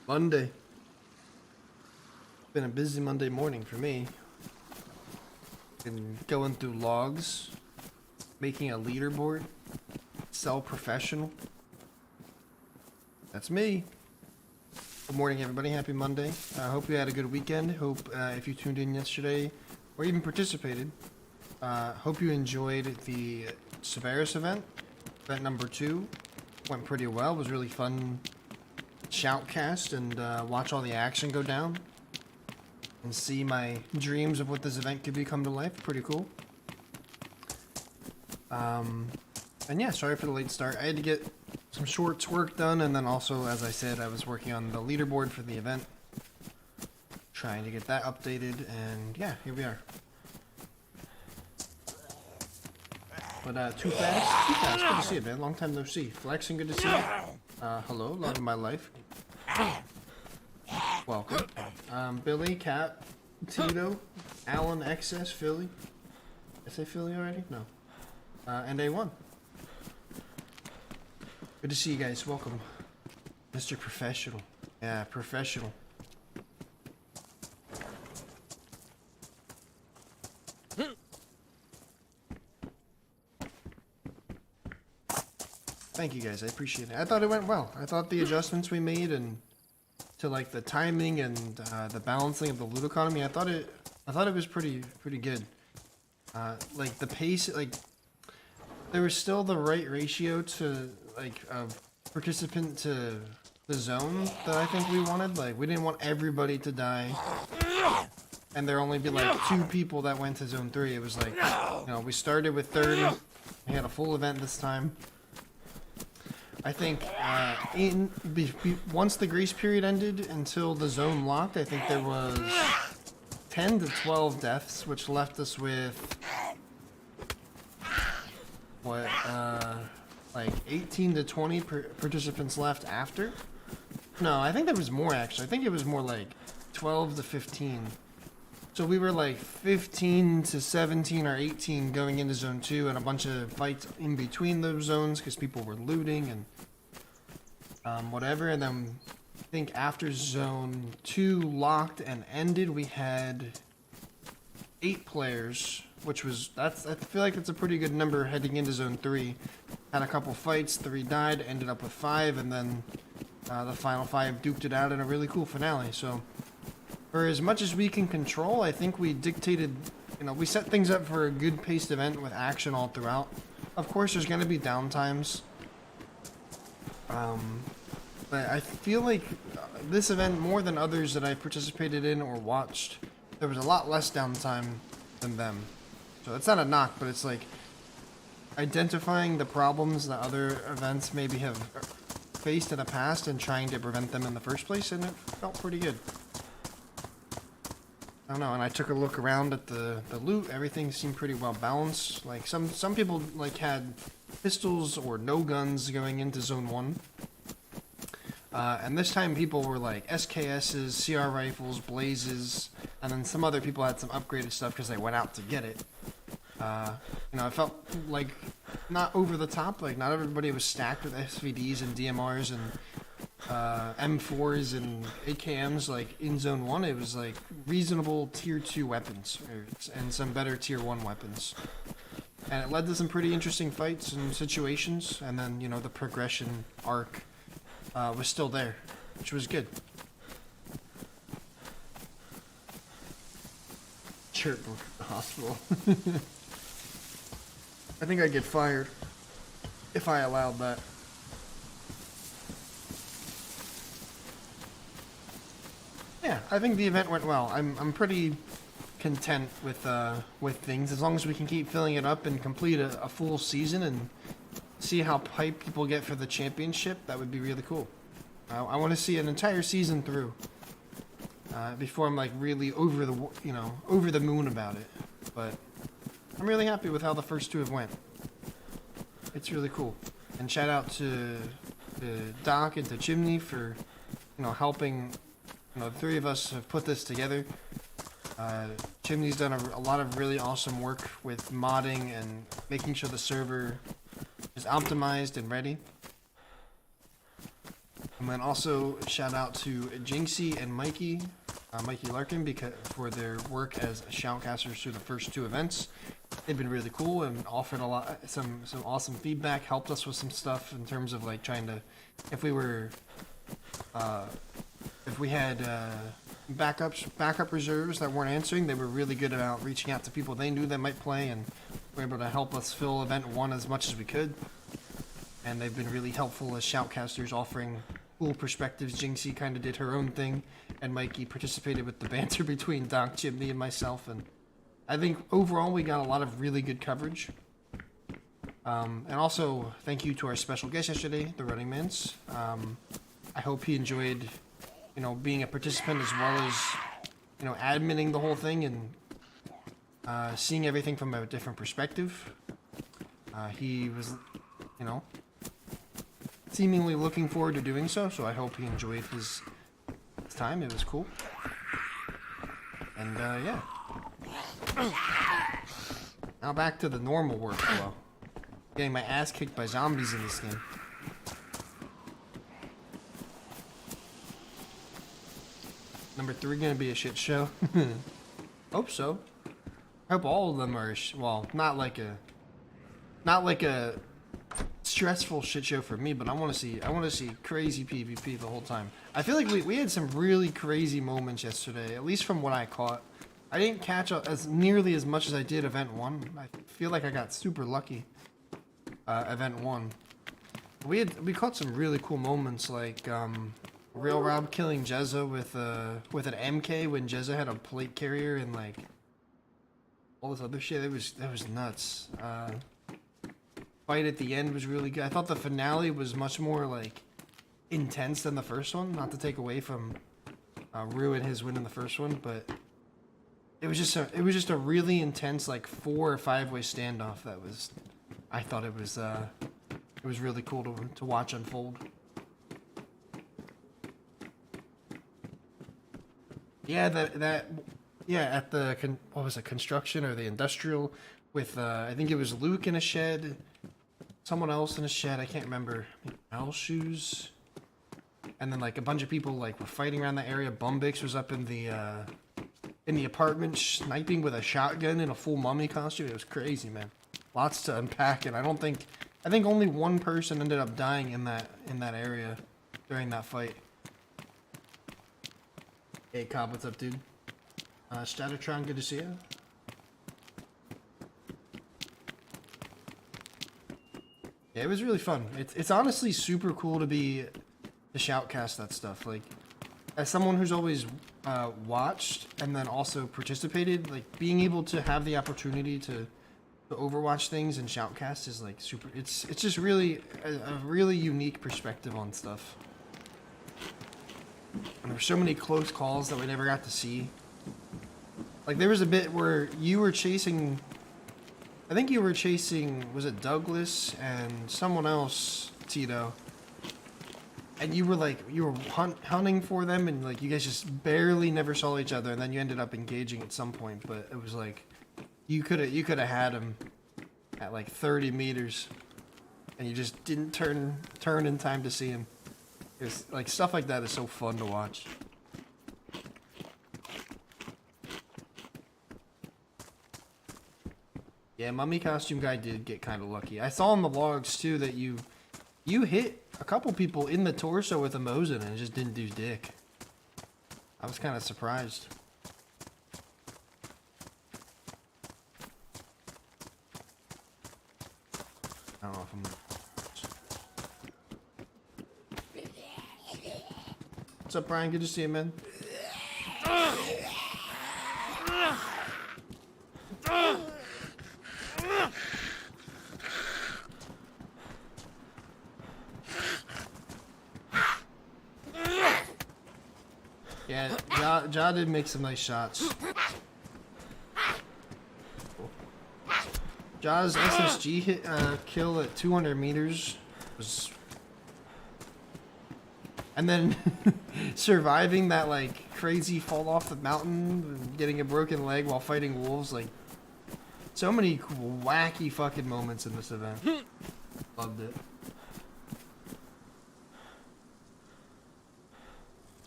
Monday. Been a busy Monday morning for me. Been going through logs, making a leaderboard, sell professional. That's me. Good morning, everybody. Happy Monday. Hope you had a good weekend. Hope if you tuned in yesterday or even participated, hope you enjoyed the Severus event. Event number 2 went pretty well. It was really fun. Shoutcast and watch all the action go down and see my dreams of what this event could become to life. Pretty cool. And yeah, sorry for the late start. I had to get some shorts work done, and then also, as I said, I was working on the leaderboard for the event, trying to get that updated, and yeah, here we are. But too fast? Too fast. Good to see you, man. Long time no see. Flexing, good to see you. Hello, love of my life. Welcome. Billy, Cat, Tito, Alan, XS, Philly. Did I say Philly already? No. And A1. Good to see you guys. Welcome. Mr. Professional. Yeah, professional. Thank you guys, I appreciate it. I thought it went well. I thought the adjustments we made and to like the timing and the balancing of the loot economy, I thought it was pretty good. Like the pace, like there was still the right ratio to like of participant to the zone that I think we wanted. Like we didn't want everybody to die and there only be like 2 people that went to zone 3. It was like, you know, we started with 30. We had a full event this time. I think once the grace period ended until the zone locked, I think there was 10 to 12 deaths, which left us with what, like 18 to 20 participants left after. No, I think there was more actually. I think it was more like 12 to 15. So we were like 15 to 17 or 18 going into zone 2 and a bunch of fights in between those zones because people were looting and whatever. And then I think after zone 2 locked and ended, we had 8 players, which was, I feel like that's a pretty good number heading into zone 3. Had a couple fights, 3 died, ended up with 5, and then the final 5 duked it out in a really cool finale. So for as much as we can control, I think we dictated, you know, we set things up for a good paced event with action all throughout. Of course, there's going to be downtimes. But I feel like this event, more than others that I participated in or watched, there was a lot less downtime than them. So it's not a knock, but it's like identifying the problems that other events maybe have faced in the past and trying to prevent them in the first place, and it felt pretty good. I don't know, and I took a look around at the loot. Everything seemed pretty well balanced. Like some people like had pistols or no guns going into zone 1. And this time people were like SKSs, CR rifles, blazes, and then some other people had some upgraded stuff because they went out to get it. You know, it felt like not over the top. Like not everybody was stacked with SVDs and DMRs and M4s and AKMs like in zone 1. It was like reasonable tier 2 weapons and some better tier 1 weapons, and it led to some pretty interesting fights and situations. And then, you know, the progression arc was still there, which was good. Chirp at the hospital. I think I'd get fired if I allowed that. Yeah, I think the event went well. I'm pretty content with things as long as we can keep filling it up and complete a full season and see how hyped people get for the championship. That would be really cool. I want to see an entire season through before I'm like really over the moon about it. But I'm really happy with how the first 2 have went. It's really cool. And shout out to Doc and to Chimney for, you know, helping. You know, the 3 of us have put this together. Chimney's done a lot of really awesome work with modding and making sure the server is optimized and ready. And then also shout out to Jinxie and Mikey, Mikey Larkin, for their work as shoutcasters through the first 2 events. They've been really cool and offered a lot, some awesome feedback. Helped us with some stuff in terms of like trying to, if we had backup reserves that weren't answering, they were really good about reaching out to people they knew that might play, and were able to help us fill event 1 as much as we could. And they've been really helpful as shoutcasters, offering cool perspectives. Jinxie kind of did her own thing, and Mikey participated with the banter between Doc, Chimney, and myself. And I think overall we got a lot of really good coverage. And also thank you to our special guest yesterday, the Running Mans. I hope he enjoyed, you know, being a participant as well as, you know, adminning the whole thing and seeing everything from a different perspective. He was, you know, seemingly looking forward to doing so, so I hope he enjoyed his time. It was cool. And yeah. Now back to the normal workflow. Getting my ass kicked by zombies in this game. Number 3 gonna be a shit show. Hope so. I hope all of them are well, not like a stressful shit show for me, but I want to see crazy PvP the whole time. I feel like we had some really crazy moments yesterday, at least from what I caught. I didn't catch as nearly as much as I did event 1. I feel like I got super lucky event 1. We caught some really cool moments, like Real Rob killing Jezza with an MK when Jezza had a plate carrier, and like all this other shit. That was nuts. Fight at the end was really good. I thought the finale was much more like intense than the first one. Not to take away from Rue and his win in the first one, but it was just a really intense like 4 or 5-way standoff. That was, I thought it was really cool to watch unfold. Yeah, at the what was it, construction or the industrial with I think it was Luke in a shed, someone else in a shed, I can't remember. Owl shoes, and then like a bunch of people like were fighting around the area. Bumbix was up in the apartment sniping with a shotgun in a full mummy costume. It was crazy, man. Lots to unpack, and I think only one person ended up dying in that area during that fight. Hey Cobb, what's up, dude? Statatron, good to see you. Yeah, it was really fun. It's honestly super cool to shoutcast that stuff. Like, as someone who's always watched and then also participated, like being able to have the opportunity to overwatch things and shoutcast is like super. It's just really a really unique perspective on stuff. And there's so many close calls that we never got to see. Like there was a bit where you were chasing, I think you were chasing, was it Douglas and someone else, Tito? And you were hunting for them, and like you guys just barely never saw each other, and then you ended up engaging at some point. But it was like you could have had him at like 30 meters, and you just didn't turn in time to see him. It's like stuff like that is so fun to watch. Yeah, Mummy Costume Guy did get kind of lucky. I saw in the logs too that you hit a couple people in the torso with a Mosin and it just didn't do dick. I was kind of surprised. I don't know if I'm... What's up, Brian? Good to see you, man. Yeah, Ja did make some nice shots. Ja's SSG hit kill at 200 meters was, and then surviving that like crazy fall off the mountain, and getting a broken leg while fighting wolves. Like so many wacky fucking moments in this event. Loved it.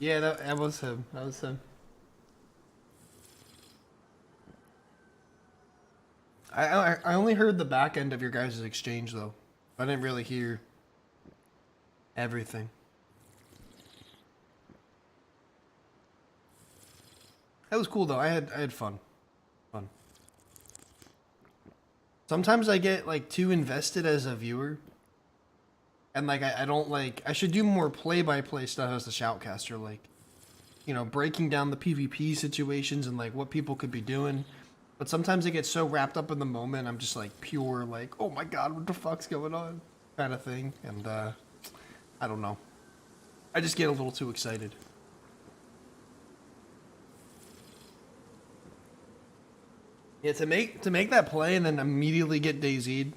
Yeah, that was him. That was him. I only heard the back end of your guys' exchange though. I didn't really hear everything. That was cool though. I had fun. Fun. Sometimes I get like too invested as a viewer. And like I don't like I should do more play-by-play stuff as the shoutcaster, like, you know, breaking down the PvP situations and like what people could be doing. But sometimes I get so wrapped up in the moment, I'm just like pure like, oh my god, what the fuck's going on? Kind of thing. And I don't know. I just get a little too excited. Yeah, to make that play and then immediately get DayZ'd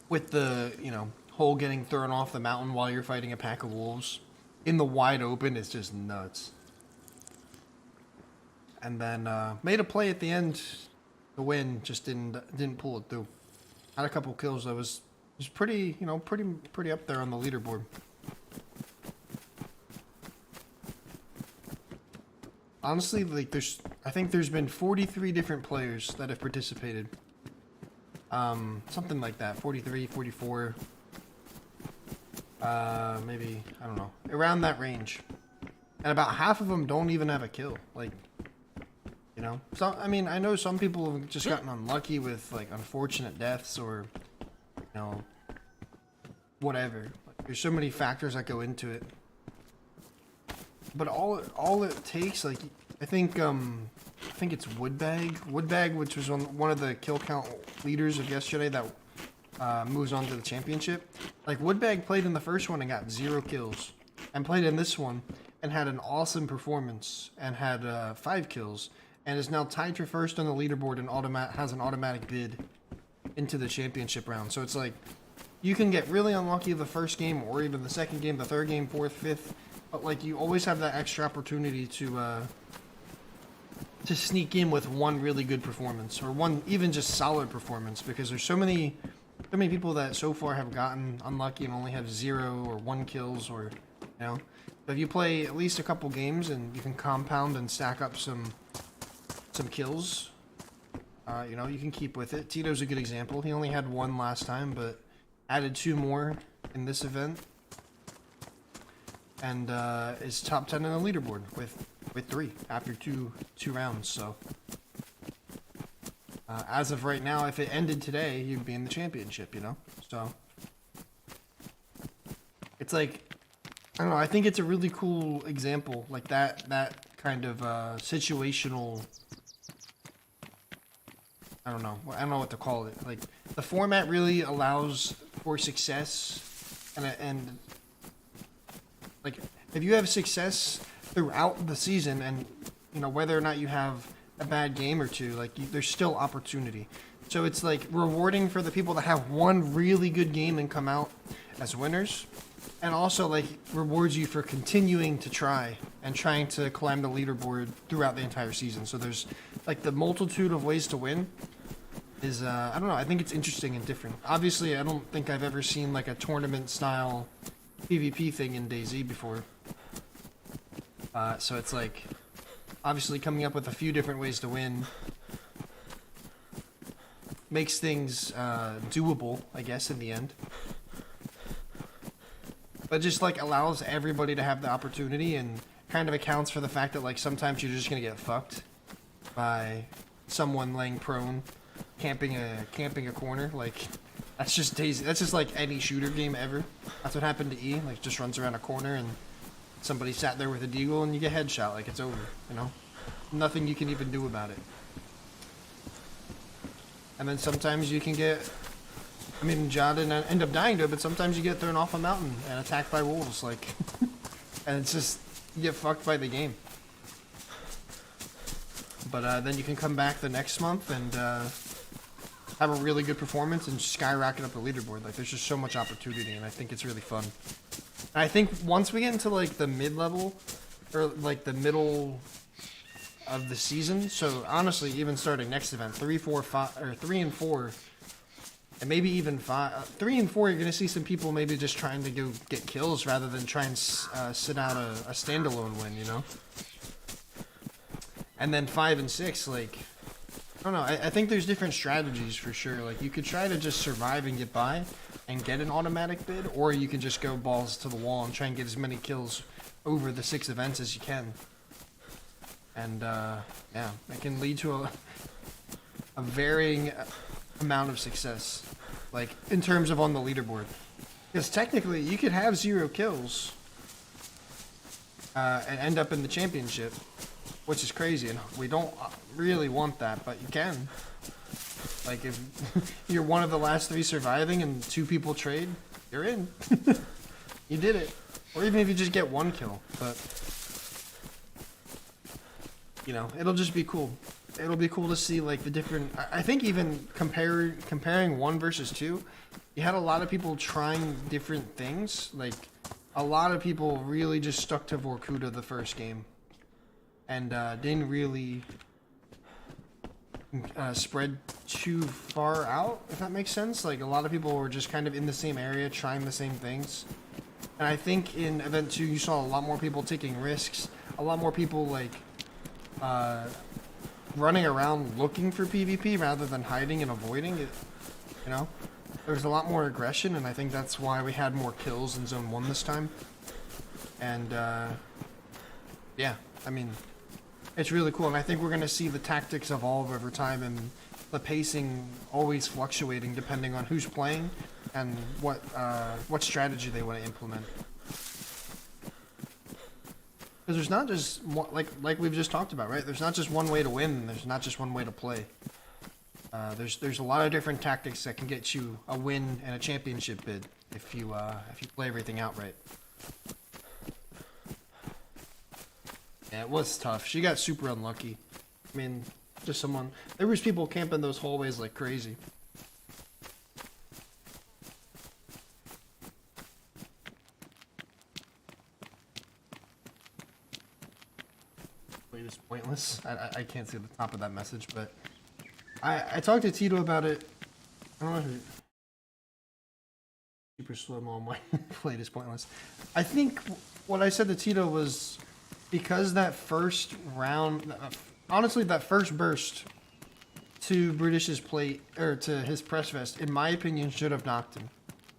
with the, you know, hole getting thrown off the mountain while you're fighting a pack of wolves in the wide open is just nuts. And then made a play at the end to win, just didn't pull it through. Had a couple kills that was pretty, you know, pretty up there on the leaderboard. Honestly, like I think there's been 43 different players that have participated. Something like that, 43, 44. Maybe, I don't know, around that range. And about half of them don't even have a kill. Like, you know, so I mean, I know some people have just gotten unlucky with like unfortunate deaths or, you know, whatever. Like, there's so many factors that go into it. But all it takes, like, I think it's Woodbag, which was one of the kill count leaders of yesterday that moves on to the championship. Like, Woodbag played in the first one and got 0 kills, and played in this one and had an awesome performance and had 5 kills, and is now tied for first on the leaderboard and has an automatic bid into the championship round. So it's like, you can get really unlucky the first game, or even the second game, the third game, fourth, fifth. But like, you always have that extra opportunity to sneak in with one really good performance, or one even just solid performance, because there's so many people that so far have gotten unlucky and only have 0 or 1 kills, or, you know. But if you play at least a couple games and you can compound and stack up some kills, you know, you can keep with it. Tito's a good example. He only had 1 last time, but added 2 more in this event. And is top 10 in the leaderboard with 3 after two rounds. So as of right now, if it ended today, you'd be in the championship, you know. So it's like, I don't know. I think it's a really cool example, like that kind of situational. I don't know what to call it. Like, the format really allows for success, and like, if you have success throughout the season, and, you know, whether or not you have a bad game or two, like, there's still opportunity. So it's like rewarding for the people that have one really good game and come out as winners, and also like rewards you for continuing to try and trying to climb the leaderboard throughout the entire season. So there's like the multitude of ways to win is I don't know, I think it's interesting and different. Obviously, I don't think I've ever seen like a tournament style PvP thing in DayZ before. So it's like, obviously coming up with a few different ways to win makes things doable, I guess, in the end. But just like allows everybody to have the opportunity, and kind of accounts for the fact that like sometimes you're just gonna get fucked by someone laying prone, camping a corner. Like, that's just DayZ. That's just like any shooter game ever. That's what happened to E. Like, just runs around a corner and somebody sat there with a deagle and you get headshot. Like, it's over, you know? Nothing you can even do about it. And then sometimes you can get, I mean, Ja didn't end up dying to it, but sometimes you get thrown off a mountain and attacked by wolves, like, and it's just, you get fucked by the game. But then you can come back the next month and have a really good performance and skyrocket up the leaderboard. Like, there's just so much opportunity, and I think it's really fun. And I think once we get into like the mid-level, or like the middle of the season, so honestly, even starting next event, 3, 4, 5, or 3 and 4, And maybe even 3 and 4, you're going to see some people maybe just trying to go get kills rather than try and sit out a standalone win, you know? And then 5 and 6, like, I don't know, I think there's different strategies for sure. Like, you could try to just survive and get by and get an automatic bid, or you can just go balls to the wall and try and get as many kills over the 6 events as you can. And, yeah, it can lead to a varying amount of success, like in terms of on the leaderboard, because technically you could have 0 kills and end up in the championship, which is crazy, and we don't really want that, but you can. Like, if you're one of the last 3 surviving and 2 people trade, you're in. You did it. Or even if you just get 1 kill, but you know, it'll just be cool. It'll be cool to see, like, the different... I think even comparing 1 versus 2, you had a lot of people trying different things. Like, a lot of people really just stuck to Vorkuta the first game. And didn't really spread too far out, if that makes sense. Like, a lot of people were just kind of in the same area, trying the same things. And I think in Event 2, you saw a lot more people taking risks. A lot more people, like... running around looking for PvP rather than hiding and avoiding it, you know? There's a lot more aggression, and I think that's why we had more kills in Zone 1 this time. And, yeah, I mean, it's really cool, and I think we're going to see the tactics evolve over time, and the pacing always fluctuating depending on who's playing and what strategy they want to implement. Because there's not just one, like we've just talked about, right? There's not just one way to win. There's not just one way to play. There's a lot of different tactics that can get you a win and a championship bid if you play everything out right. Yeah, it was tough. She got super unlucky. I mean, just someone. There was people camping those hallways like crazy. Is pointless. I can't see the top of that message, but I talked to Tito about it. I don't know who. Super slow-mo on my plate is pointless. I think what I said to Tito was because that first round, honestly, that first burst to British's plate, or to his press vest, in my opinion, should have knocked him.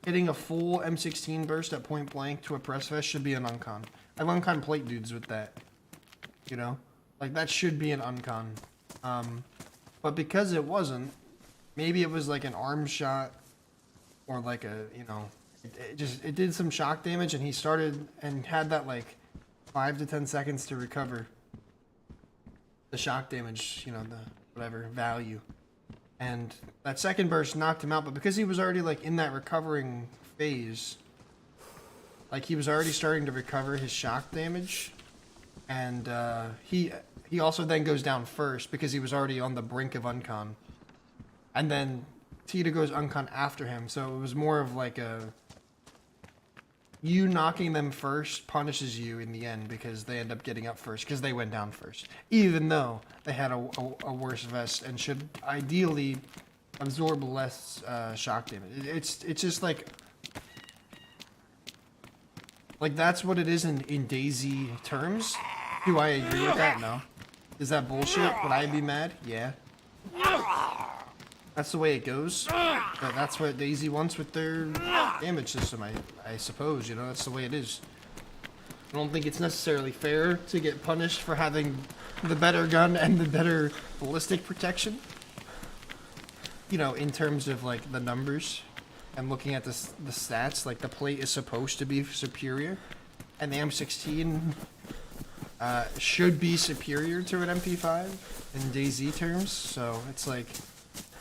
Hitting a full M16 burst at point blank to a press vest should be an uncon. I've uncon plate dudes with that. You know? Like, that should be an uncon. But because it wasn't, maybe it was like an arm shot, or like a, you know, it did some shock damage, and he started and had that like 5 to 10 seconds to recover the shock damage, you know, the whatever value. And that second burst knocked him out, but because he was already like in that recovering phase, like he was already starting to recover his shock damage. And he also then goes down first because he was already on the brink of uncon. And then Tita goes uncon after him, so it was more of like a... You knocking them first punishes you in the end because they end up getting up first because they went down first. Even though they had a worse vest and should ideally absorb less shock damage. It's just like... Like, that's what it is in DayZ terms. Do I agree with that? No. Is that bullshit? Would I be mad? Yeah. That's the way it goes. But that's what DayZ wants with their damage system, I suppose. You know, that's the way it is. I don't think it's necessarily fair to get punished for having the better gun and the better ballistic protection. You know, in terms of, like, the numbers. And looking at the stats, like, the plate is supposed to be superior. And the M16 should be superior to an MP5 in DayZ terms. So, it's like,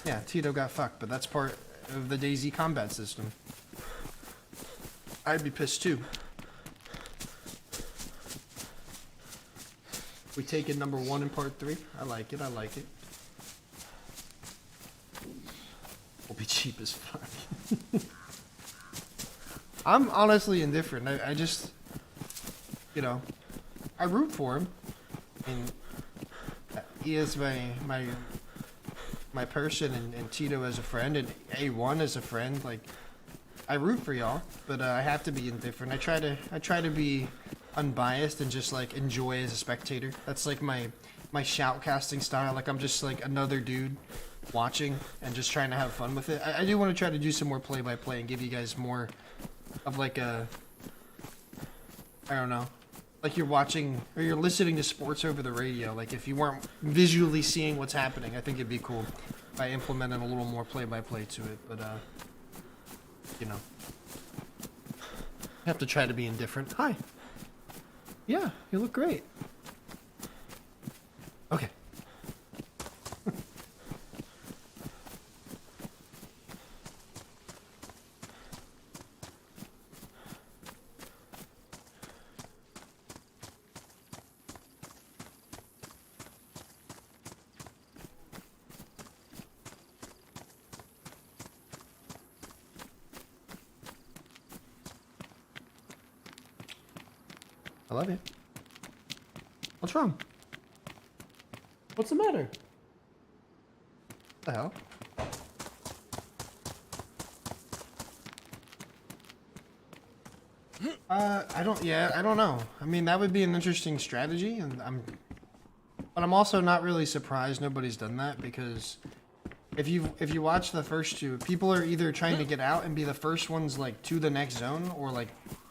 yeah, Tito got fucked, but that's part of the DayZ combat system. I'd be pissed too. We take it number 1 in part 3. I like it, I like it. Will be cheap as fuck. I'm honestly indifferent. I just, you know, I root for him. I mean, he is my my person and Tito as a friend and A1 as a friend. Like, I root for y'all, but I have to be indifferent. I try to be unbiased and just like enjoy as a spectator. That's like my shoutcasting style. Like I'm just like another dude watching and just trying to have fun with it. I do want to try to do some more play-by-play and give you guys more of like a, I don't know, like you're watching or you're listening to sports over the radio. Like if you weren't visually seeing what's happening, I think it'd be cool if I implemented a little more play-by-play to it. But you know, I have to try to be indifferent. Hi. Yeah, you look great. Okay. I love you. What's wrong? What's the matter? What the hell? I don't know. I mean, that would be an interesting strategy, and but I'm also not really surprised nobody's done that, because if you watch the first two, people are either trying to get out and be the first ones, like, to the next zone, or, like,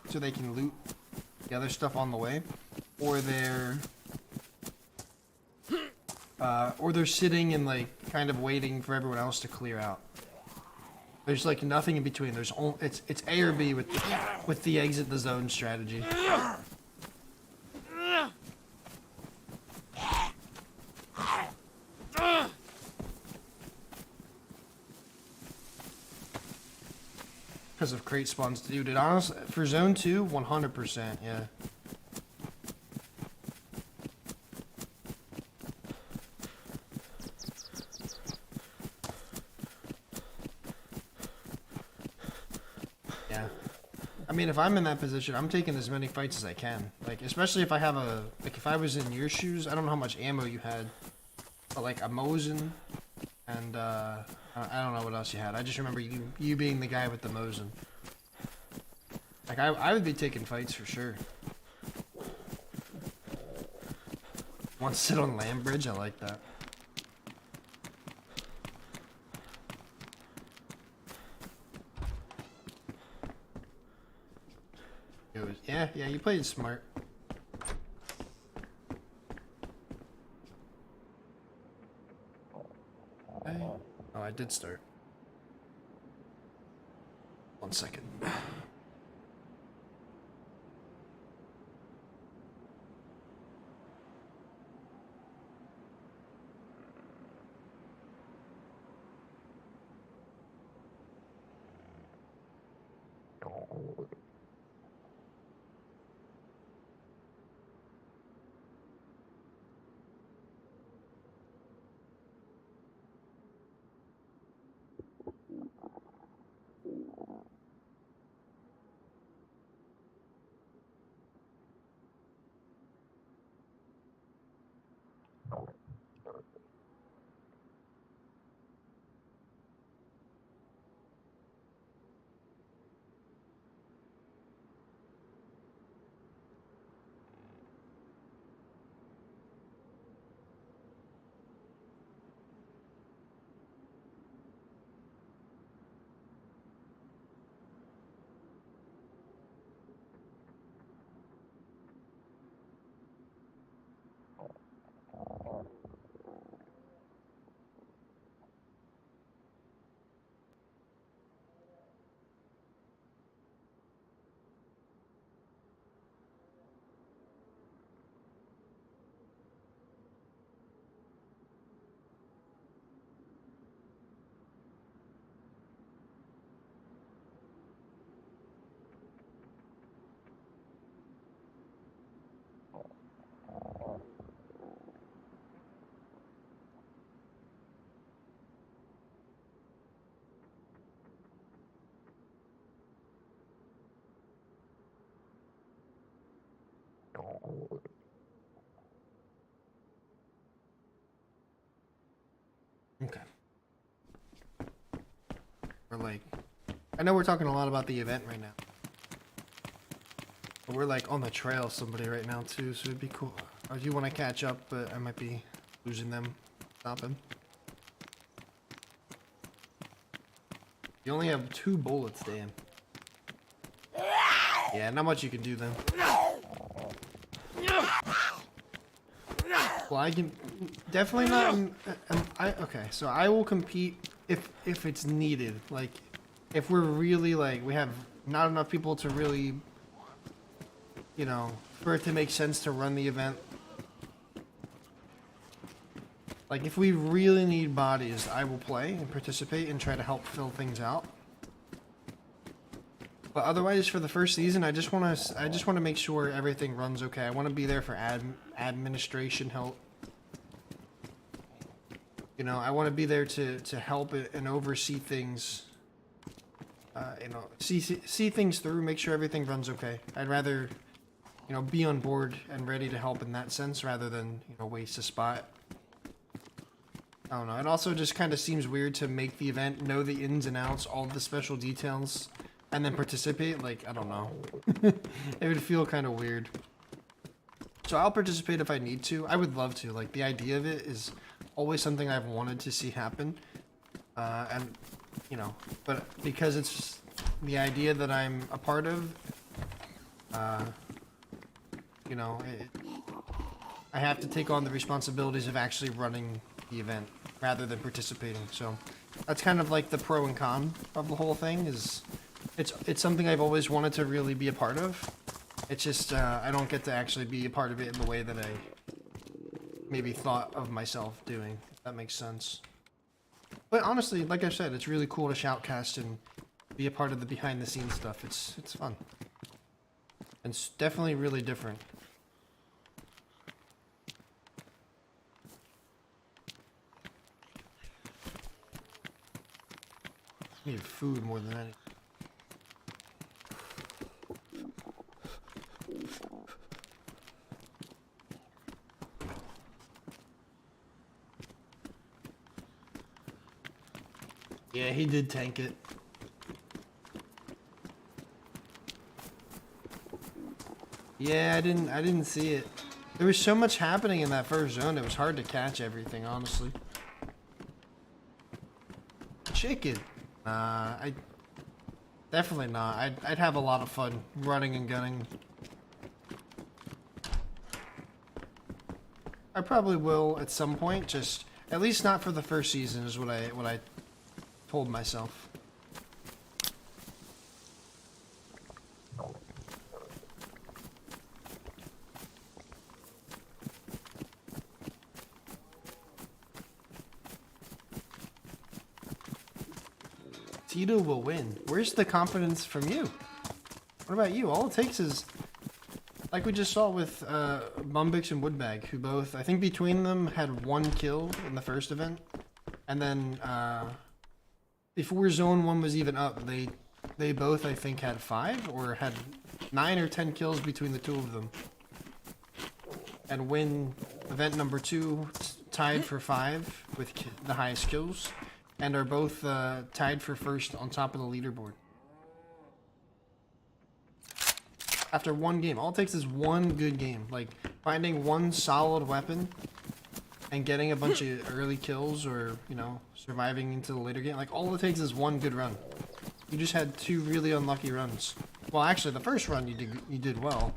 so they can loot the other stuff on the way, or they're sitting and, like, kind of waiting for everyone else to clear out. There's like nothing in between. There's only it's A or B with the exit the zone strategy. Because of crate spawns, dude. It honestly, for zone 2, 100%, yeah. I mean, if I'm in that position, I'm taking as many fights as I can. Like, especially if I have if I was in your shoes, I don't know how much ammo you had, but like a Mosin, and I don't know what else you had. I just remember you being the guy with the Mosin. Like, I would be taking fights for sure. Want to sit on land bridge? I like that. Yeah, you played smart. Okay. Oh, I did start. 1 second. We're like, I know we're talking a lot about the event right now, but we're like on the trail of somebody right now too, so it'd be cool. I do want to catch up, but I might be losing them. Stopping. You only have 2 bullets, damn. Yeah, not much you can do then. Well, I can definitely not. Okay, so I will compete if it's needed. Like, if we're really like we have not enough people to really, you know, for it to make sense to run the event. Like, if we really need bodies, I will play and participate and try to help fill things out. But otherwise, for the first season, I just want to make sure everything runs okay. I want to be there for administration help. You know, I want to be there to help and oversee things. You know, see things through, make sure everything runs okay. I'd rather, you know, be on board and ready to help in that sense rather than, you know, waste a spot. I don't know. It also just kind of seems weird to make the event, know the ins and outs, all the special details, and then participate. Like, I don't know. It would feel kind of weird. So I'll participate if I need to. I would love to. Like, the idea of it is always something I've wanted to see happen. And, you know, but because it's the idea that I'm a part of, you know, I have to take on the responsibilities of actually running the event rather than participating. So that's kind of like the pro and con of the whole thing. Is it's something I've always wanted to really be a part of. It's just I don't get to actually be a part of it in the way that I maybe thought of myself doing, if that makes sense. But honestly, like I said, it's really cool to shoutcast and be a part of the behind the scenes stuff. It's fun. It's definitely really different. I need food more than anything. Yeah, he did tank it. Yeah, I didn't see it. There was so much happening in that first zone, it was hard to catch everything, honestly. Chicken. I definitely not. I'd have a lot of fun running and gunning. I probably will at some point, just at least not for the first season is what I told myself. Tito will win. Where's the confidence from you? What about you? All it takes is, like we just saw with Bumbix and Woodbag, who both, I think between them, had 1 kill in the first event. And then, before Zone 1 was even up, they both, I think, had 5, or had 9 or 10 kills between the 2 of them. And win event number 2, tied for 5 with the highest kills. And are both tied for first on top of the leaderboard. After 1 game. All it takes is 1 good game. Like, finding 1 solid weapon and getting a bunch of early kills, or, you know, surviving into the later game. Like, all it takes is 1 good run. You just had 2 really unlucky runs. Well, actually, the first run you did well.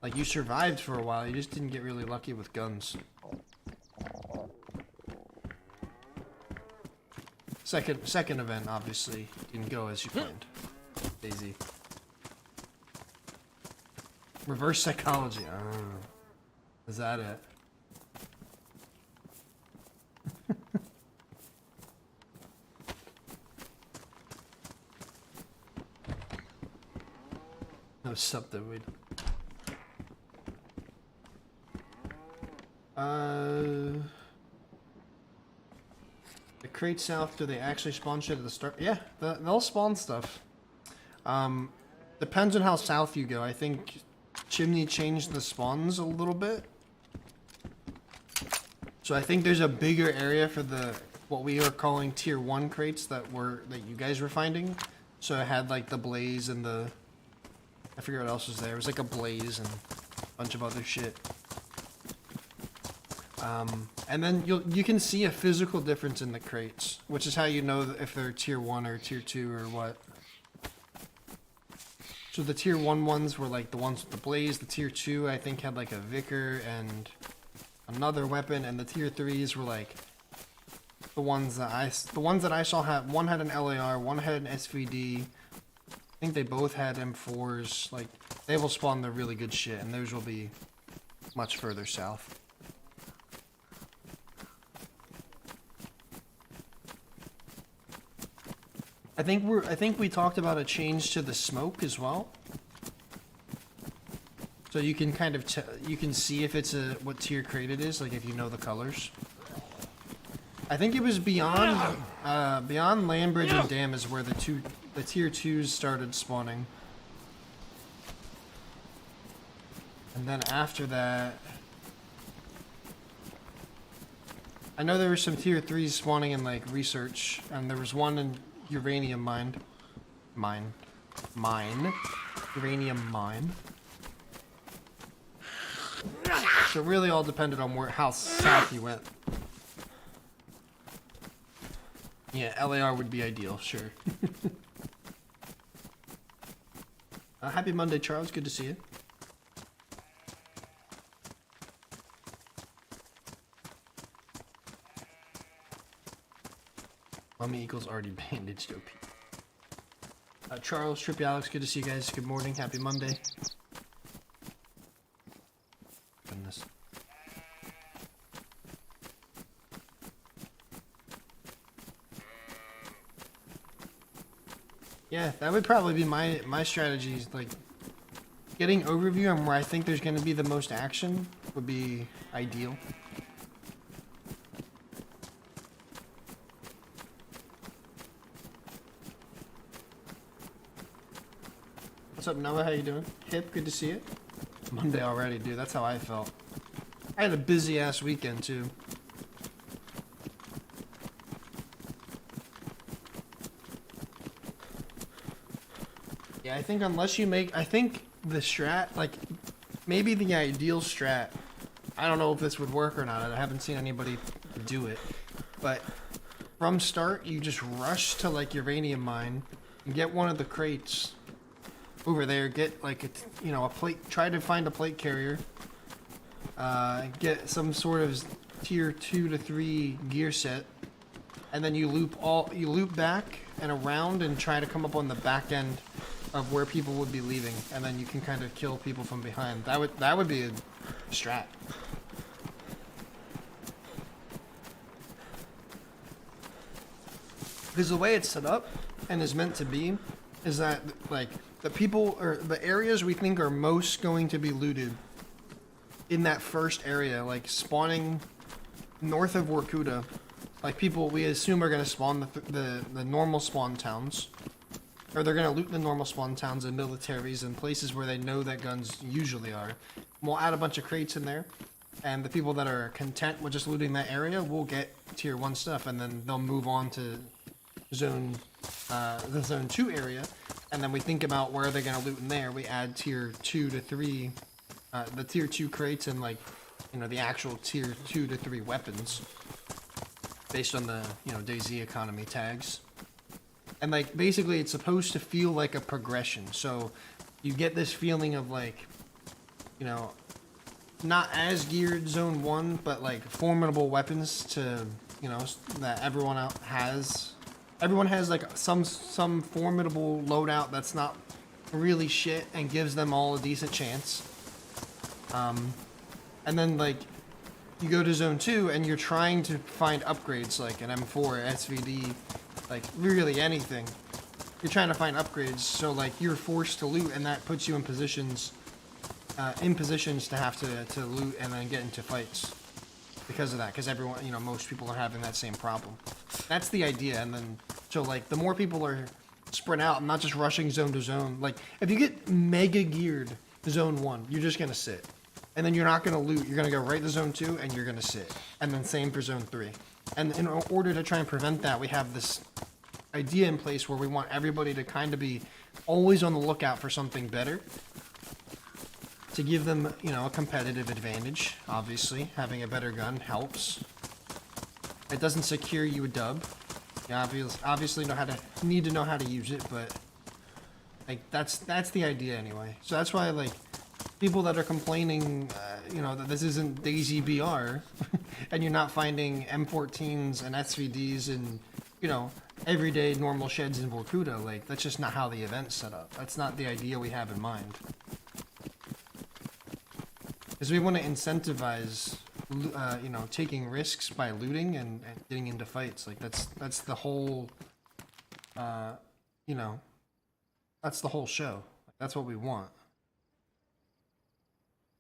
Like, you survived for a while. You just didn't get really lucky with guns. Second event, obviously, didn't go as you planned. DayZ. Reverse psychology. Is that it? No something we. The crate south, do they actually spawn shit at the start? Yeah, they'll spawn stuff. Depends on how south you go. I think Chimney changed the spawns a little bit. So I think there's a bigger area for the what we are calling tier 1 crates that you guys were finding. So it had like the blaze and the, I forget what else was there. It was like a blaze and a bunch of other shit. And then you can see a physical difference in the crates, which is how you know if they're tier 1 or tier 2 or what. So the tier 1 ones were like the ones with the blaze. The tier 2 I think had like a vicar and another weapon, and the tier 3s were like the ones that I saw had one had an LAR, one had an SVD. I think they both had M4s. Like they will spawn the really good shit, and those will be much further south. I think we talked about a change to the smoke as well. So you can kind of you can see if it's what tier crate it is, like if you know the colors. I think it was beyond Landbridge and Dam is where the tier 2s started spawning. And then after that, I know there were some tier 3s spawning in like research, and there was one in uranium mine. Uranium mine. So it really all depended on how south you went. Yeah, LAR would be ideal, sure. Happy Monday, Charles. Good to see you. Mummy Eagles already bandaged OP. Charles, Trippy Alex, good to see you guys. Good morning. Happy Monday. Goodness. Yeah, that would probably be my strategies. Like, getting overview on where I think there's going to be the most action would be ideal. What's up, Noah? How you doing? Hip, good to see you. Monday already, dude. That's how I felt. I had a busy ass weekend too. Yeah, I think unless you make, I think the strat, like maybe the ideal strat, I don't know if this would work or not. I haven't seen anybody do it, but from start you just rush to like uranium mine and get one of the crates over there, get like a plate, try to find a plate carrier, get some sort of tier 2 to 3 gear set, and then you loop back and around and try to come up on the back end of where people would be leaving, and then you can kind of kill people from behind. That would be a strat. Because the way it's set up and is meant to be is that like the people or the areas we think are most going to be looted in that first area, like spawning north of Workuta, like people we assume are going to spawn the normal spawn towns, or they're going to loot the normal spawn towns and militaries and places where they know that guns usually are. We'll add a bunch of crates in there, and the people that are content with just looting that area will get tier 1 stuff, and then they'll move on to the zone 2 area, and then we think about where they're going to loot in there. We add tier 2 to 3, the tier 2 crates, and like, the actual tier 2 to 3 weapons based on the, DayZ economy tags. And like, basically it's supposed to feel like a progression. So you get this feeling of like, not as geared zone 1, but like formidable weapons to, that everyone out has. Everyone has like some formidable loadout that's not really shit and gives them all a decent chance. And then like you go to zone 2 and you're trying to find upgrades like an M4, SVD, like really anything. You're trying to find upgrades, so like you're forced to loot, and that puts you in positions to have to loot and then get into fights because of that, because everyone, most people are having that same problem. That's the idea. And then so like the more people are spread out and not just rushing zone to zone, like if you get mega geared zone 1, you're just gonna sit, and then you're not gonna loot. You're gonna go right to zone 2 and you're gonna sit, and then same for zone 3. And in order to try and prevent that, we have this idea in place where we want everybody to kind of be always on the lookout for something better to give them, you know, a competitive advantage. Obviously, having a better gun helps. It doesn't secure you a dub. You obviously need to know how to use it, but like that's the idea anyway. So that's why, like, people that are complaining, you know, that this isn't DayZ BR, and you're not finding M14s and SVDs and, you know, everyday normal sheds in Vorkuta, like, that's just not how the event's set up. That's not the idea we have in mind. Because we want to incentivize, you know, taking risks by looting and getting into fights. Like, that's the whole, you know, that's the whole show. That's what we want.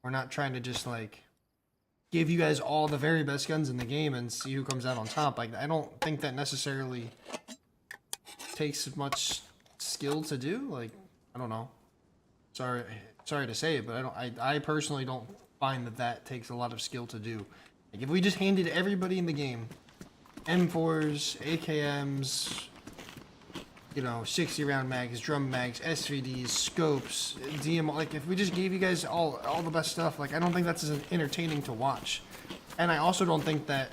We're not trying to just, like, give you guys all the very best guns in the game and see who comes out on top. Like, I don't think that necessarily takes much skill to do. Like, I don't know. Sorry to say it, but I personally don't find that takes a lot of skill to do. Like, if we just handed everybody in the game M4s, AKMs, you know, 60 round mags, drum mags, SVDs, scopes, DM, like, if we just gave you guys all the best stuff, like, I don't think that's as entertaining to watch. And I also don't think that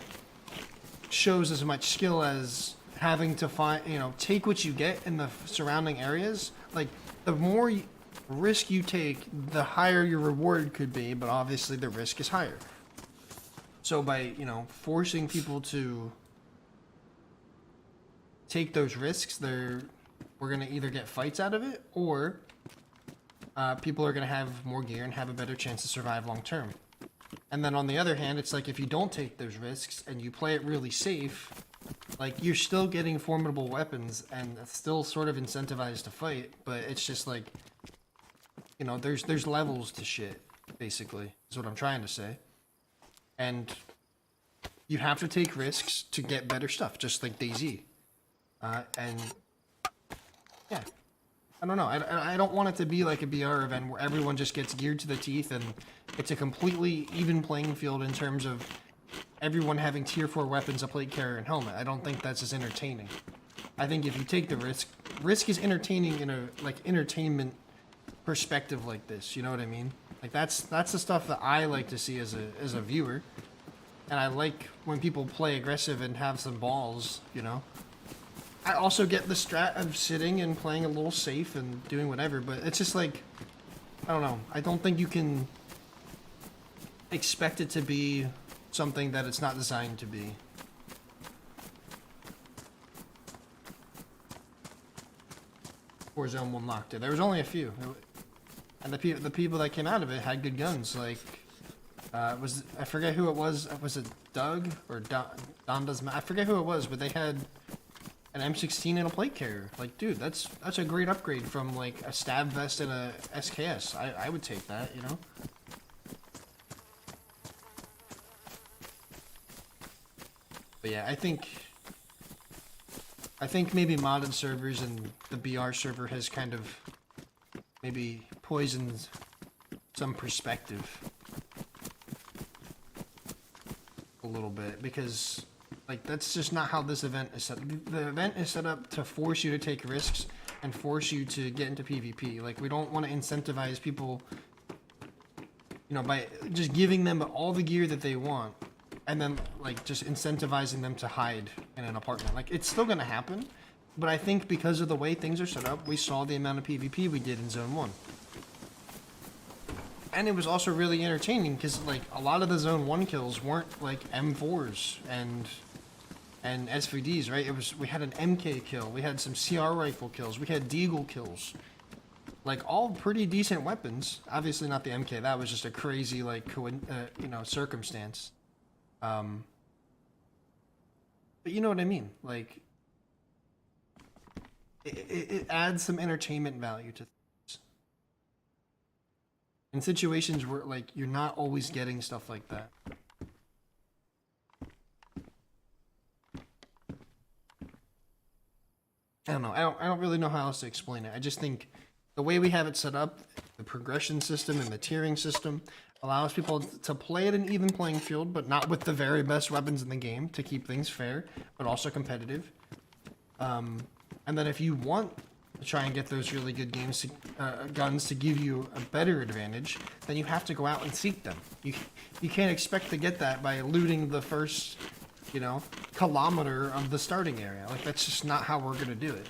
shows as much skill as having to find, you know, take what you get in the surrounding areas. Like, the more risk you take, the higher your reward could be, but obviously the risk is higher. So by, you know, forcing people to take those risks, we're gonna either get fights out of it, or people are gonna have more gear and have a better chance to survive long term. And then on the other hand, it's like, if you don't take those risks and you play it really safe, like, you're still getting formidable weapons and still sort of incentivized to fight, but it's just like, you know, there's levels to shit, basically, is what I'm trying to say. And you have to take risks to get better stuff, just like DayZ. And yeah, I don't know. I don't want it to be like a BR event where everyone just gets geared to the teeth and it's a completely even playing field in terms of everyone having tier 4 weapons, a plate carrier, and helmet. I don't think that's as entertaining. I think if you take the risk is entertaining in a, like, entertainment perspective like this. You know what I mean? Like, that's the stuff that I like to see as a viewer. And I like when people play aggressive and have some balls, you know? I also get the strat of sitting and playing a little safe and doing whatever, but it's just like, I don't know. I don't think you can expect it to be something that it's not designed to be. Or Zone 1 locked it. There was only a few. And the people that came out of it had good guns. Like, I forget who it was. Was it Doug or Donda's? I forget who it was, but they had an M16 and a plate carrier. Like, dude, that's a great upgrade from, like, a stab vest and a SKS. I would take that, you know? But yeah, I think maybe modded servers and the BR server has kind of maybe poisoned some perspective a little bit, because, like, that's just not how this event is set up. The event is set up to force you to take risks and force you to get into PvP. Like, we don't want to incentivize people, you know, by just giving them all the gear that they want and then, like, just incentivizing them to hide in an apartment. Like, it's still gonna happen, but I think because of the way things are set up, we saw the amount of PvP we did in Zone 1. And it was also really entertaining because, like, a lot of the Zone 1 kills weren't, like, M4s and SVDs, right? We had an MK kill, we had some CR rifle kills, we had Deagle kills. Like, all pretty decent weapons. Obviously not the MK, that was just a crazy, like, you know, circumstance. But you know what I mean? Like, it adds some entertainment value to things. In situations where, like, you're not always getting stuff like that. I don't know. I don't really know how else to explain it. I just think the way we have it set up, the progression system and the tiering system, Allows people to play at an even playing field, but not with the very best weapons in the game to keep things fair, but also competitive. And then if you want to try and get those really good guns to give you a better advantage, then you have to go out and seek them. You can't expect to get that by looting the first, you know, kilometer of the starting area. Like, that's just not how we're gonna do it.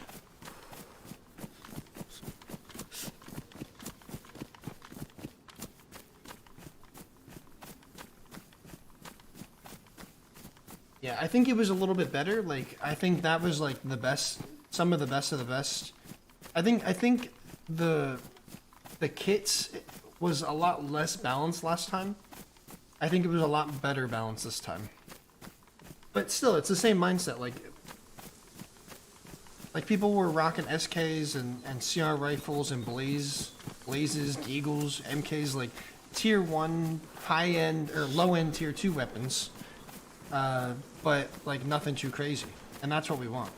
Yeah, I think it was a little bit better. Like, I think that was like the best, some of the best of the best. I think the kits was a lot less balanced last time. I think it was a lot better balanced this time. But still, it's the same mindset. Like people were rocking SKs and CR rifles and blazes, eagles, MKs, like tier 1, high end or low end tier 2 weapons. But like nothing too crazy, and that's what we want.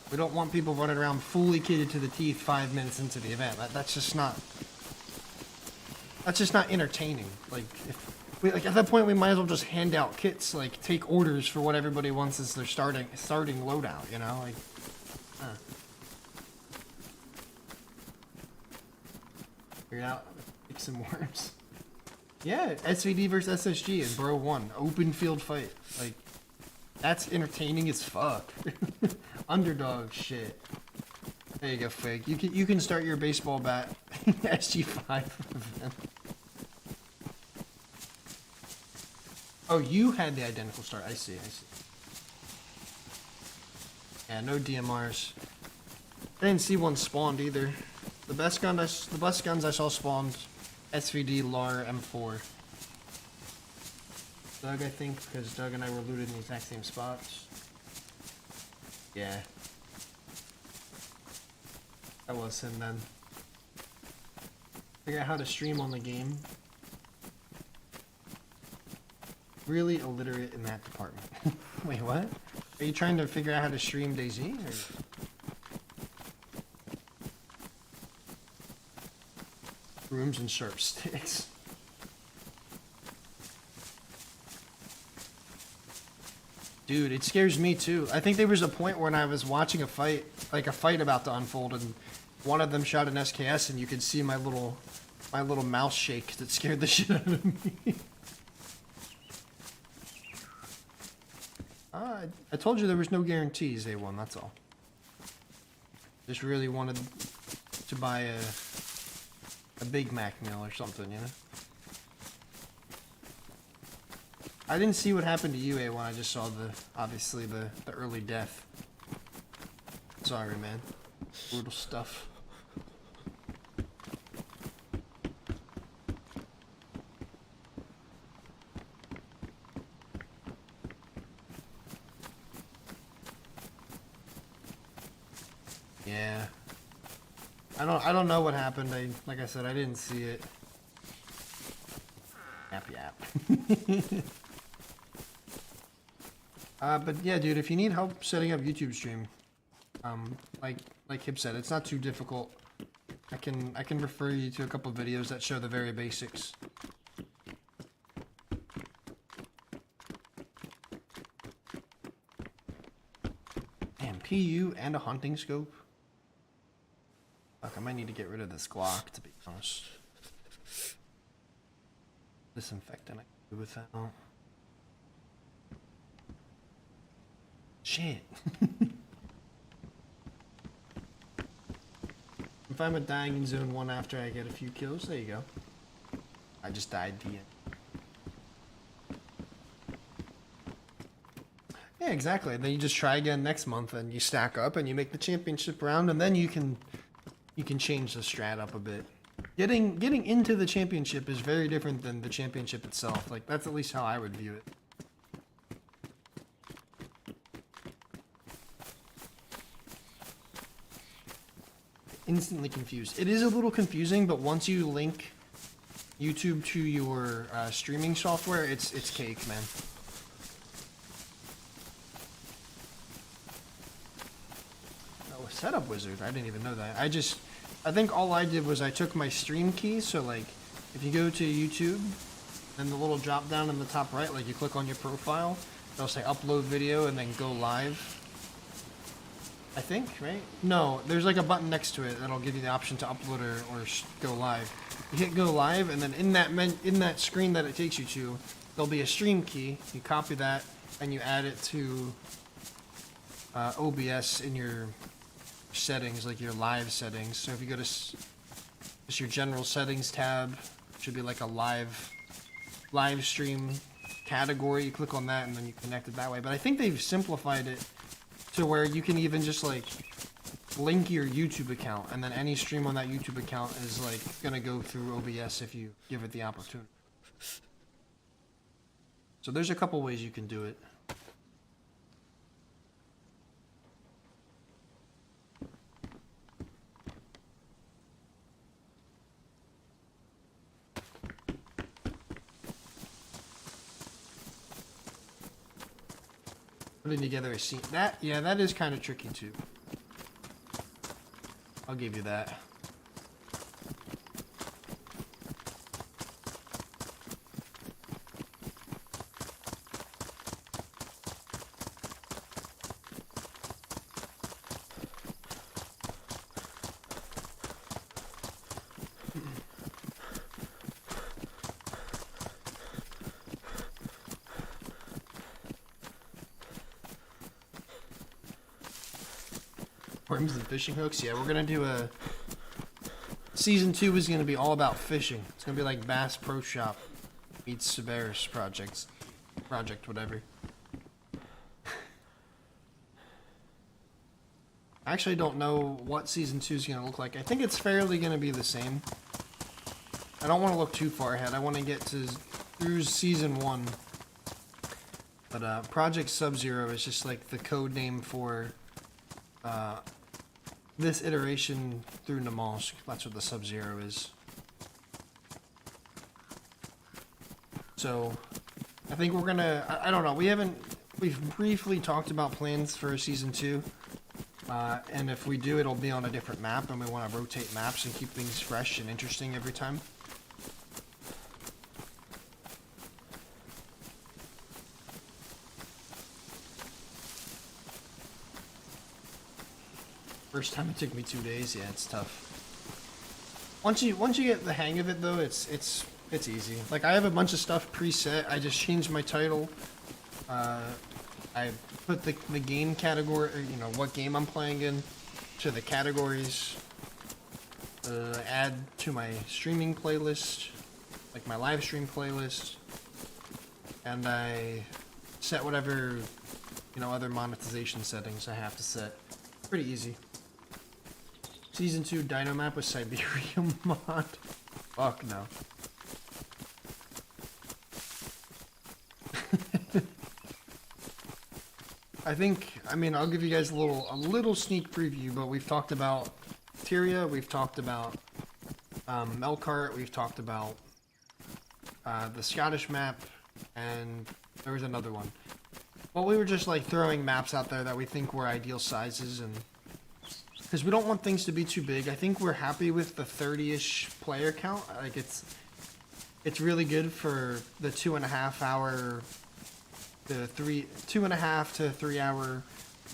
We don't want people running around fully kitted to the teeth 5 minutes into the event. That's just not entertaining. Like at that point we might as well just hand out kits, like take orders for what everybody wants as their starting loadout, you know, like figure it out, pick some worms. Yeah, SVD versus SSG in Bro 1. Open field fight. Like, that's entertaining as fuck. Underdog shit. There you go, Fig. You can start your baseball bat SG5 event. Oh, you had the identical start. I see. Yeah, no DMRs. I didn't see one spawned either. The best guns I saw spawned SVD, LAR, M4. Doug, I think, because Doug and I were looted in the exact same spots. Yeah. That was him then. Figure out how to stream on the game. Really illiterate in that department. Wait, what? Are you trying to figure out how to stream DayZ? Or? Brooms and sharp sticks. Dude, it scares me too. I think there was a point when I was watching a fight, like a fight about to unfold, and one of them shot an SKS, and you could see my little mouse shake that scared the shit out of me. I told you there was no guarantees, A1, that's all. Just really wanted to buy a Big Mac meal or something, you know? I didn't see what happened to you, A1. I just saw obviously the early death. Sorry, man. Brutal stuff. Yeah. I don't know what happened. Like I said, I didn't see it. Yap. But yeah, dude, if you need help setting up YouTube stream, like Hip said, it's not too difficult. I can refer you to a couple of videos that show the very basics. Damn, PU and a hunting scope. Fuck, I might need to get rid of this Glock, to be honest. Disinfectant, I can do with that. Oh. Shit. If I'm dying in zone 1 after I get a few kills, there you go. I just died DM. Yeah, exactly. Then you just try again next month and you stack up and you make the championship round, and then you can change the strat up a bit. Getting into the championship is very different than the championship itself. Like, that's at least how I would view it. Instantly confused. It is a little confusing, but once you link YouTube to your streaming software, it's cake, man. Oh, a setup wizard. I didn't even know that. I just I think all I did was I took my stream key, so like, if you go to YouTube, and the little drop down in the top right, like you click on your profile, it'll say upload video and then go live. I think, right? No, there's like a button next to it that'll give you the option to upload or go live. You hit go live, and then in that screen that it takes you to, there'll be a stream key. You copy that and you add it to OBS in your settings, like your live settings. So if you go to just your general settings tab, it should be like a live stream category. You click on that and then you connect it that way. But I think they've simplified it to where you can even just like link your YouTube account, and then any stream on that YouTube account is like gonna go through OBS if you give it the opportunity. So there's a couple ways you can do it. Putting together a scene. Yeah, that is kind of tricky too. I'll give you that. Worms and fishing hooks. Yeah, we're gonna do a season 2 is gonna be all about fishing. It's gonna be like Bass Pro Shop meets Severus project, whatever. I actually don't know what season 2 is gonna look like. I think it's fairly gonna be the same. I don't want to look too far ahead. I want to get through season 1. But Project Sub-Zero is just like the code name for this iteration through Namalsk. That's what the Sub-Zero is. So I think we're gonna, I don't know, we've briefly talked about plans for season 2. And if we do, it'll be on a different map, and we want to rotate maps and keep things fresh and interesting every time. First time it took me 2 days. Yeah, it's tough. Once you get the hang of it, though, it's easy. Like, I have a bunch of stuff preset. I just changed my title. I put the game category, you know, what game I'm playing in, to the categories. Add to my streaming playlist, like my live stream playlist, and I set whatever, you know, other monetization settings I have to set. Pretty easy. Season 2 Dino Map with Siberia mod. Fuck no. I mean, I'll give you guys a little sneak preview, but we've talked about Tyria, we've talked about Melkart, we've talked about the Scottish map, and there was another one. Well, we were just like throwing maps out there that we think were ideal sizes, and because we don't want things to be too big. I think we're happy with the 30-ish player count. Like it's really good for the 2.5 hour, the 2.5 to 3 hour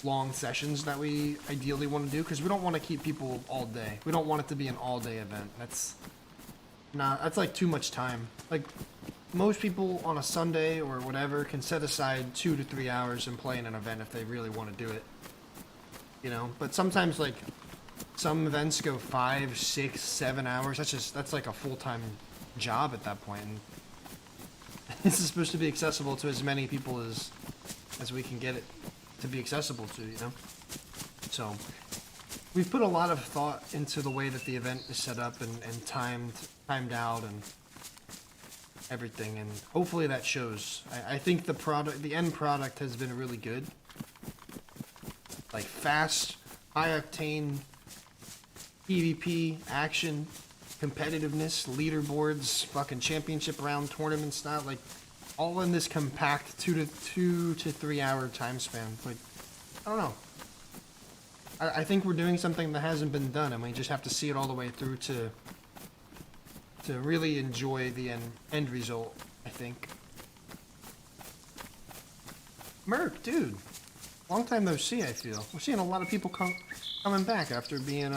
long sessions that we ideally want to do, because we don't want to keep people all day. We don't want it to be an all-day event. That's like too much time. Like most people on a Sunday or whatever can set aside 2 to 3 hours and play in an event if they really want to do it. You know, but sometimes like some events go 5, 6, 7 hours. That's like a full-time job at that point. And this is supposed to be accessible to as many people as we can get it to be accessible to, you know? So we've put a lot of thought into the way that the event is set up and timed out and everything, and hopefully that shows. I think the end product has been really good. Like fast, high octane, PvP, action, competitiveness, leaderboards, fucking championship round tournament style, like all in this compact 2 to 3 hour time span. Like, I don't know. I think we're doing something that hasn't been done, and we just have to see it all the way through to really enjoy the end result, I think. Merc, dude. Long time no see, I feel. We're seeing a lot of people coming back after being,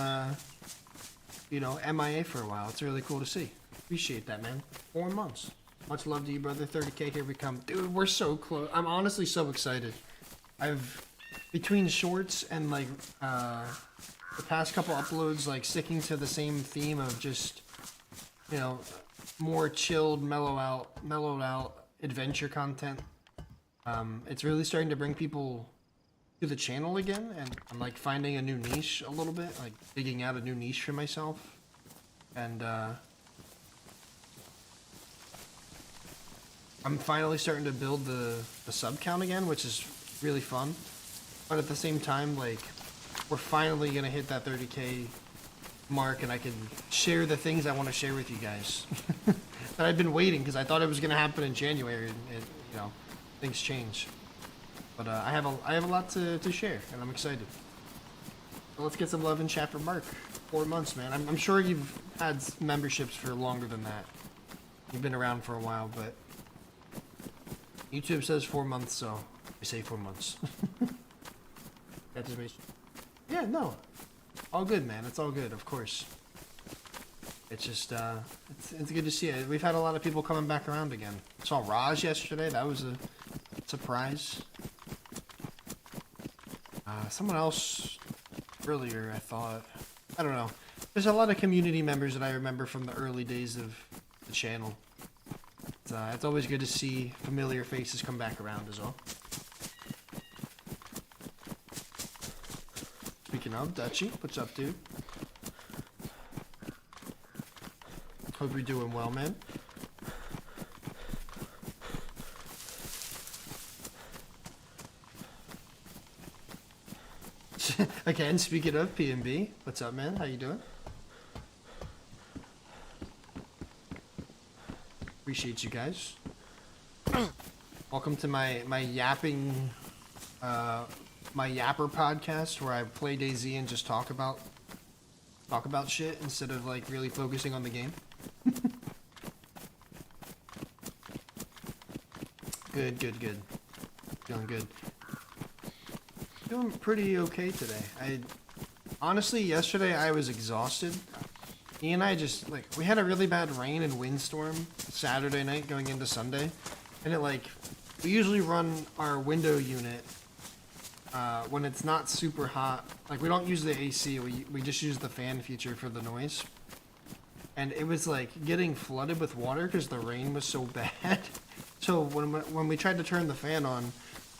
you know, MIA for a while. It's really cool to see. Appreciate that, man. 4 months. Much love to you, brother. 30K, here we come. Dude, we're so close. I'm honestly so excited. Between shorts and, like, the past couple uploads, like, sticking to the same theme of just, you know, more chilled, mellowed out adventure content. It's really starting to bring people to the channel again, and I'm like finding a new niche a little bit, like digging out a new niche for myself, and I'm finally starting to build the sub count again, which is really fun. But at the same time, like, we're finally gonna hit that 30K mark, and I can share the things I want to share with you guys that I've been waiting, because I thought it was gonna happen in January, and you know, things change. But I have a lot to share, and I'm excited. So let's get some love in chat for Mark. 4 months, man. I'm sure you've had memberships for longer than that. You've been around for a while, but YouTube says 4 months, so we say 4 months. That just makes... Yeah, no. All good, man. It's all good, of course. It's just, it's good to see it. We've had a lot of people coming back around again. Saw Raj yesterday. That was a surprise. Someone else earlier, I thought. I don't know. There's a lot of community members that I remember from the early days of the channel. It's always good to see familiar faces come back around as well. Speaking of, Dutchy, what's up, dude? Hope you're doing well, man. Again, speaking of PNB, what's up, man? How you doing? Appreciate you guys. Welcome to my yapping, my yapper podcast, where I play DayZ and just talk about shit instead of like really focusing on the game. Good. Feeling good. Doing pretty okay today. Honestly, yesterday I was exhausted. He and I just, like, we had a really bad rain and windstorm Saturday night going into Sunday. And we usually run our window unit when it's not super hot. Like, we don't use the AC, we just use the fan feature for the noise. And it was, like, getting flooded with water because the rain was so bad. So when we tried to turn the fan on,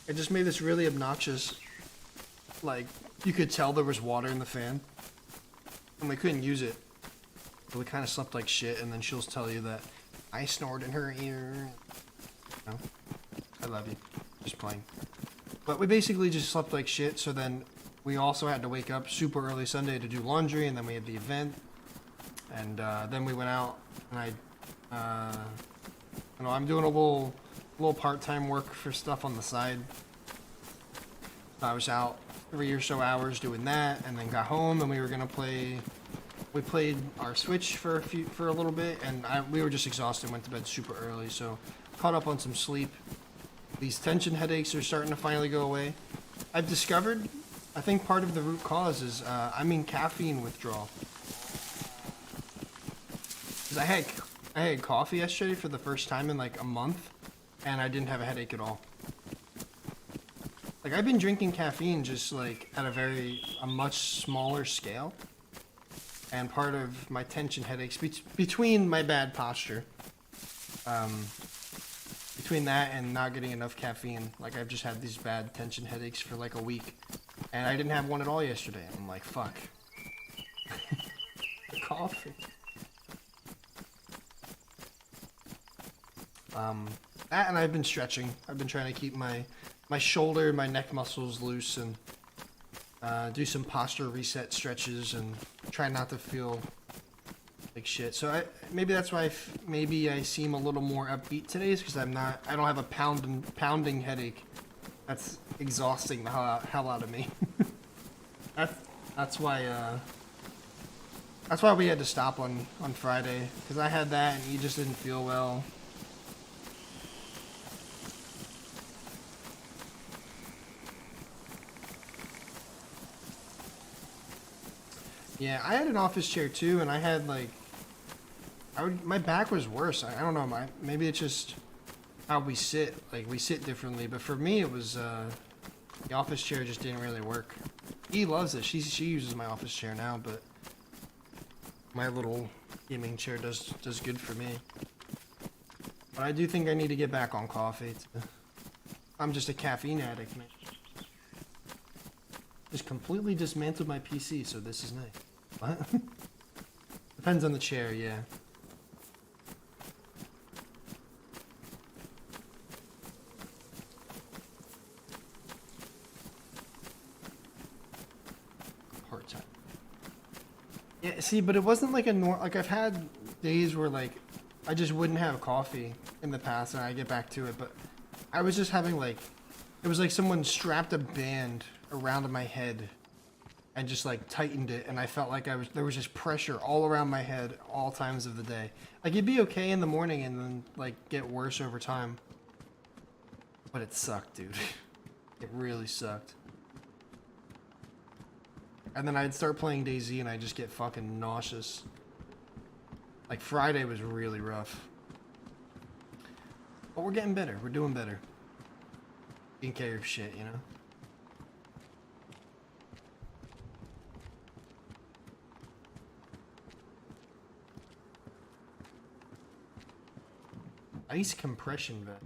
it just made this really obnoxious, like, you could tell there was water in the fan. And we couldn't use it. So we kind of slept like shit, and then she'll tell you that I snored in her ear. No, I love you. Just playing. But we basically just slept like shit, so then we also had to wake up super early Sunday to do laundry, and then we had the event. And then we went out, and you know, I'm doing a little part-time work for stuff on the side. I was out 3 or so hours doing that, and then got home, and we were gonna play. We played our Switch for a little bit, and we were just exhausted. Went to bed super early, so caught up on some sleep. These tension headaches are starting to finally go away. I've discovered, I think part of the root cause is I'm in caffeine withdrawal. 'Cause I had coffee yesterday for the first time in like a month, and I didn't have a headache at all. Like, I've been drinking caffeine just like at a much smaller scale. And part of my tension headaches, between my bad posture, between that and not getting enough caffeine, like, I've just had these bad tension headaches for like a week. And I didn't have one at all yesterday. I'm like, fuck. The coffee. That, and I've been stretching. I've been trying to keep my shoulder, my neck muscles loose, and do some posture reset stretches, and try not to feel like shit. So maybe that's why maybe I seem a little more upbeat today, is because I don't have a pounding headache that's exhausting the hell out of me. That's why that's why we had to stop on Friday, because I had that and he just didn't feel well. Yeah, I had an office chair too, and I had like, my back was worse. I don't know, maybe it's just how we sit. Like we sit differently, but for me it was the office chair just didn't really work. He loves it. She uses my office chair now, but my little gaming chair does good for me. But I do think I need to get back on coffee. I'm just a caffeine addict, man. Just completely dismantled my PC, so this is nice. What? Depends on the chair, yeah. Part-time. Yeah, see, but it wasn't like like I've had days where like I just wouldn't have coffee in the past and I get back to it, but I was just having like, it was like someone strapped a band around my head and just like tightened it, and I felt like there was just pressure all around my head all times of the day. Like it'd be okay in the morning and then like get worse over time. But it sucked, dude. It really sucked. And then I'd start playing DayZ and I'd just get fucking nauseous. Like Friday was really rough. But we're getting better. We're doing better. Taking care of shit, you know? Ice compression vent.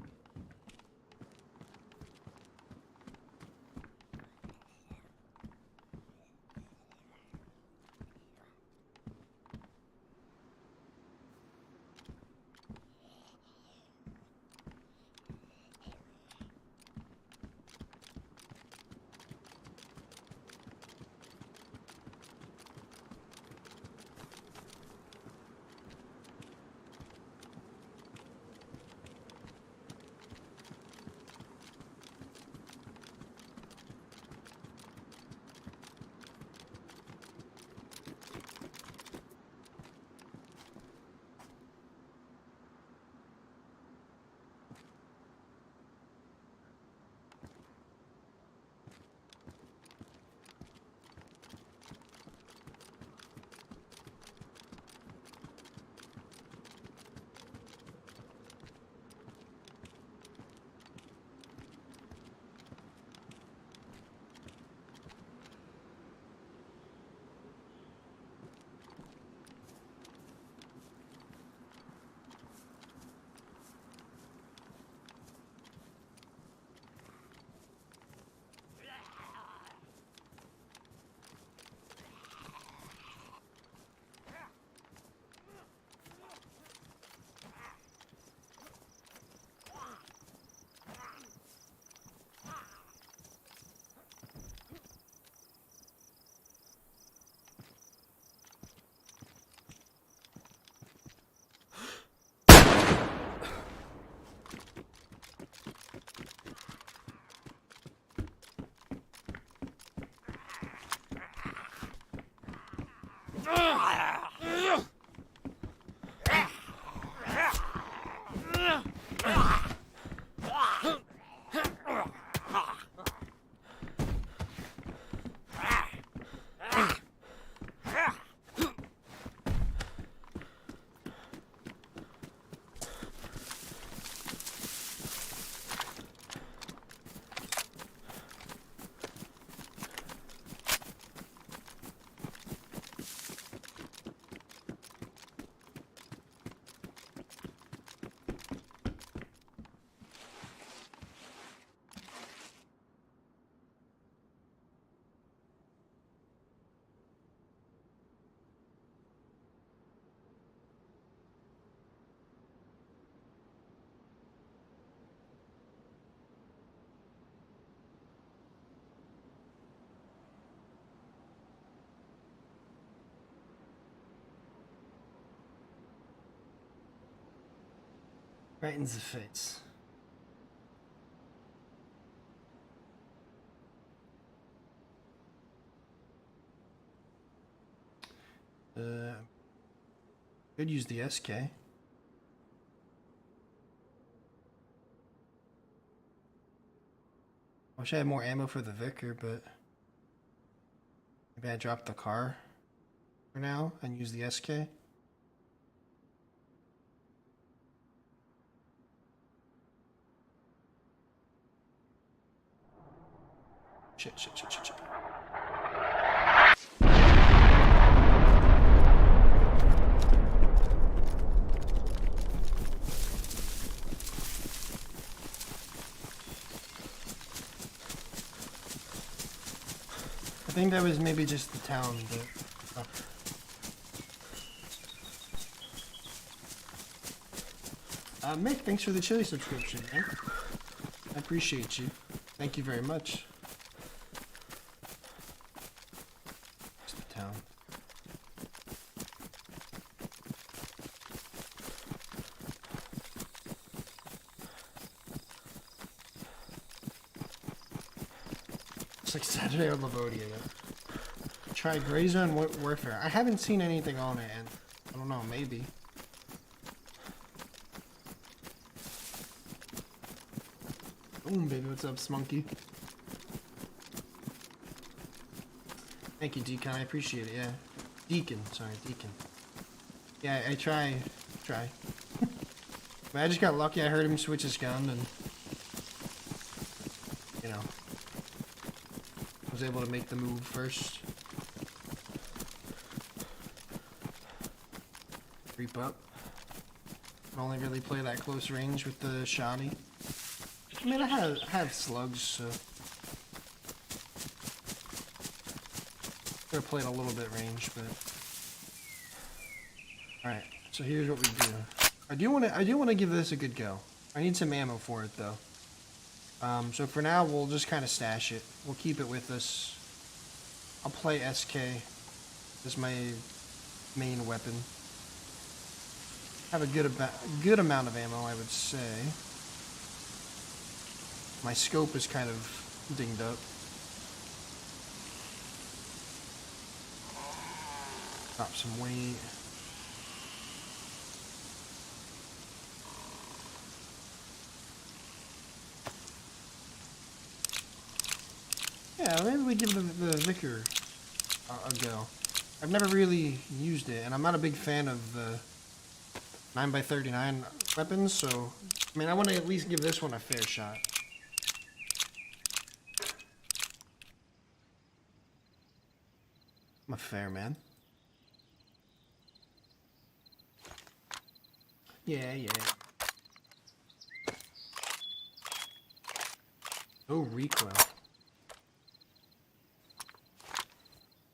Right in the face. Could use the SK. Wish I had more ammo for the Vicar, but maybe I dropped the car for now and use the SK. Shit. I think that was maybe just the town, but... Mick, thanks for the chili subscription, man. I appreciate you. Thank you very much. It's the town. It's like Saturday on Leaderboard. Try Gray Zone Warfare. I haven't seen anything on it, and I don't know, maybe. Boom, baby, what's up, Smunky? Thank you, Deacon, I appreciate it, yeah. Deacon. Yeah, I try. But I just got lucky, I heard him switch his gun, and... you know... was able to make the move first. Creep up. Can only really play that close range with the shoddy. I mean, I have slugs, so could have played a little bit range, but all right. So here's what we do. I do want to give this a good go. I need some ammo for it though. So for now, we'll just kind of stash it. We'll keep it with us. I'll play SK as my main weapon. Have a good amount of ammo, I would say. My scope is kind of dinged up. Drop some weight. Yeah, maybe we give the Vicar a go. I've never really used it, and I'm not a big fan of the 9x39 weapons, so I mean, I want to at least give this one a fair shot. I'm a fair man. Yeah. Oh, recoil.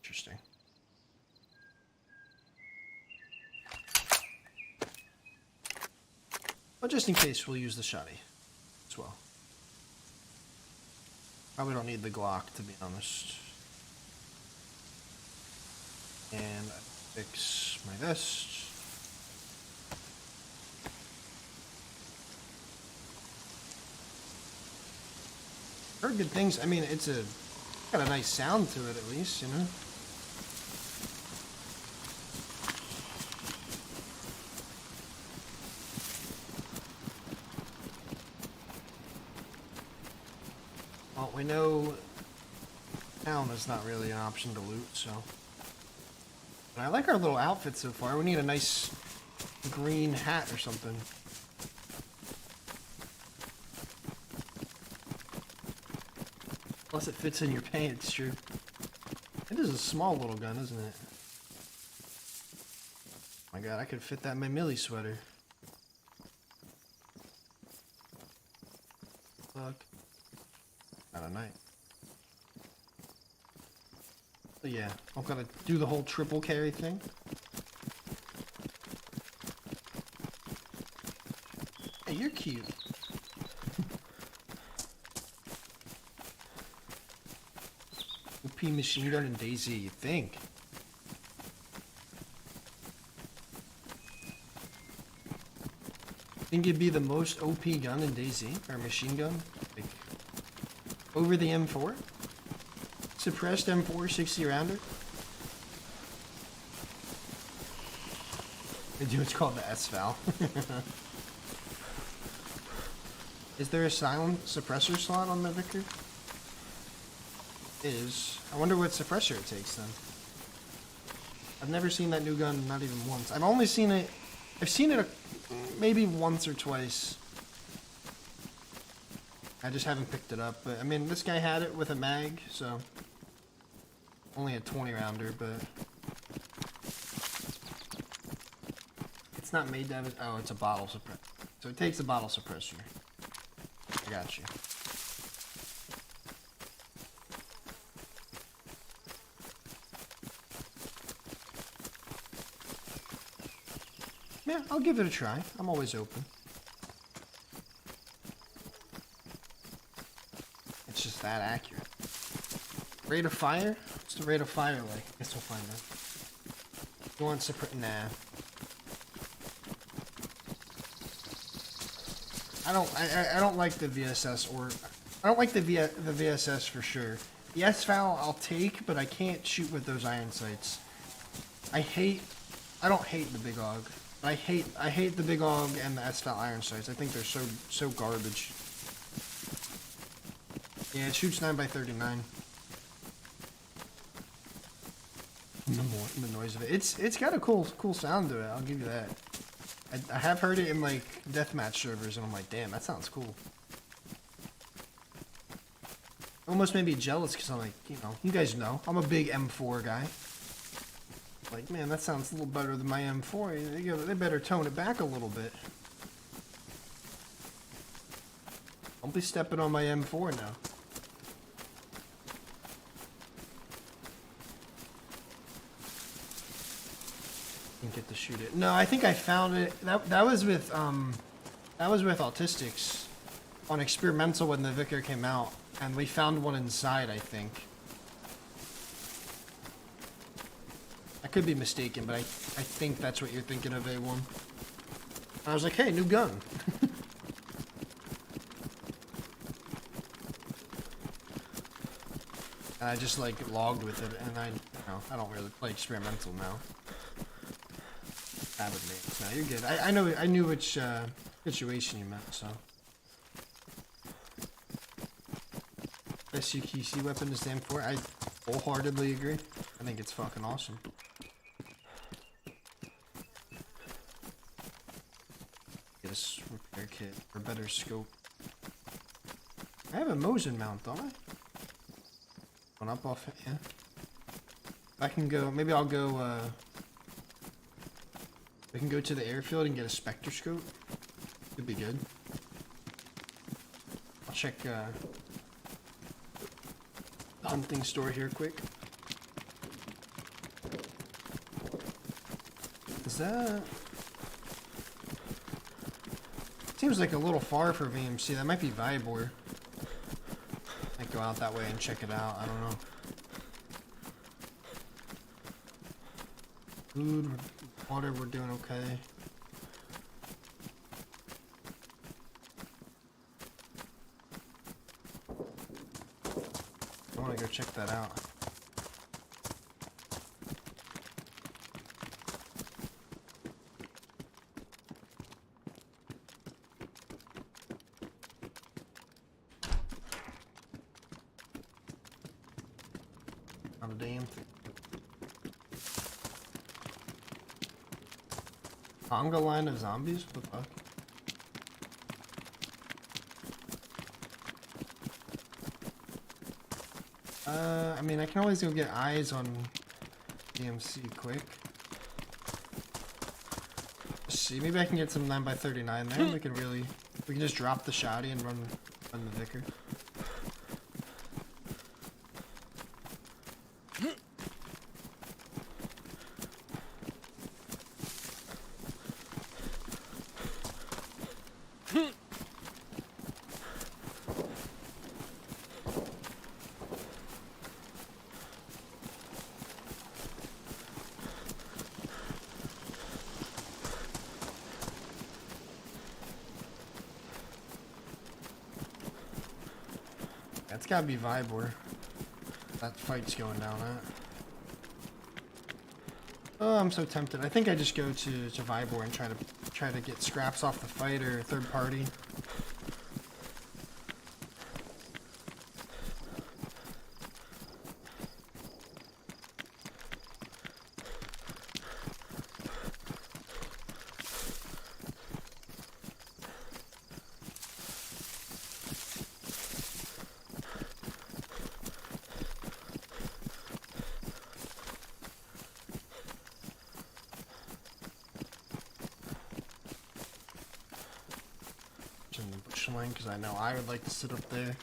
Interesting. But just in case, we'll use the shoddy as well. Probably don't need the Glock, to be honest. And I fix my vest. Heard good things. I mean, it's got a nice sound to it, at least, you know. Well, we know town is not really an option to loot, so. But I like our little outfit so far. We need a nice green hat or something. Plus it fits in your pants, true. It is a small little gun, isn't it? My god, I could fit that in my Millie sweater. Fuck. Not a night. So yeah, I've got to do the whole triple carry thing. Hey, you're cute. OP machine gun in DayZ, you think? Think it'd be the most OP gun in DayZ, or machine gun? Like, over the M4? Suppressed M4 60 rounder? They do what's called the S-Val. Is there a silent suppressor slot on the Vicar? Is. I wonder what suppressor it takes then. I've never seen that new gun, not even once. I've only seen it... I've seen it maybe once or twice. I just haven't picked it up. But, I mean, this guy had it with a mag, so... Only a 20-rounder, but... It's not made to have it... Oh, it's a bottle suppressor. So it takes a bottle suppressor. I got you. Yeah, I'll give it a try. I'm always open. It's just that accurate. Rate of fire? What's the rate of fire like? I guess we'll find out. You want suppress? Nah. I don't like the VSS, or I don't like the VSS for sure. The S-Val I'll take, but I can't shoot with those iron sights. I don't hate the Big Og. I hate the Big Og and the S-Val iron sights. I think they're so garbage. Yeah, it shoots 9x39. The noise of it. It's got a cool sound to it. I'll give you that. I have heard it in like deathmatch servers, and I'm like, damn, that sounds cool. Almost made me jealous because I'm like, you guys know, I'm a big M4 guy. Like, man, that sounds a little better than my M4. They better tone it back a little bit. Don't be stepping on my M4 now. Didn't get to shoot it. No, I think I found it. That was with Autistics on experimental when the Vicar came out, and we found one inside, I think. I could be mistaken, but I think that's what you're thinking of, A1. I was like, hey, new gun. And I just like logged with it, and I don't really play experimental now. That would make. No, you're good. I knew which situation you meant, so. Best UQC weapon is the M4. I wholeheartedly agree. I think it's fucking awesome. Get a repair kit or better scope. I have a Mosin mount, don't I? One up off it, yeah. I can go. Maybe I'll go. We can go to the airfield and get a Spectre scope. Could be good. I'll check the hunting store here quick. Is that... Seems like a little far for VMC. That might be Vibor. Might go out that way and check it out. I don't know. Food, water, we're doing okay. I want to go check that out. Not a damn thing. Conga line of zombies? What the fuck? I mean, I can always go get eyes on DMC quick. Let's see, maybe I can get some 9x39 there. We can just drop the shoddy and run the Vicar. It's gotta be Vibor. That fight's going down at. Oh, I'm so tempted. I think I just go to Vibor and try to get scraps off the fight or third party. Because I know I would like to sit up there.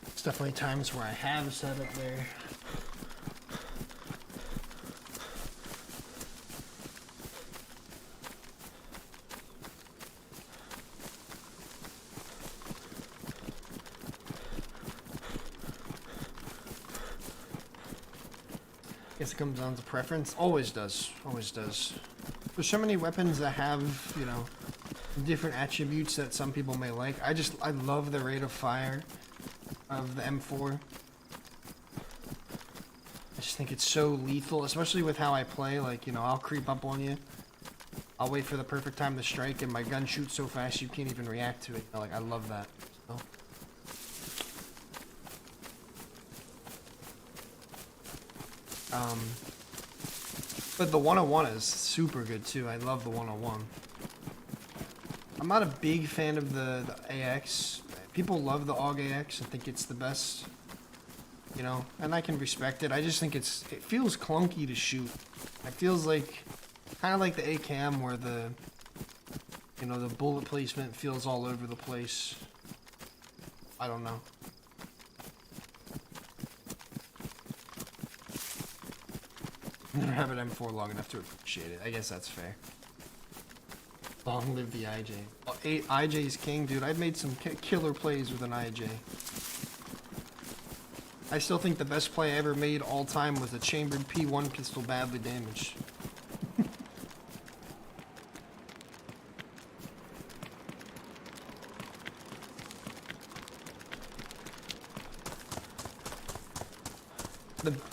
It's definitely times where I have sat up there. Guess it comes down to preference. Always does. Always does. There's so many weapons that have, you know, different attributes that some people may like. I love the rate of fire of the M4. I just think it's so lethal, especially with how I play. Like, you know, I'll creep up on you. I'll wait for the perfect time to strike, and my gun shoots so fast you can't even react to it. You know, like, I love that. So. But the 101 is super good too. I love the 101. I'm not a big fan of the AX. People love the AUG AX and think it's the best, you know, and I can respect it. I just think it feels clunky to shoot. It feels like, kind of like the ACAM where the, you know, the bullet placement feels all over the place. I don't know. Never have an M4 long enough to appreciate it. I guess that's fair. Long live the IJ. Oh, IJ's king, dude. I've made some killer plays with an IJ. I still think the best play I ever made all time was a chambered P1 pistol badly damaged.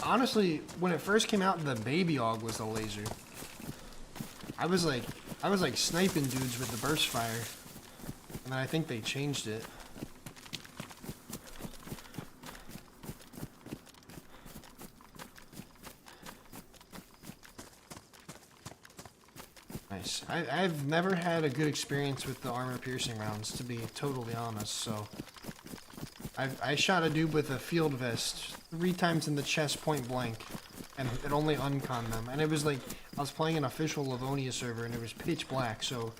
Honestly, when it first came out, the baby AUG was a laser. I was like sniping dudes with the burst fire, and then I think they changed it. Nice. I've never had a good experience with the armor piercing rounds, to be totally honest. So I shot a dude with a field vest 3 times in the chest point blank, and it only unconned them. And it was like, I was playing an official Livonia server, and it was pitch black, so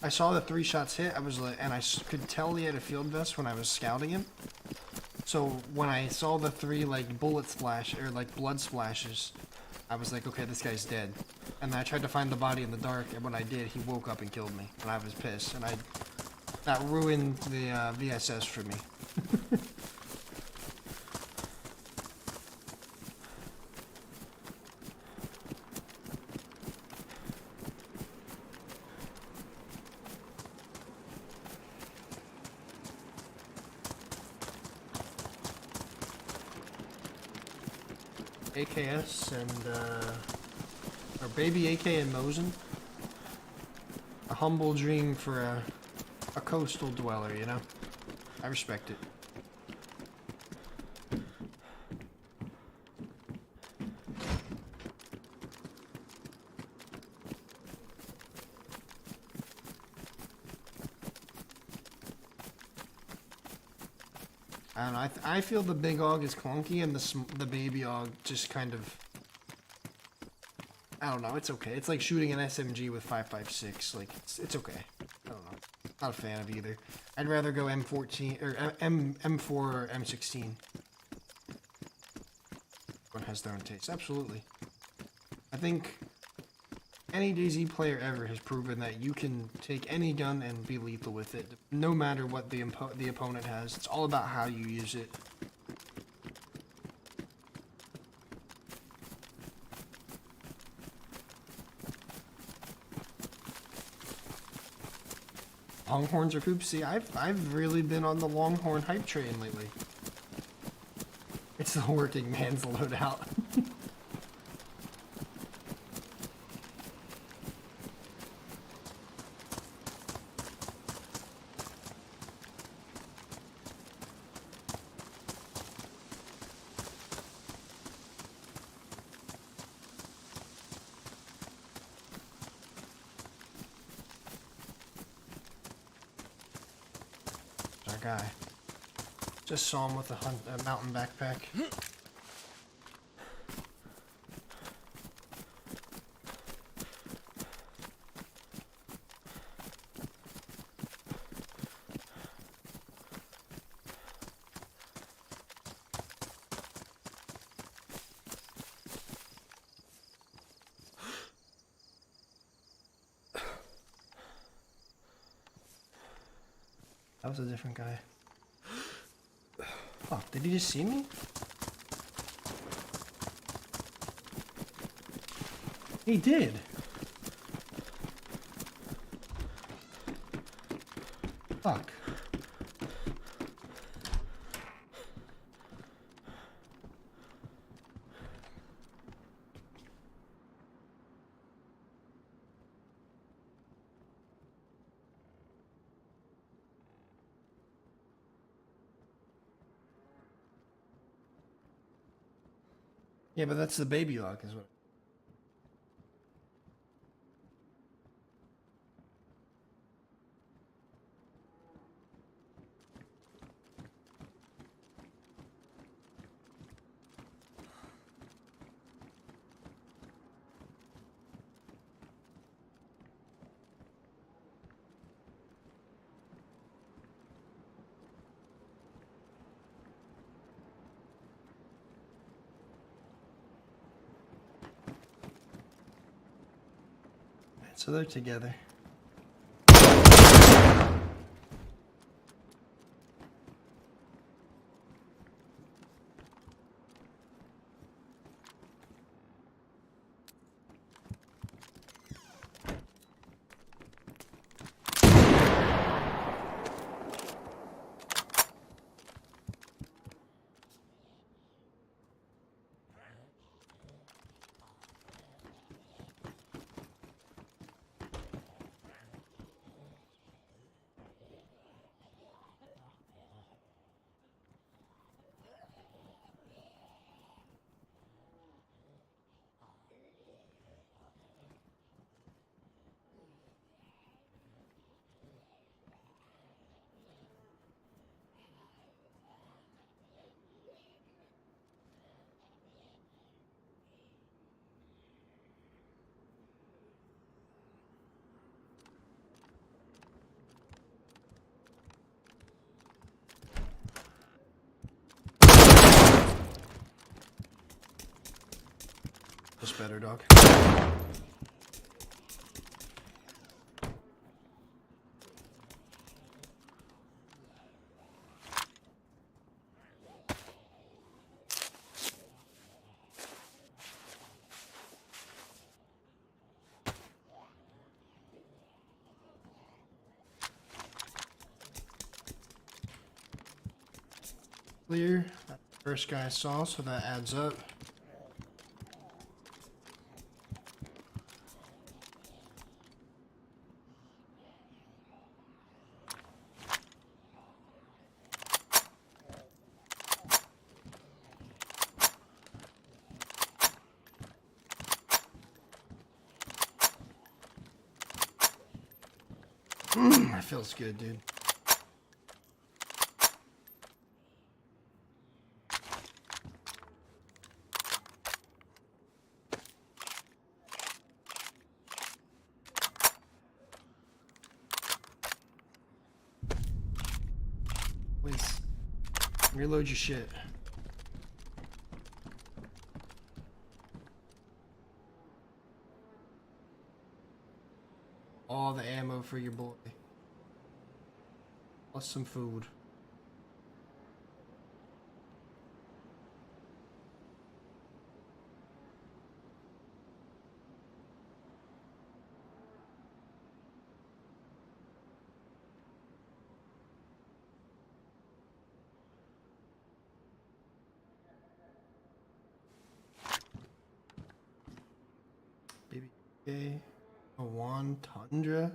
I saw the 3 shots hit, I was like, and I could tell he had a field vest when I was scouting him. So when I saw the 3, like, bullet splash, or like blood splashes, I was like, okay, this guy's dead. And then I tried to find the body in the dark, and when I did, he woke up and killed me, and I was pissed, and that ruined the VSS for me. AKS and, or baby AK and Mosin. A humble dream for a coastal dweller, you know? I respect it. I don't know, I feel the big AUG is clunky and the baby AUG just kind of, I don't know, it's okay. It's like shooting an SMG with 5.56, like, it's okay. I don't know, not a fan of either. I'd rather go M14, or M4 or M16. One has their own taste, absolutely. I think any DayZ player ever has proven that you can take any gun and be lethal with it, no matter what the opponent has. It's all about how you use it. Longhorns are poop. See, I've really been on the Longhorn hype train lately. It's the working man's loadout. guy. Just saw him with a mountain backpack. That was a different guy. Oh, did he just see me? He did. Fuck. Yeah, but that's the baby lock, is what. So they're together. That's better, dog. Clear. That's the first guy I saw, so that adds up. That feels good, dude. Please, reload your shit. All the ammo for your boy. Plus some food. BBK. A one Tundra.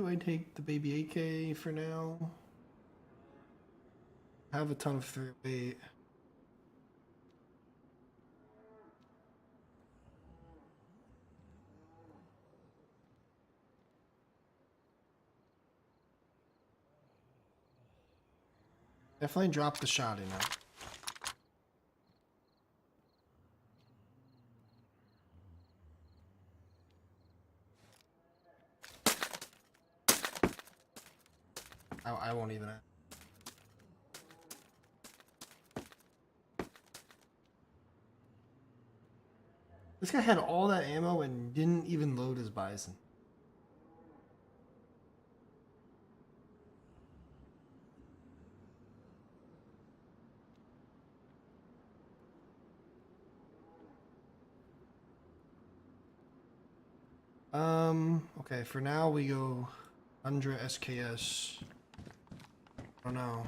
do I take the baby AK for now? I have a ton of 308. Definitely drop the shotty now. I won't even. This guy had all that ammo and didn't even load his Bison. Okay, for now we go Undra SKS. I don't know.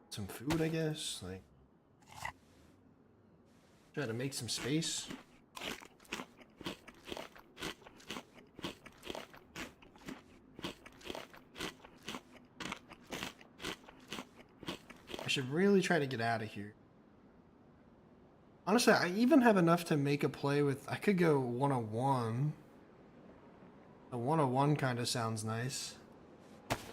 Some food, I guess. Like, try to make some space. I should really try to get out of here. Honestly, I even have enough to make a play with. I could go 101. The 101 kind of sounds nice. I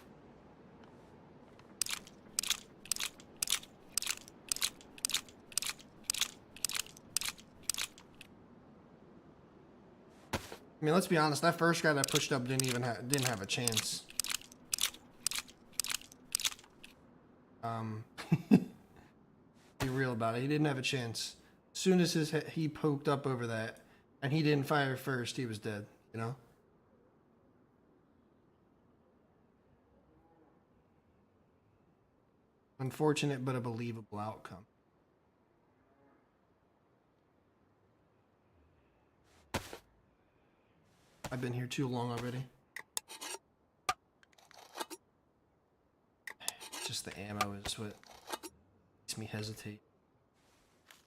mean, let's be honest. That first guy that pushed up didn't have a chance. Be real about it. He didn't have a chance. As soon as he poked up over that, and he didn't fire first, he was dead. You know. Unfortunate, but a believable outcome. I've been here too long already. Just the ammo is what makes me hesitate.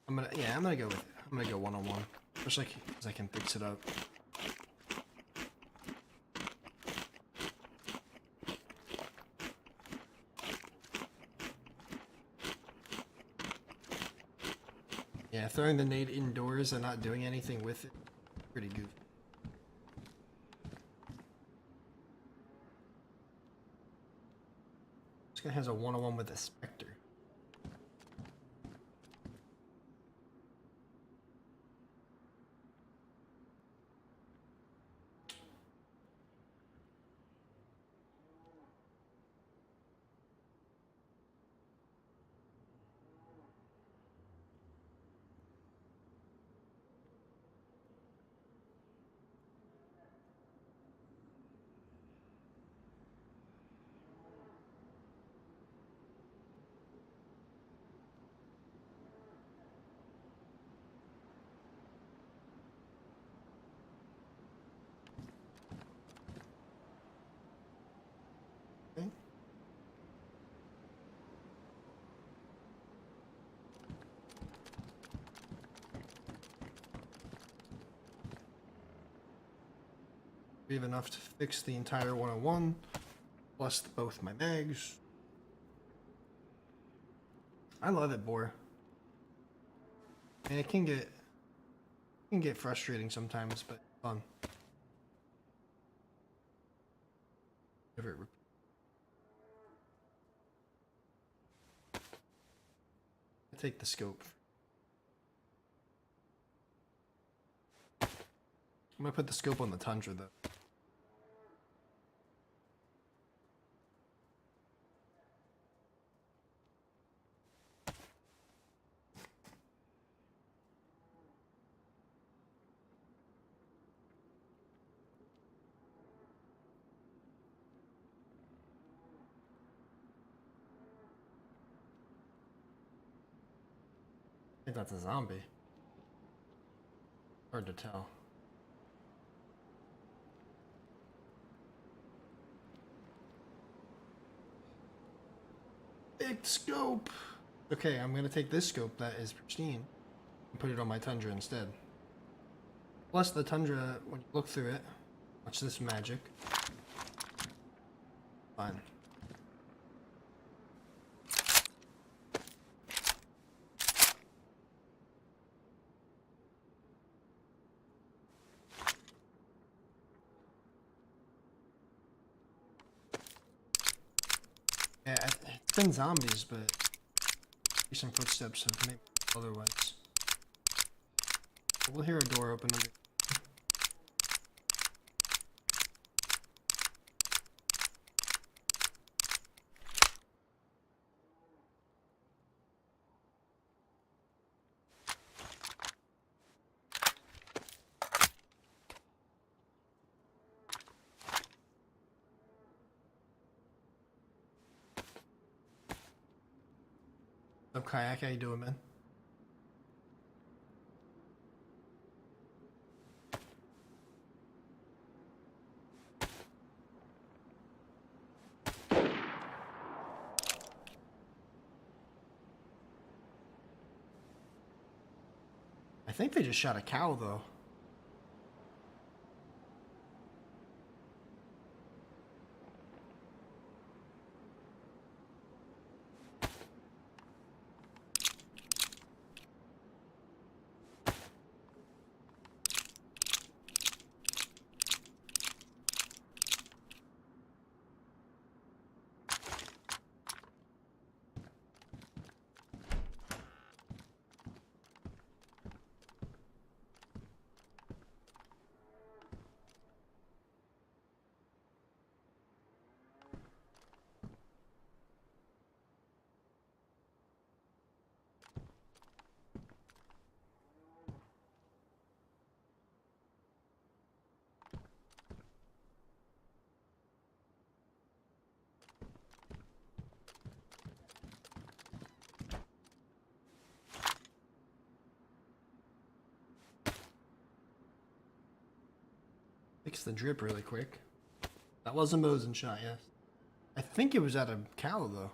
I'm gonna go with it. I'm gonna go 101. Especially because I can fix it up. Yeah, throwing the nade indoors and not doing anything with it, pretty goofy. This guy has a 101 with a Spectre. Okay. We have enough to fix the entire 101, plus both my mags. I love it, Boar. And it can get frustrating sometimes, but fun. I take the scope. I'm gonna put the scope on the Tundra though. I think that's a zombie. Hard to tell. Big scope. Okay, I'm gonna take this scope that is pristine and put it on my Tundra instead. Plus the Tundra, when you look through it, watch this magic. Fine. Yeah, it's been zombies, but recent footsteps have made otherwise. We'll hear a door open under. What's up, Kayak? How you doing, man? I think they just shot a cow, though. Fix the drip really quick. That was a Mosin shot, yes. I think it was at a cow, though.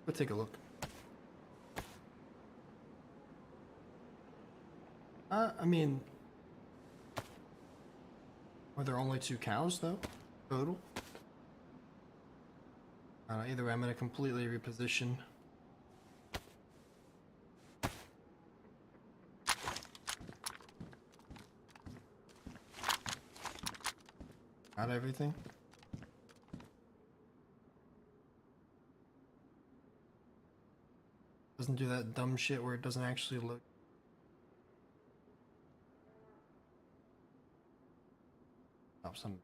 Let's take a look. I mean... Were there only 2 cows, though? Total? Either way, I'm gonna completely reposition. Got everything? Doesn't do that dumb shit where it doesn't actually look. Oh, some.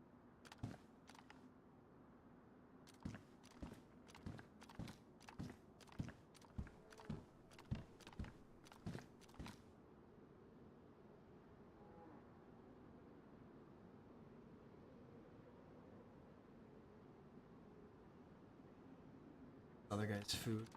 Other guy's food.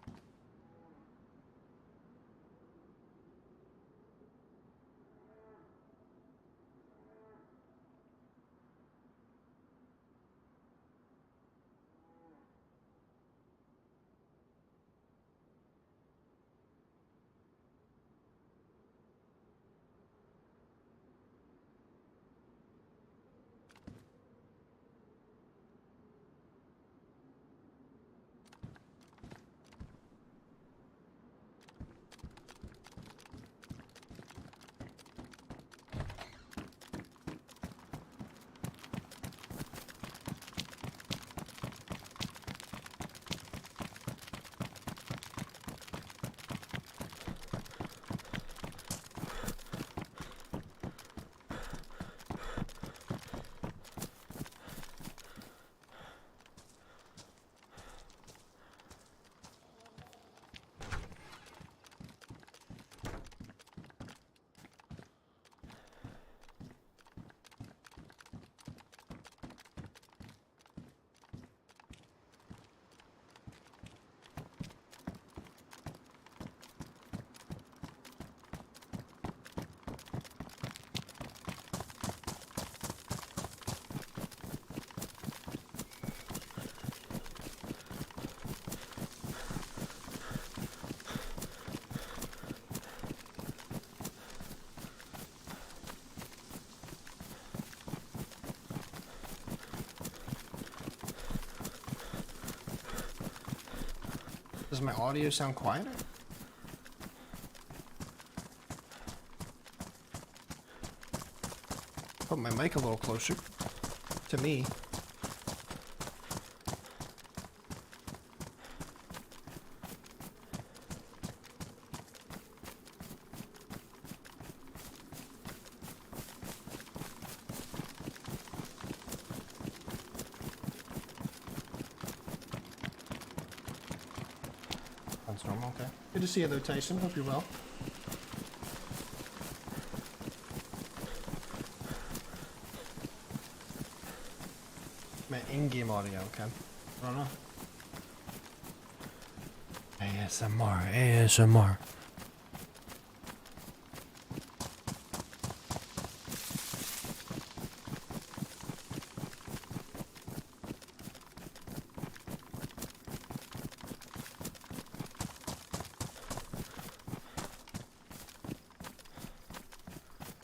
Does my audio sound quieter? Put my mic a little closer to me. That's normal, okay. Good to see you though, Tyson. Hope you're well. My in-game audio, okay. I don't know. ASMR, ASMR.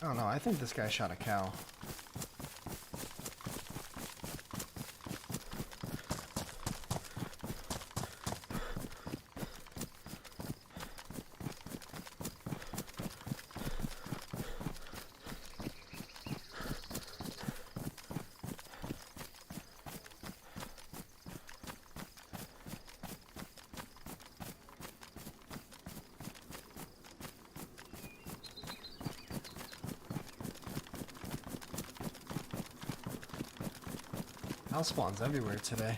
I don't know, I think this guy shot a cow. House spawns everywhere today.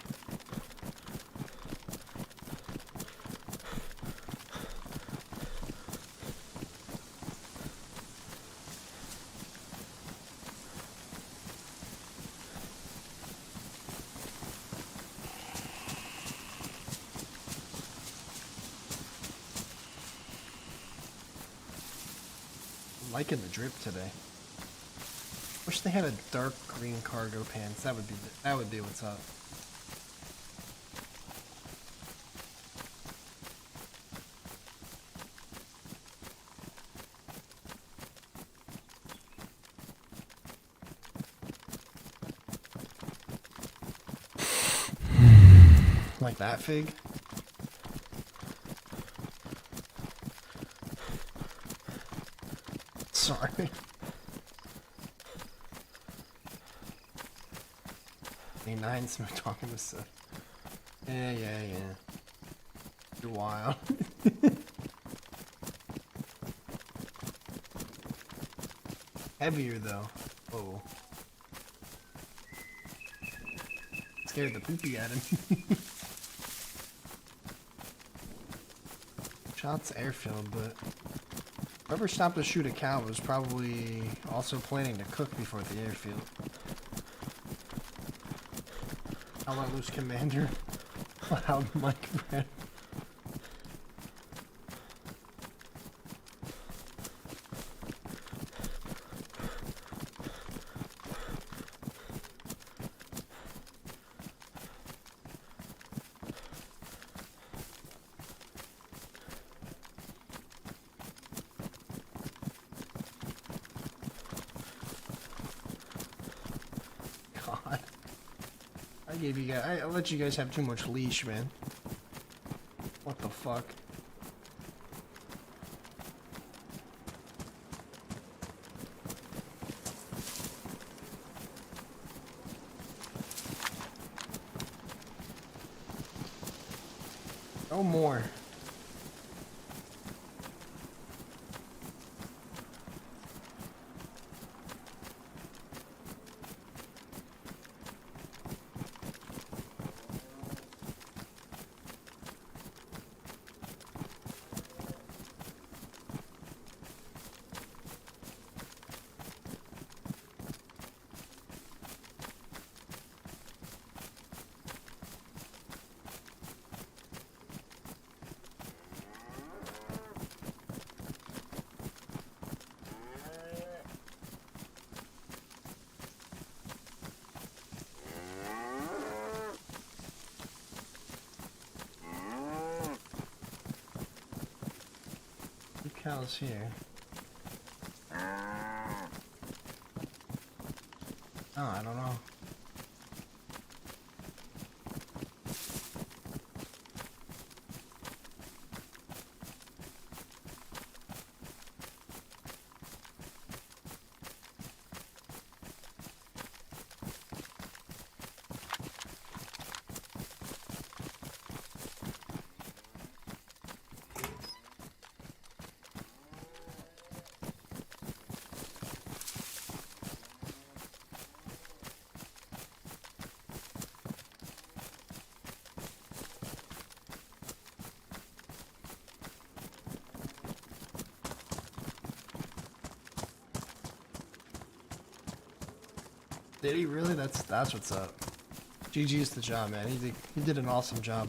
I'm liking the drip today. Wish they had a dark green cargo pants. That would be what's up. Like that fig? Sorry. A9 smooth talking to stuff. Yeah. You're wild. Heavier though. Whoa. Scared the poopy out of me. Shots airfield, but whoever stopped to shoot a cow was probably also planning to cook before the airfield. How about loose commander? Loud mic bread. God. I let you guys have too much leash, man. What the fuck? No more. Cows here. Oh, I don't know. Did he really? That's what's up. GG's the job, man. He did an awesome job.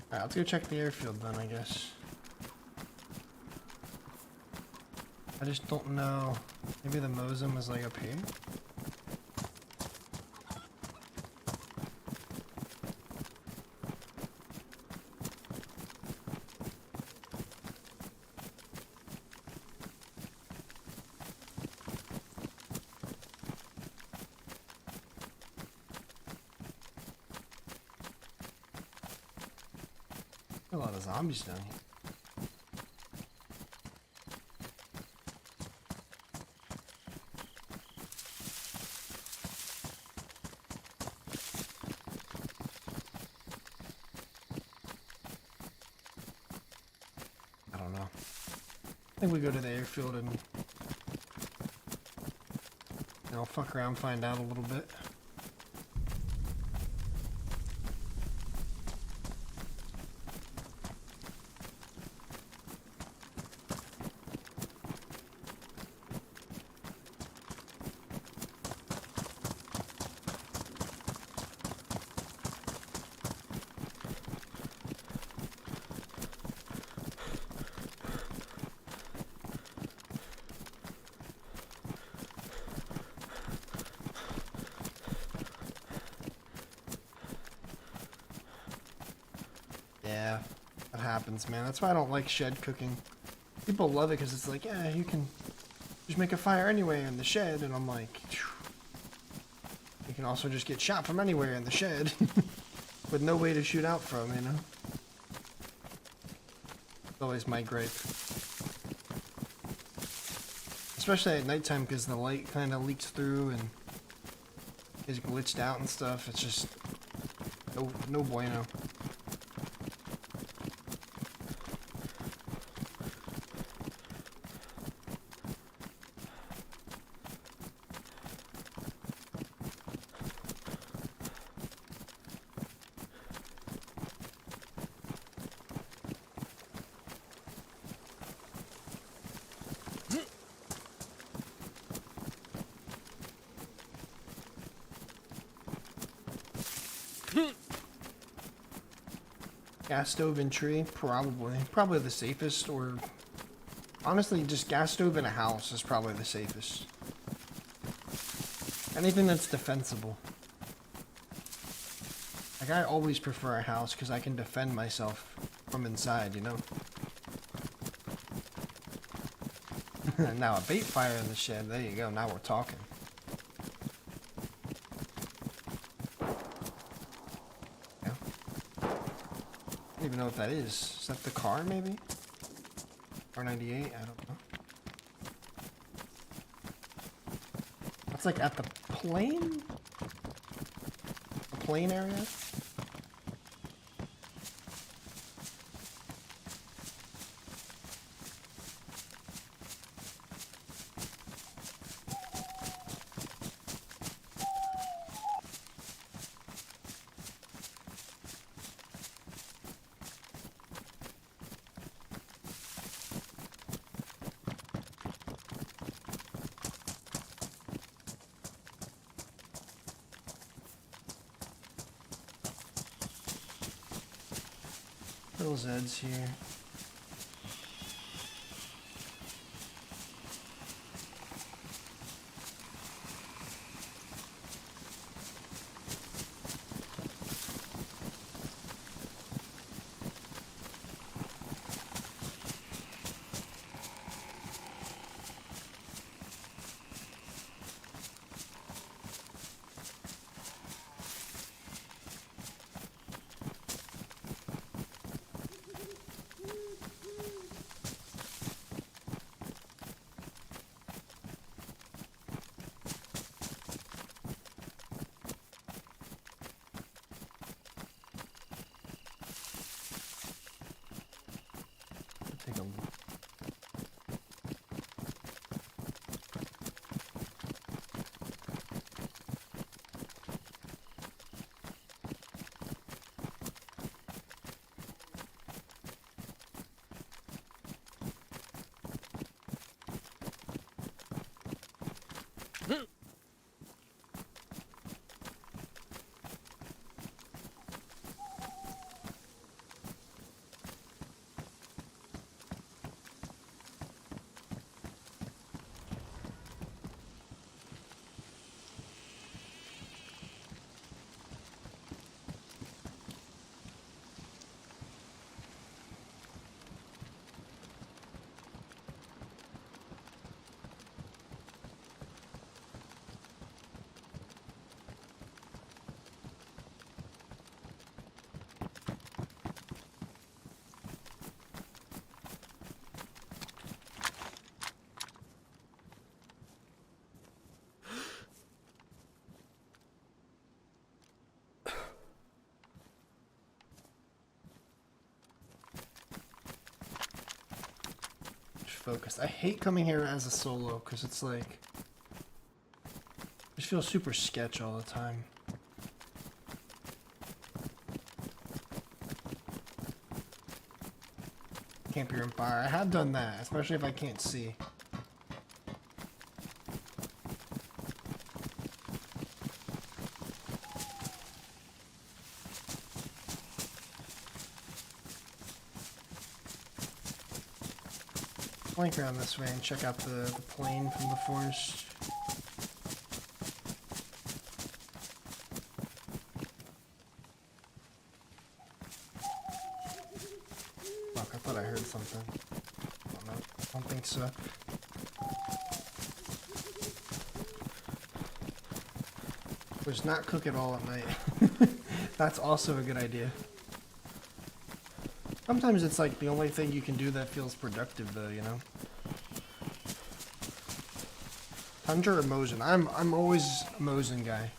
Alright, let's go check the airfield then, I guess. I just don't know. Maybe the Mosum is like up here? A lot of zombies down here. I don't know. I think we go to the airfield and I'll fuck around, find out a little bit. Yeah, that happens, man. That's why I don't like shed cooking. People love it because it's like, yeah, you can just make a fire anywhere in the shed, and I'm like, phew. You can also just get shot from anywhere in the shed with no way to shoot out from, you know? It's always my gripe. Especially at nighttime because the light kind of leaks through and is glitched out and stuff. It's just no bueno. Gas stove and tree, probably the safest, or honestly just gas stove in a house is probably the safest. Anything that's defensible. Like I always prefer a house because I can defend myself from inside, you know? Now a bait fire in the shed, there you go, now we're talking. I don't even know what that is. Is that the car, maybe? R98? I don't know. That's like at the plane? The plane area? Little Zeds here. focused. I hate coming here as a solo because it's like, I just feel super sketch all the time. Camp your fire. I have done that, especially if I can't see. Flank around this way and check out the plane from the forest. Fuck, I thought I heard something. I don't think so. Just not cook it all at night. That's also a good idea. Sometimes it's like the only thing you can do that feels productive though, you know? Tundra or Mosin? I'm always a Mosin guy.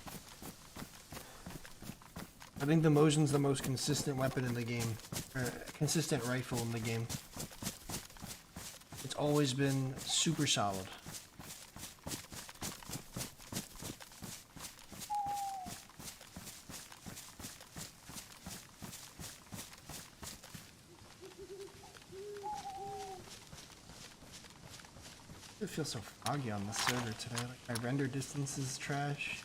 I think the Mosin's the most consistent weapon in the game. Or consistent rifle in the game. It's always been super solid. It feels so foggy on the server today. Like my render distance is trash.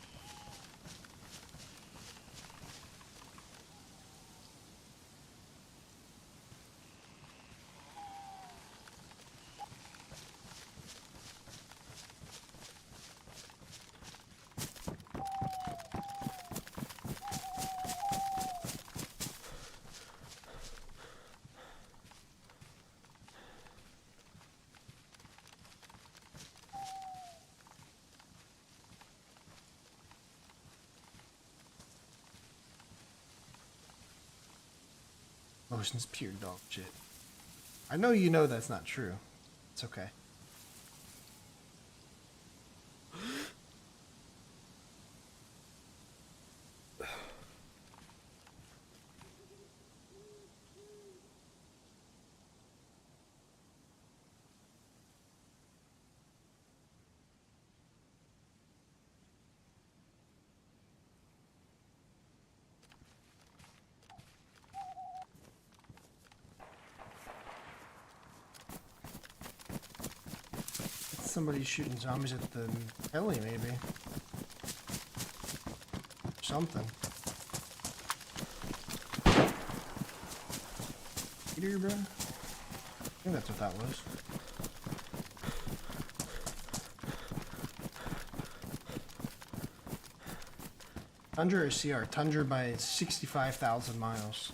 Motion's pure dog shit. I know you know that's not true. It's okay. Somebody's shooting zombies at the heli, maybe. Something. Peter, bro? I think that's what that was. Tundra or CR? Tundra by 65,000 miles.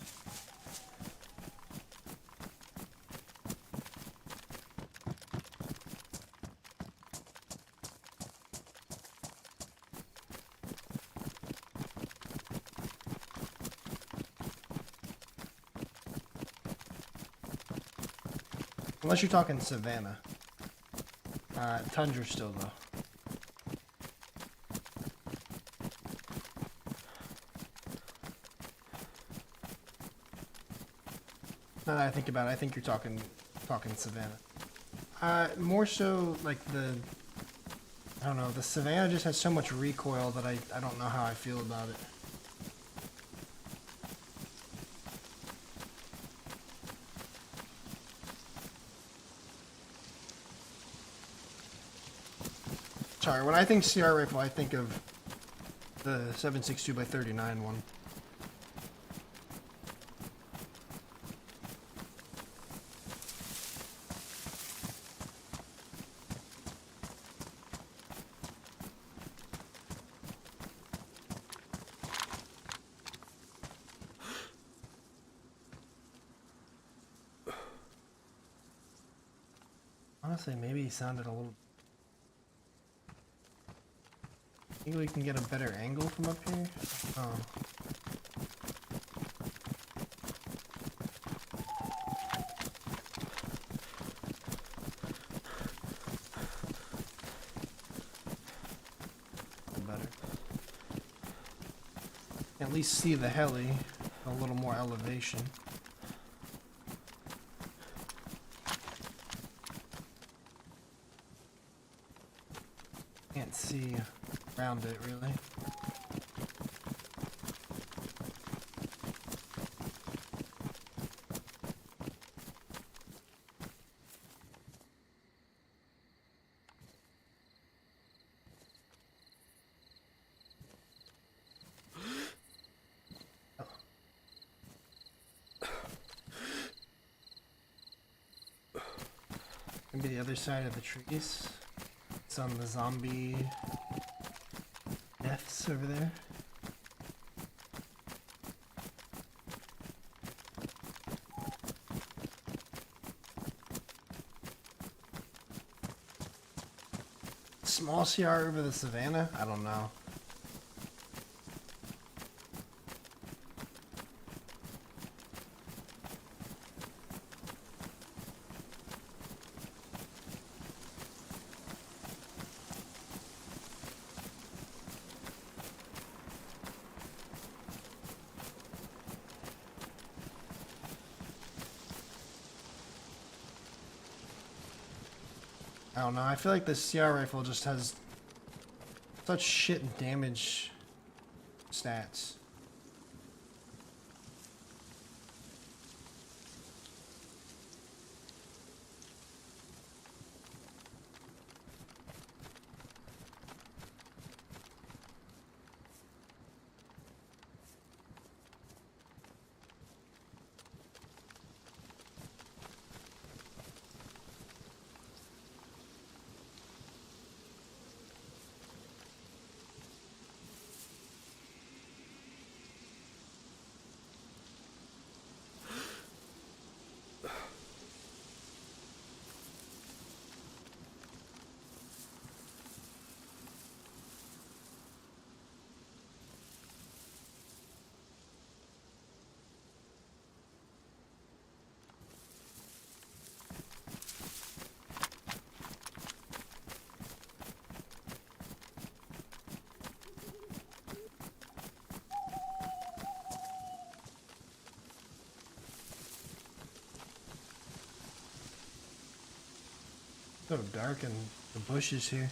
Unless you're talking Savannah. Tundra still, though. Now that I think about it, I think you're talking Savannah. More so like I don't know, the Savannah just has so much recoil that I don't know how I feel about it. Sorry, when I think CR rifle, I think of the 7.62x39 one. Honestly, maybe he sounded a little... Maybe we can get a better angle from up here? Oh. Better. At least see the heli, a little more elevation. can't see around it really. Maybe the other side of the trees. It's on the zombie deaths over there. Small CR over the savannah? I don't know. I don't know, I feel like the CR rifle just has such shit damage stats. So dark in the bushes here.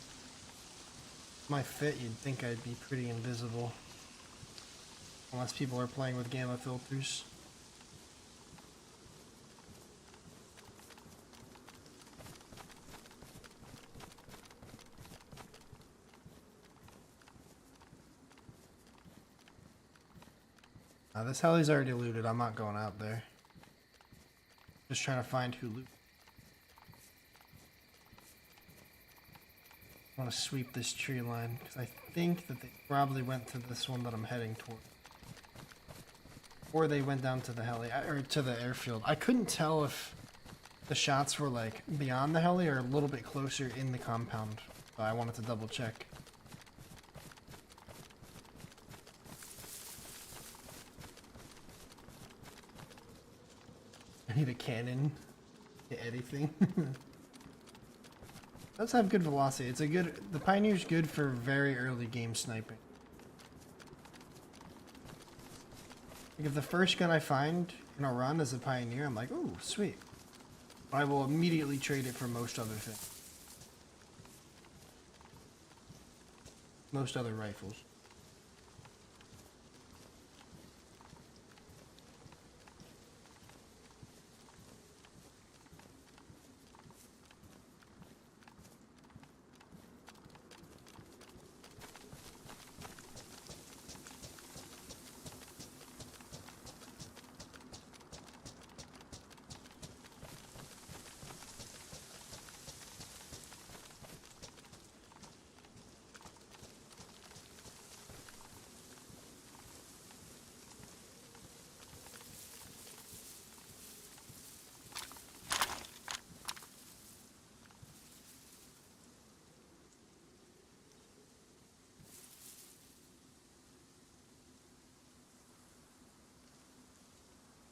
My fit, you'd think I'd be pretty invisible. Unless people are playing with gamma filters. This heli's already looted, I'm not going out there. Just trying to find who looted. I want to sweep this tree line because I think that they probably went to this one that I'm heading toward, or they went down to the heli or to the airfield. I couldn't tell if the shots were like beyond the heli or a little bit closer in the compound, so I wanted to double check. I need a cannon to anything. Does have good velocity. It's a good. The Pioneer's good for very early game sniping. Like if the first gun I find in a run is a Pioneer, I'm like, ooh, sweet. I will immediately trade it for most other things. Most other rifles.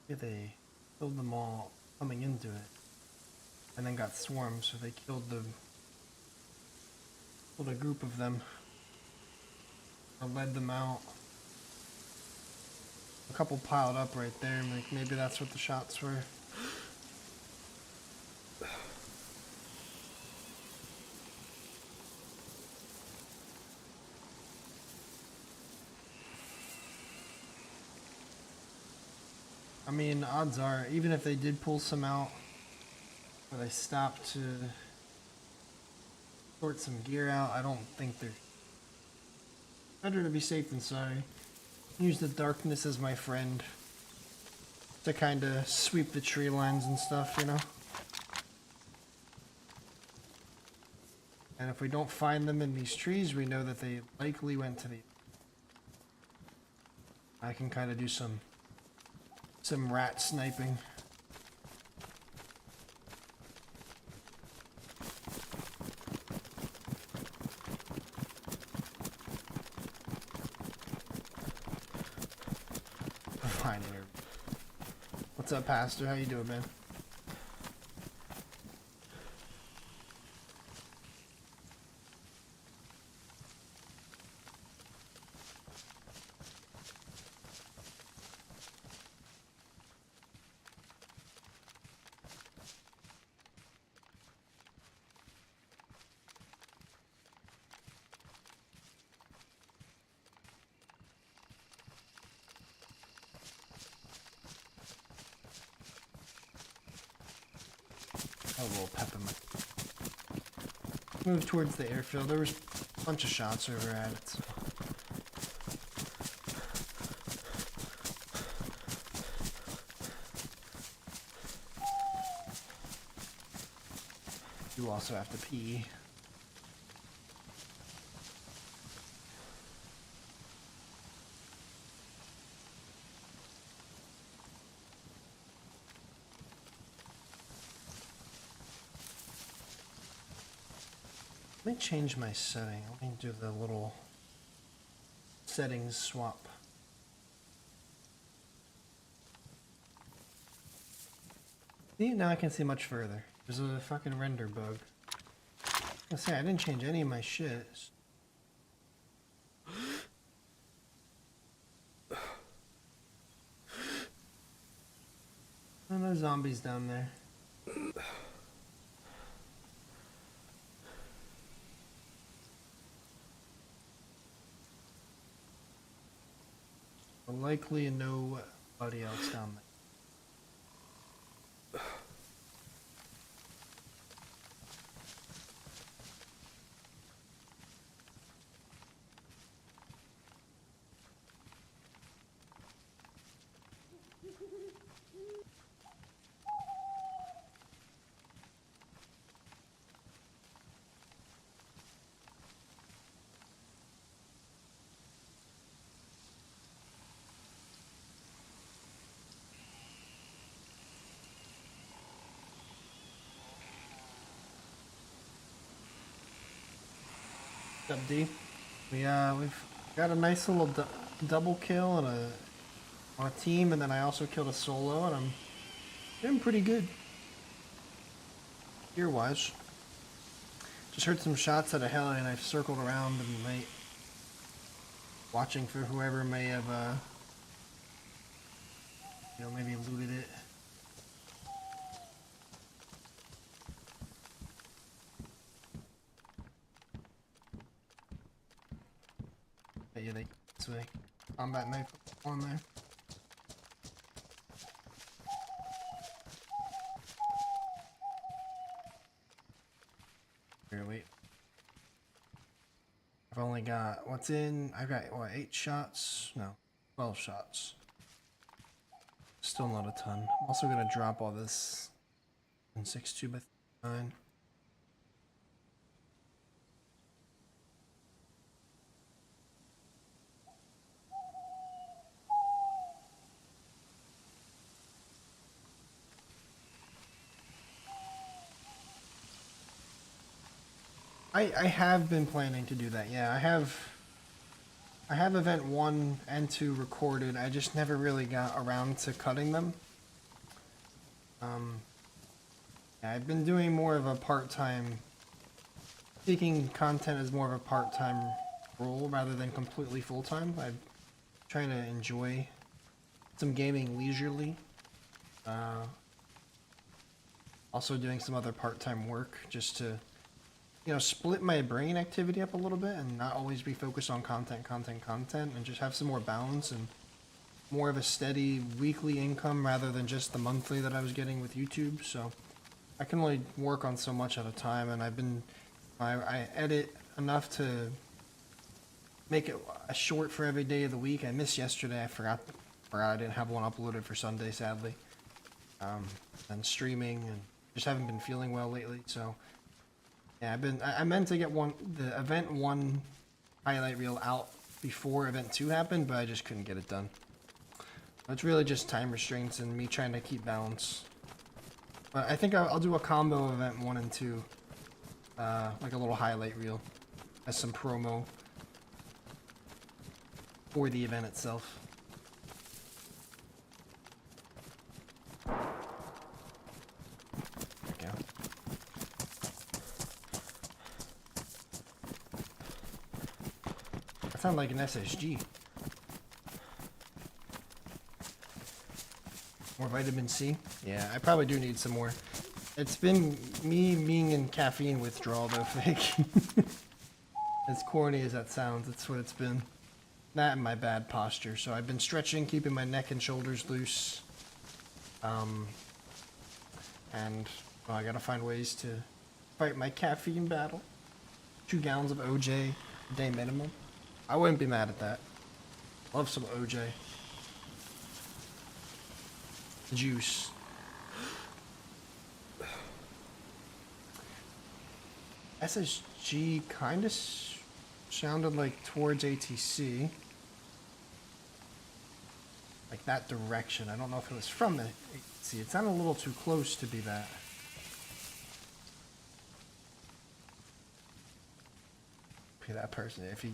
Yeah, they killed them all coming into it, and then got swarmed, so they killed a group of them, or led them out. A couple piled up right there, like maybe that's what the shots were. I mean, odds are, even if they did pull some out, or they stopped to sort some gear out, I don't think they're... Better to be safe than sorry. Use the darkness as my friend to kind of sweep the tree lines and stuff, you know? And if we don't find them in these trees, we know that they likely went to the... I can kind of do some rat sniping. Finding her. What's up, Pastor? How you doing, man? A little pep in my... Move towards the airfield. There was a bunch of shots over at it. So. You also have to pee. Let me change my setting. Let me do the little settings swap. See, now I can see much further. There's a fucking render bug. I say I didn't change any of my shit. Oh, no zombies down there. Likely nobody else down there. What's up, D? We've got a nice little double kill on a team, and then I also killed a solo, and I'm doing pretty good. Gear-wise. Just heard some shots at a heli, and I've circled around and watching for whoever may have, maybe looted it. Yeah, this way. Combat knife on there. Here, wait. I've only got, I've got, 8 shots? No, 12 shots. Still not a ton. I'm also gonna drop all this in 6.2x9. I have been planning to do that, yeah. I have event 1 and 2 recorded, I just never really got around to cutting them. Yeah, I've been doing more of a part-time, taking content as more of a part-time role rather than completely full-time. I'm trying to enjoy some gaming leisurely. Also doing some other part-time work just to split my brain activity up a little bit and not always be focused on content, and just have some more balance and more of a steady weekly income rather than just the monthly that I was getting with YouTube. So I can only work on so much at a time, and I edit enough to make it a short for every day of the week. I missed yesterday. I forgot I didn't have one uploaded for Sunday, sadly. And streaming, and just haven't been feeling well lately. So yeah, I meant to get the event 1 highlight reel out before event 2 happened, but I just couldn't get it done. It's really just time restraints and me trying to keep balance. But I think I'll do a combo event 1 and 2, like a little highlight reel as some promo for the event itself. There we go. That sounds like an SSG. More vitamin C? Yeah, I probably do need some more. It's been me being in caffeine withdrawal though, fake. As corny as that sounds, that's what it's been. That and my bad posture. So I've been stretching, keeping my neck and shoulders loose. And well, I gotta find ways to fight my caffeine battle. 2 gallons of OJ a day minimum. I wouldn't be mad at that. Love some OJ. Juice. SSG kinda sounded like towards ATC. Like that direction. I don't know if it was from the ATC. It sounded a little too close to be that. Okay, that person. If you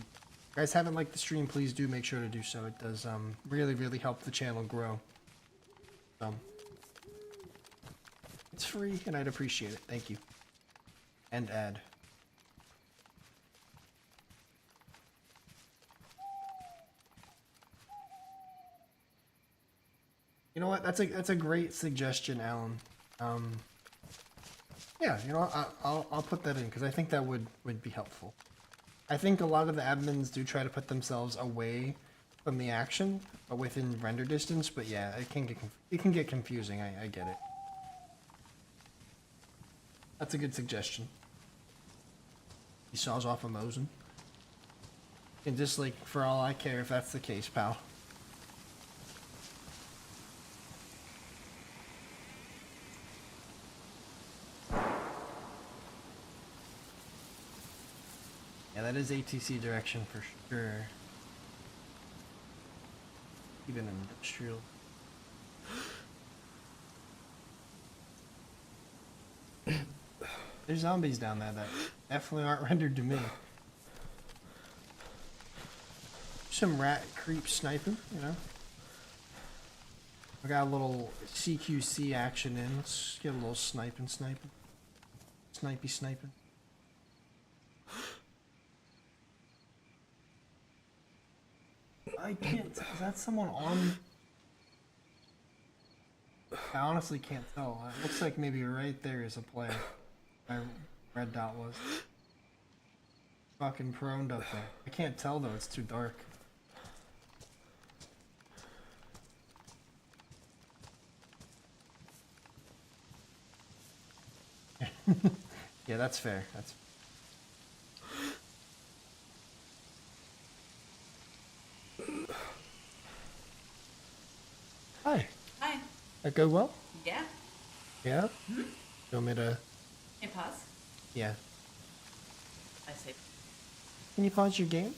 guys haven't liked the stream, please do make sure to do so. It does really, really help the channel grow. It's free, and I'd appreciate it. Thank you. End ad. You know what? That's a great suggestion, Alan. Yeah, you know, I'll put that in because I think that would be helpful. I think a lot of the admins do try to put themselves away from the action, but within render distance. But yeah, it can get confusing. I get it. That's a good suggestion. He saws off a Mosin. And just like, for all I care if that's the case, pal. Yeah, that is ATC direction for sure. Even industrial. There's zombies down there that definitely aren't rendered to me. Some rat creep sniping, you know. I got a little CQC action in. Let's get a little sniping. Sniping. I can't. Is that someone on? I honestly can't tell. It looks like maybe right there is a player. My red dot was. Fucking proned up there. I can't tell though, it's too dark. Yeah, that's fair. That's. Hi. Hi. That go well? Yeah. Yeah? Mm-hmm. You want me to... Hey, pause. Yeah. I say. Can you pause your game?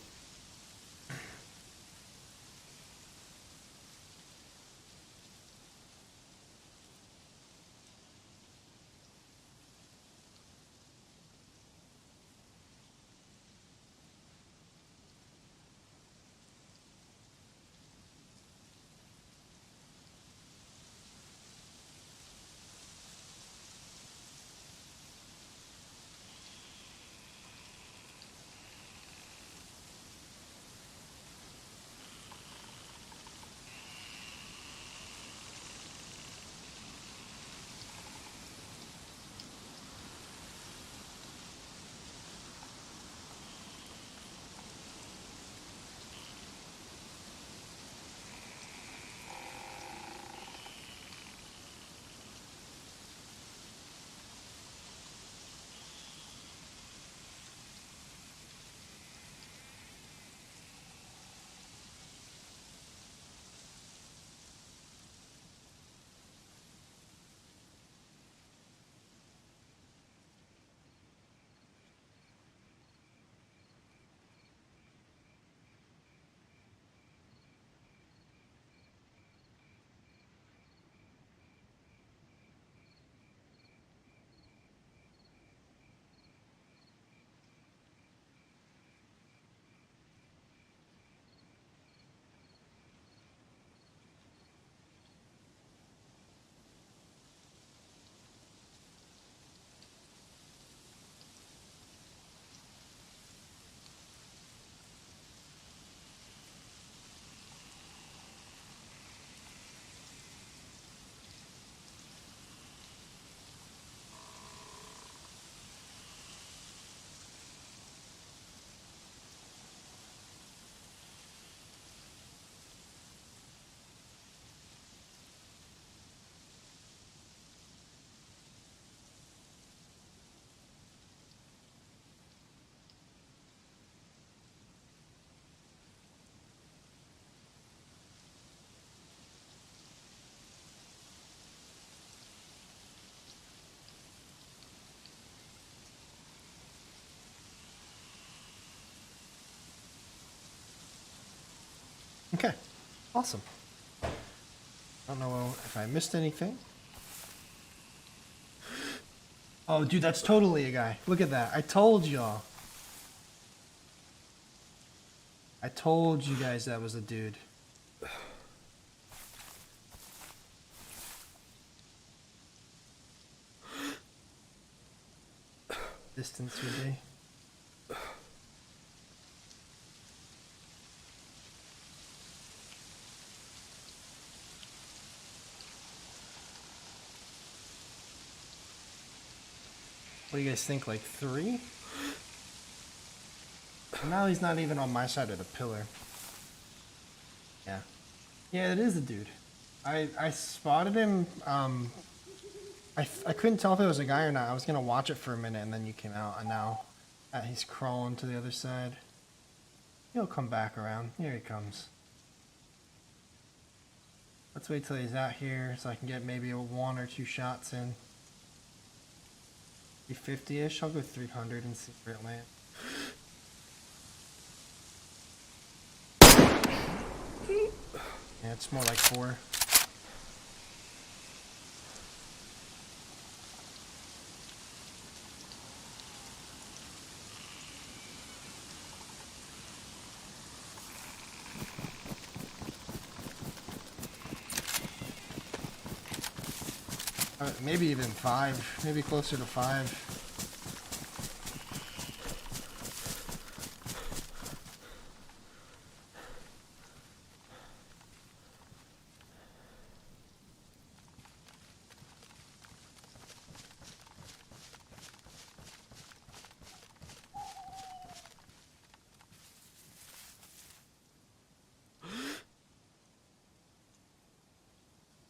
Awesome. I don't know if I missed anything. Oh, dude, that's totally a guy. Look at that. I told y'all. I told you guys that was a dude. Distance would be. What do you guys think, like 3? Now he's not even on my side of the pillar. Yeah. Yeah, it is a dude. I spotted him, I couldn't tell if it was a guy or not. I was gonna watch it for a minute and then you came out and now he's crawling to the other side. He'll come back around. Here he comes. Let's wait till he's out here so I can get maybe 1 or 2 shots in. 350-ish. I'll go 300 and see where it lands. Yeah, it's more like 4. Maybe even 5. Maybe closer to 5.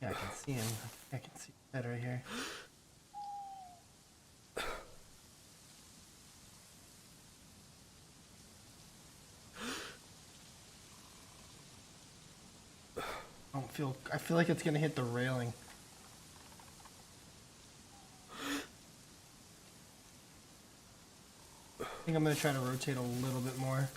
Yeah, I can see him. I can see that right here. I feel like it's gonna hit the railing. I think I'm gonna try to rotate a little bit more.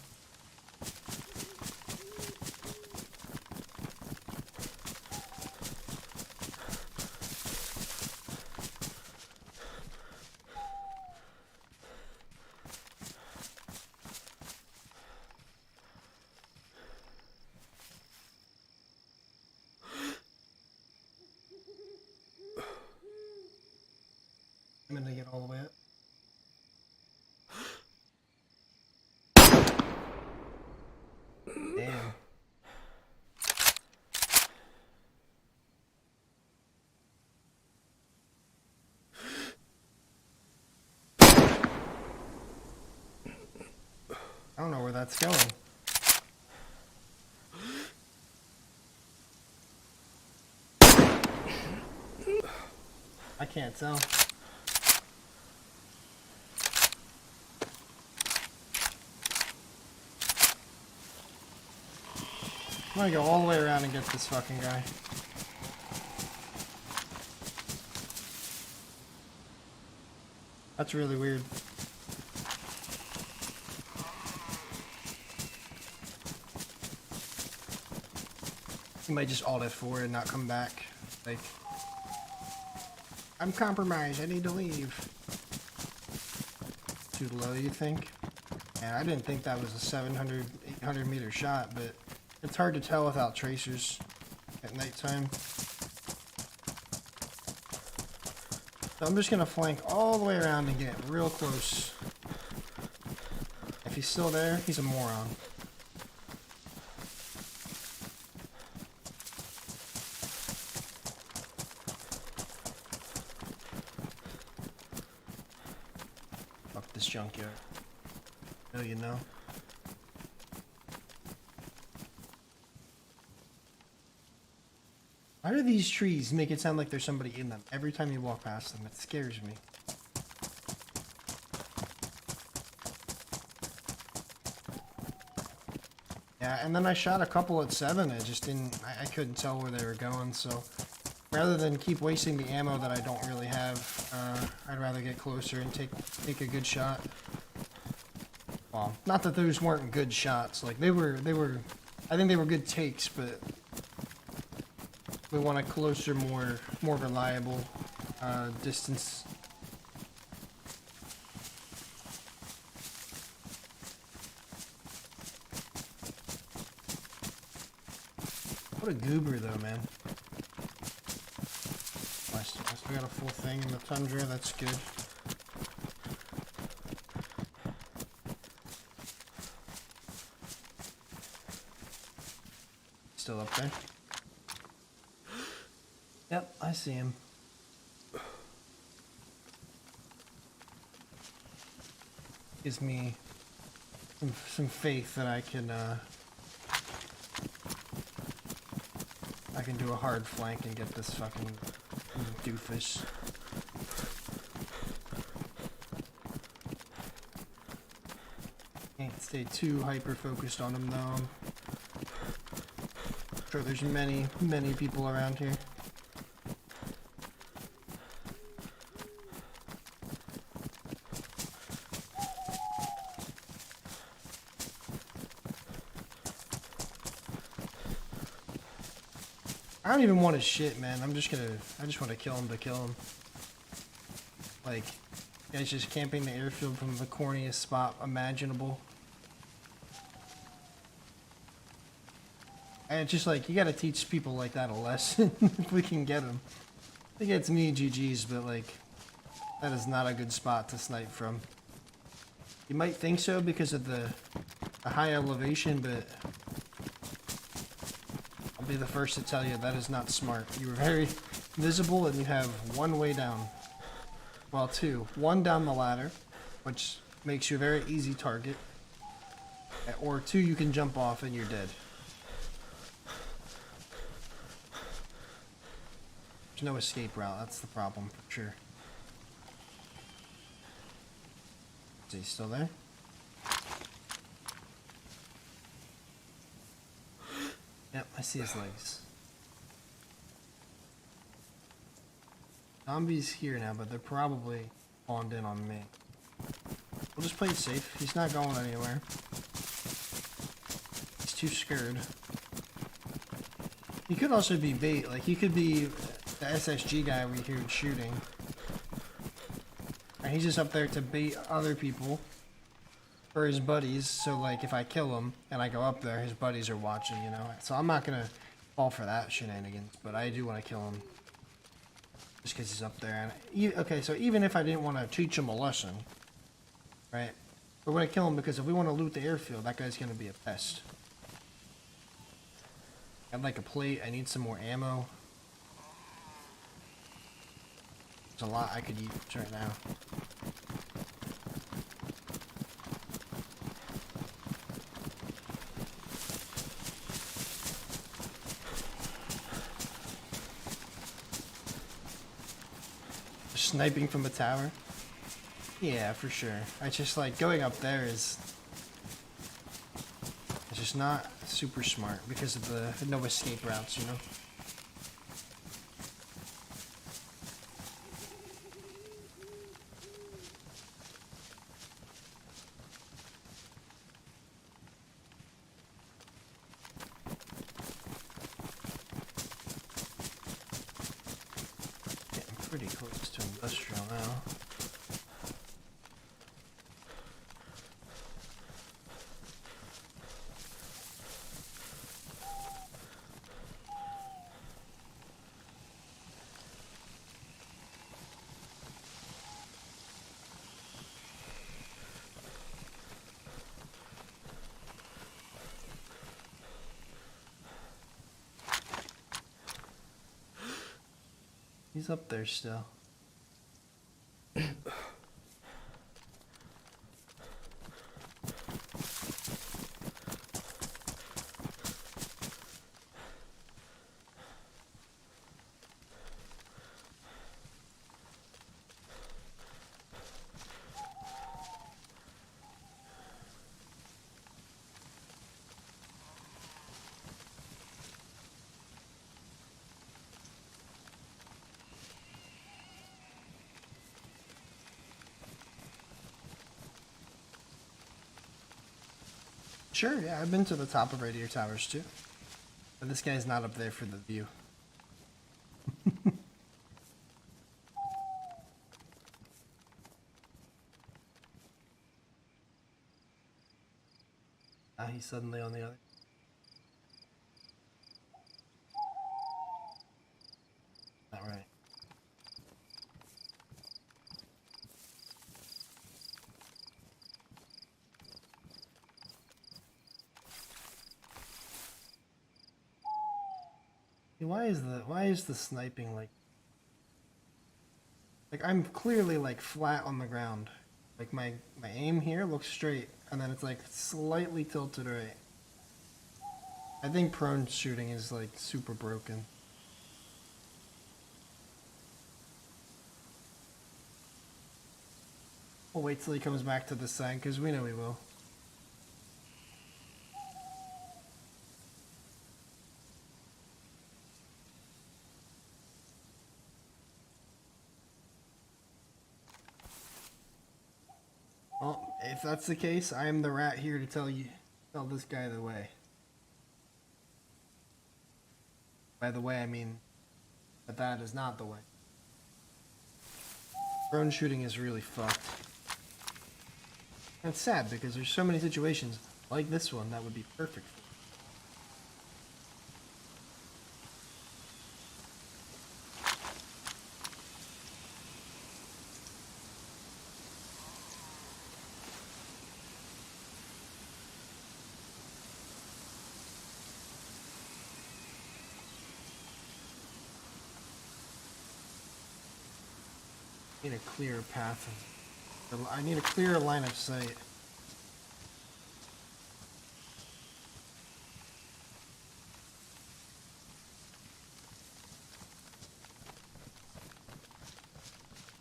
I'm gonna get all the way up. Damn. I don't know where that's going. I can't tell. I'm gonna go all the way around and get this fucking guy. That's really weird. He might just alt F4 and not come back. Like, I'm compromised, I need to leave. Too low, you think? Yeah, I didn't think that was a 700, 800 meter shot, but it's hard to tell without tracers at nighttime. So I'm just gonna flank all the way around and get real close. If he's still there, he's a moron. Fuck this junkyard. No, you know. Why do these trees make it sound like there's somebody in them every time you walk past them? It scares me. Yeah, and then I shot a couple at 7. It just didn't. I couldn't tell where they were going. So rather than keep wasting the ammo that I don't really have, I'd rather get closer and take a good shot. Well, not that those weren't good shots. Like they were. I think they were good takes, but We want a closer, more reliable distance. What a goober though, man. I still got a full thing in the tundra, that's good. Still up there? Yep, I see him. Gives me some faith that I can do a hard flank and get this fucking doofus. Can't stay too hyper focused on him though. I'm sure there's many people around here. I don't even want his shit, man. I just want to kill him to kill him. Like, guy's just camping the airfield from the corniest spot imaginable. And it's just like, you gotta teach people like that a lesson if we can get them. I think it's me, GG's, but like, that is not a good spot to snipe from. You might think so because of the high elevation, but I'll be the first to tell you that is not smart. You are very visible and you have one way down. Well, two. One down the ladder, which makes you a very easy target. Or two, you can jump off and you're dead. There's no escape route, that's the problem, for sure. Is he still there? Yep, I see his legs. Zombies here now, but they're probably spawned in on me. We'll just play it safe. He's not going anywhere. He's too scared. He could also be bait. Like, he could be the SSG guy we hear shooting. And he's just up there to bait other people. Or his buddies. So, like, if I kill him and I go up there, his buddies are watching, you know? So I'm not gonna fall for that shenanigans. But I do want to kill him. Just because he's up there. And okay, so even if I didn't want to teach him a lesson, right? We're going to kill him because if we want to loot the airfield, that guy's going to be a pest. I'd like a plate. I need some more ammo. There's a lot I could use right now. Sniping from a tower? Yeah, for sure. I just like going up there is it's just not super smart because of the no escape routes, you know? Pretty close to industrial now. He's up there still. Sure, yeah, I've been to the top of radio towers too. But this guy's not up there for the view. Now he's suddenly on the other. Not right. Why is the sniping like I'm clearly like flat on the ground. Like my aim here looks straight and then it's like slightly tilted right. I think prone shooting is like super broken. We'll wait till he comes back to this side because we know he will. Well, if that's the case, I am the rat here to tell this guy the way. By the way, I mean that is not the way. Drone shooting is really fucked. And it's sad because there's so many situations like this one that would be perfect for. I need a clearer path. I need a clearer line of sight.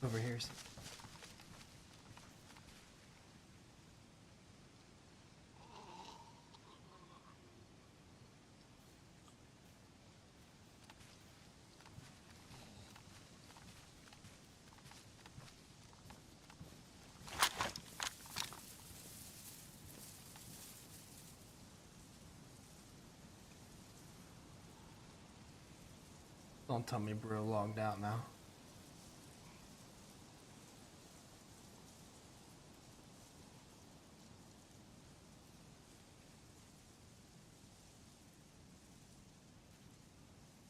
Over here. Don't tell me bro logged out now.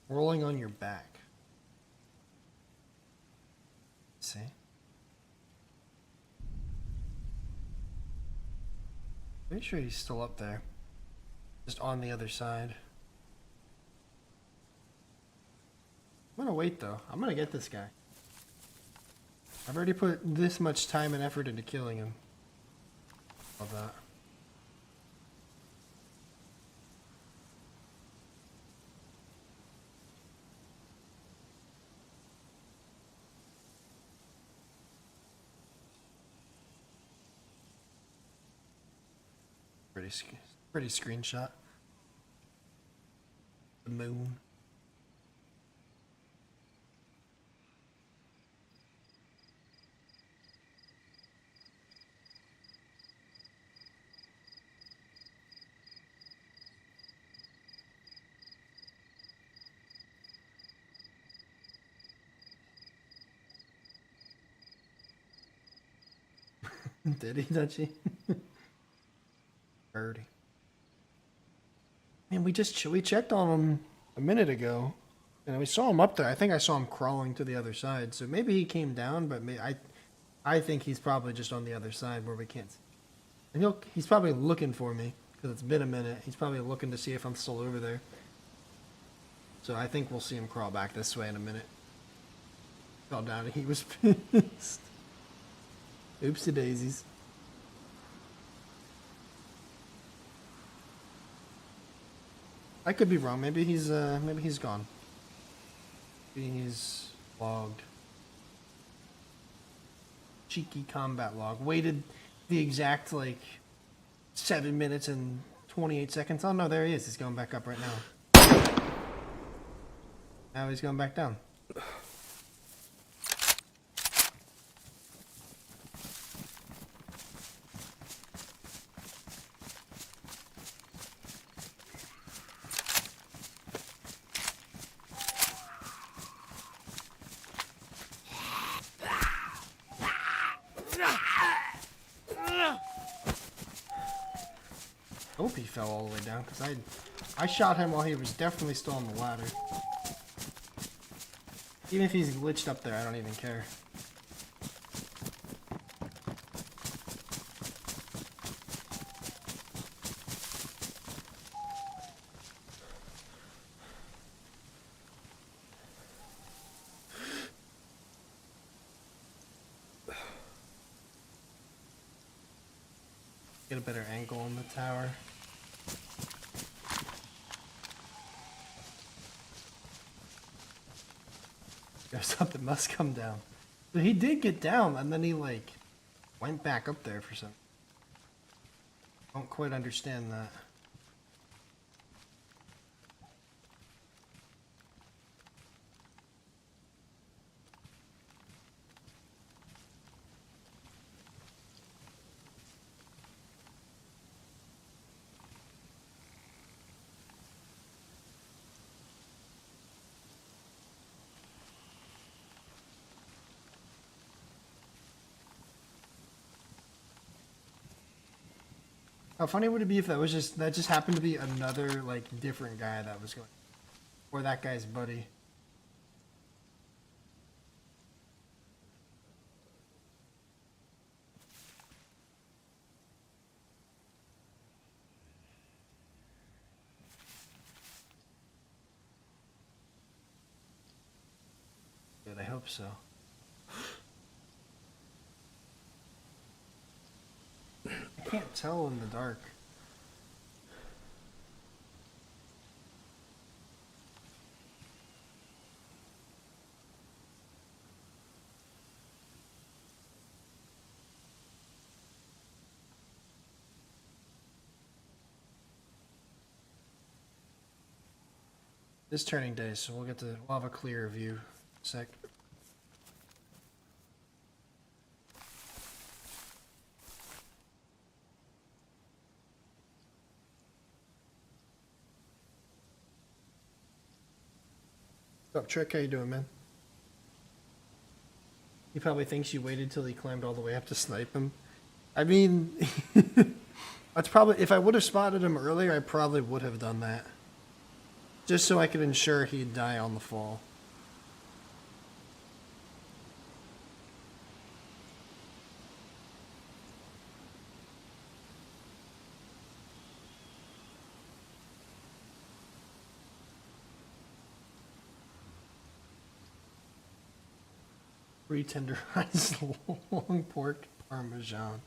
Rolling on your back. See? Pretty sure he's still up there. Just on the other side. I'm gonna wait though. I'm gonna get this guy. I've already put this much time and effort into killing him. Love that. Pretty screenshot. The moon. Did he, Dutchie? Birdie. Man, we checked on him a minute ago, and we saw him up there. I think I saw him crawling to the other side. So maybe he came down, but I think he's probably just on the other side where we can't. And he's probably looking for me because it's been a minute. He's probably looking to see if I'm still over there. So I think we'll see him crawl back this way in a minute. Fell down and he was pissed. Oopsie daisies. I could be wrong. Maybe he's gone. Maybe he's logged. Cheeky combat log. Waited the exact 7 minutes and 28 seconds. Oh no, there he is. He's going back up right now. Now he's going back down. Hope he fell all the way down, because I shot him while he was definitely still on the ladder. Even if he's glitched up there, I don't even care. Get a better angle on the tower. Something must come down. But he did get down, and then he, like, went back up there for some. I don't quite understand that. How funny would it be if that just happened to be another, like, different guy that was going, or that guy's buddy? Good, I hope so. I can't tell in the dark. It's turning day, so we'll have a clearer view in a sec. What's up, Trick? How you doing, man? He probably thinks you waited till he climbed all the way up to snipe him. I mean, that's probably, if I would have spotted him earlier, I probably would have done that. Just so I could ensure he'd die on the fall. Re-tenderized long pork parmesan.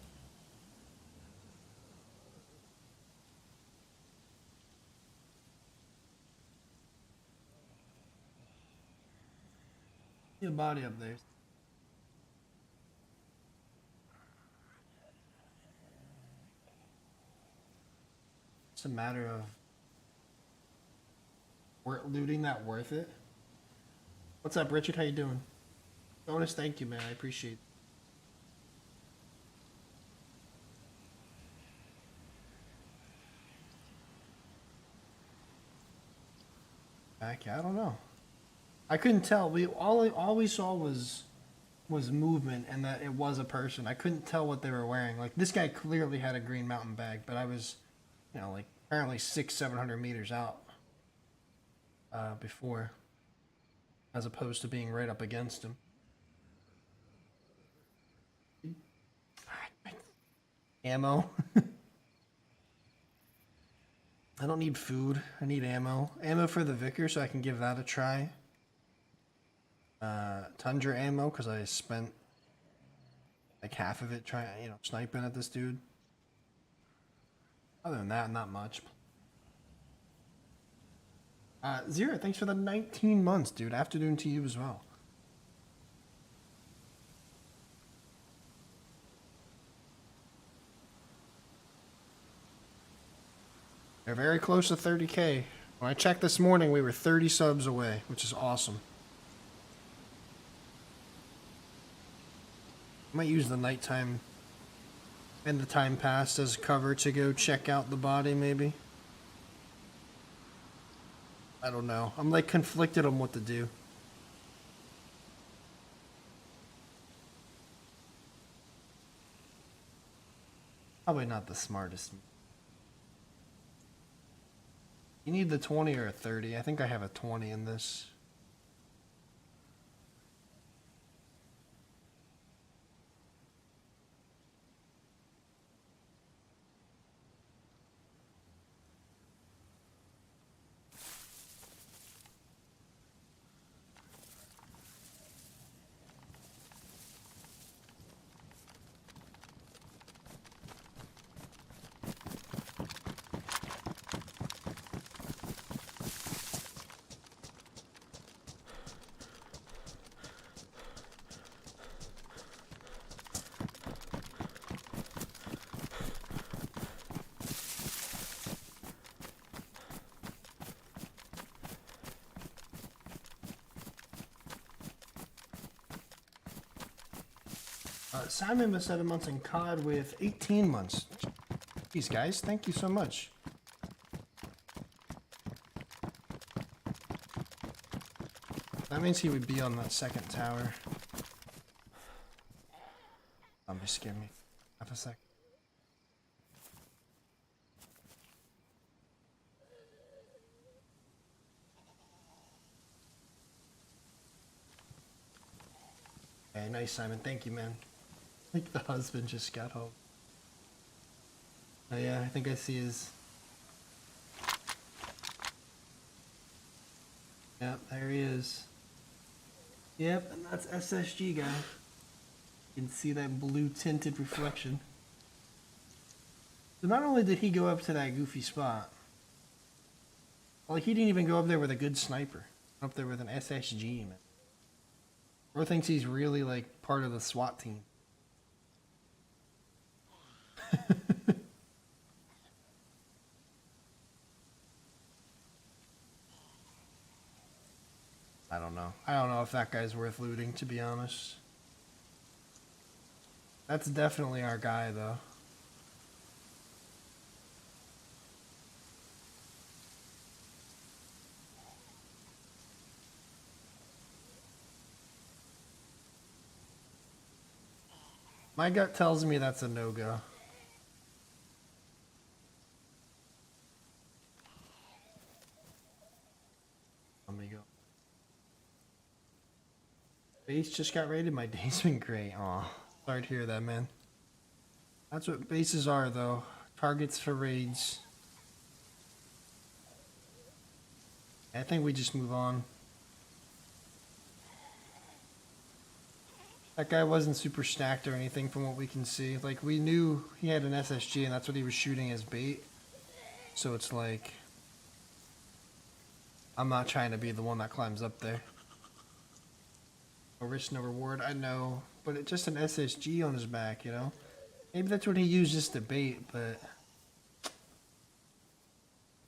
Your body up there. It's a matter of looting that worth it. What's up, Richard? How you doing? Bonus, thank you, man. I appreciate it. Back, I don't know. I couldn't tell. All we saw was movement and that it was a person. I couldn't tell what they were wearing. Like, this guy clearly had a green mountain bag, but I was, you know, like apparently 600-700 meters out before, as opposed to being right up against him. Ammo. I don't need food. I need ammo. Ammo for the Vicar, so I can give that a try. Tundra ammo, because I spent like half of it trying, sniping at this dude. Other than that, not much. Zero, thanks for the 19 months, dude. Afternoon to you as well. They're very close to 30K. When I checked this morning, we were 30 subs away, which is awesome. I might use the nighttime and the time passed as cover to go check out the body, maybe. I don't know. I'm like conflicted on what to do. Probably not the smartest. You need the 20 or a 30. I think I have a 20 in this. Simon was 7 months in COD with 18 months. Jeez, guys, thank you so much. That means he would be on that second tower. Just scared me. Half a sec. Hey, nice, Simon. Thank you, man. I think the husband just got home. Oh yeah, I think I see his... Yep, there he is. Yep, and that's SSG guy. You can see that blue tinted reflection. So not only did he go up to that goofy spot, well, he didn't even go up there with a good sniper. Up there with an SSG, man. Bro thinks he's really like part of the SWAT team. I don't know. I don't know if that guy's worth looting, to be honest. That's definitely our guy, though. My gut tells me that's a no-go. Let me go. Base just got raided. My day's been great. Aw, sorry to hear that, man. That's what bases are, though. Targets for raids. I think we just move on. That guy wasn't super stacked or anything from what we can see. Like, we knew he had an SSG and that's what he was shooting as bait. So it's like, I'm not trying to be the one that climbs up there. No risk, no reward, I know. But it's just an SSG on his back, you know? Maybe that's what he used just to bait, but...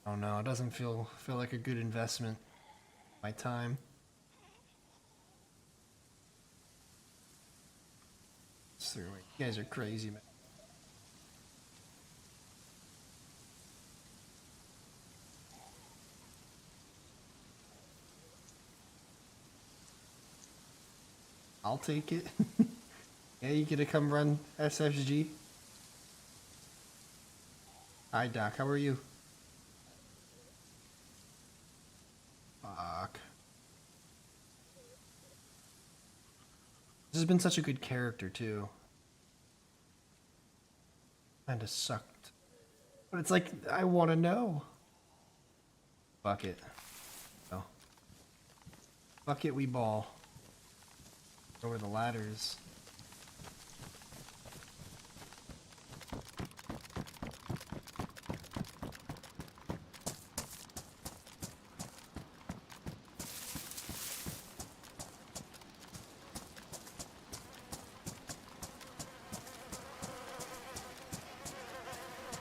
I don't know, it doesn't feel like a good investment. My time. Through it. You guys are crazy, man. I'll take it. Yeah, you gonna come run SFG? Hi, Doc. How are you? Fuck. This has been such a good character, too. Kinda sucked. But it's like, I want to know. Fuck it. No. Fuck it, we ball. Go where the ladder is.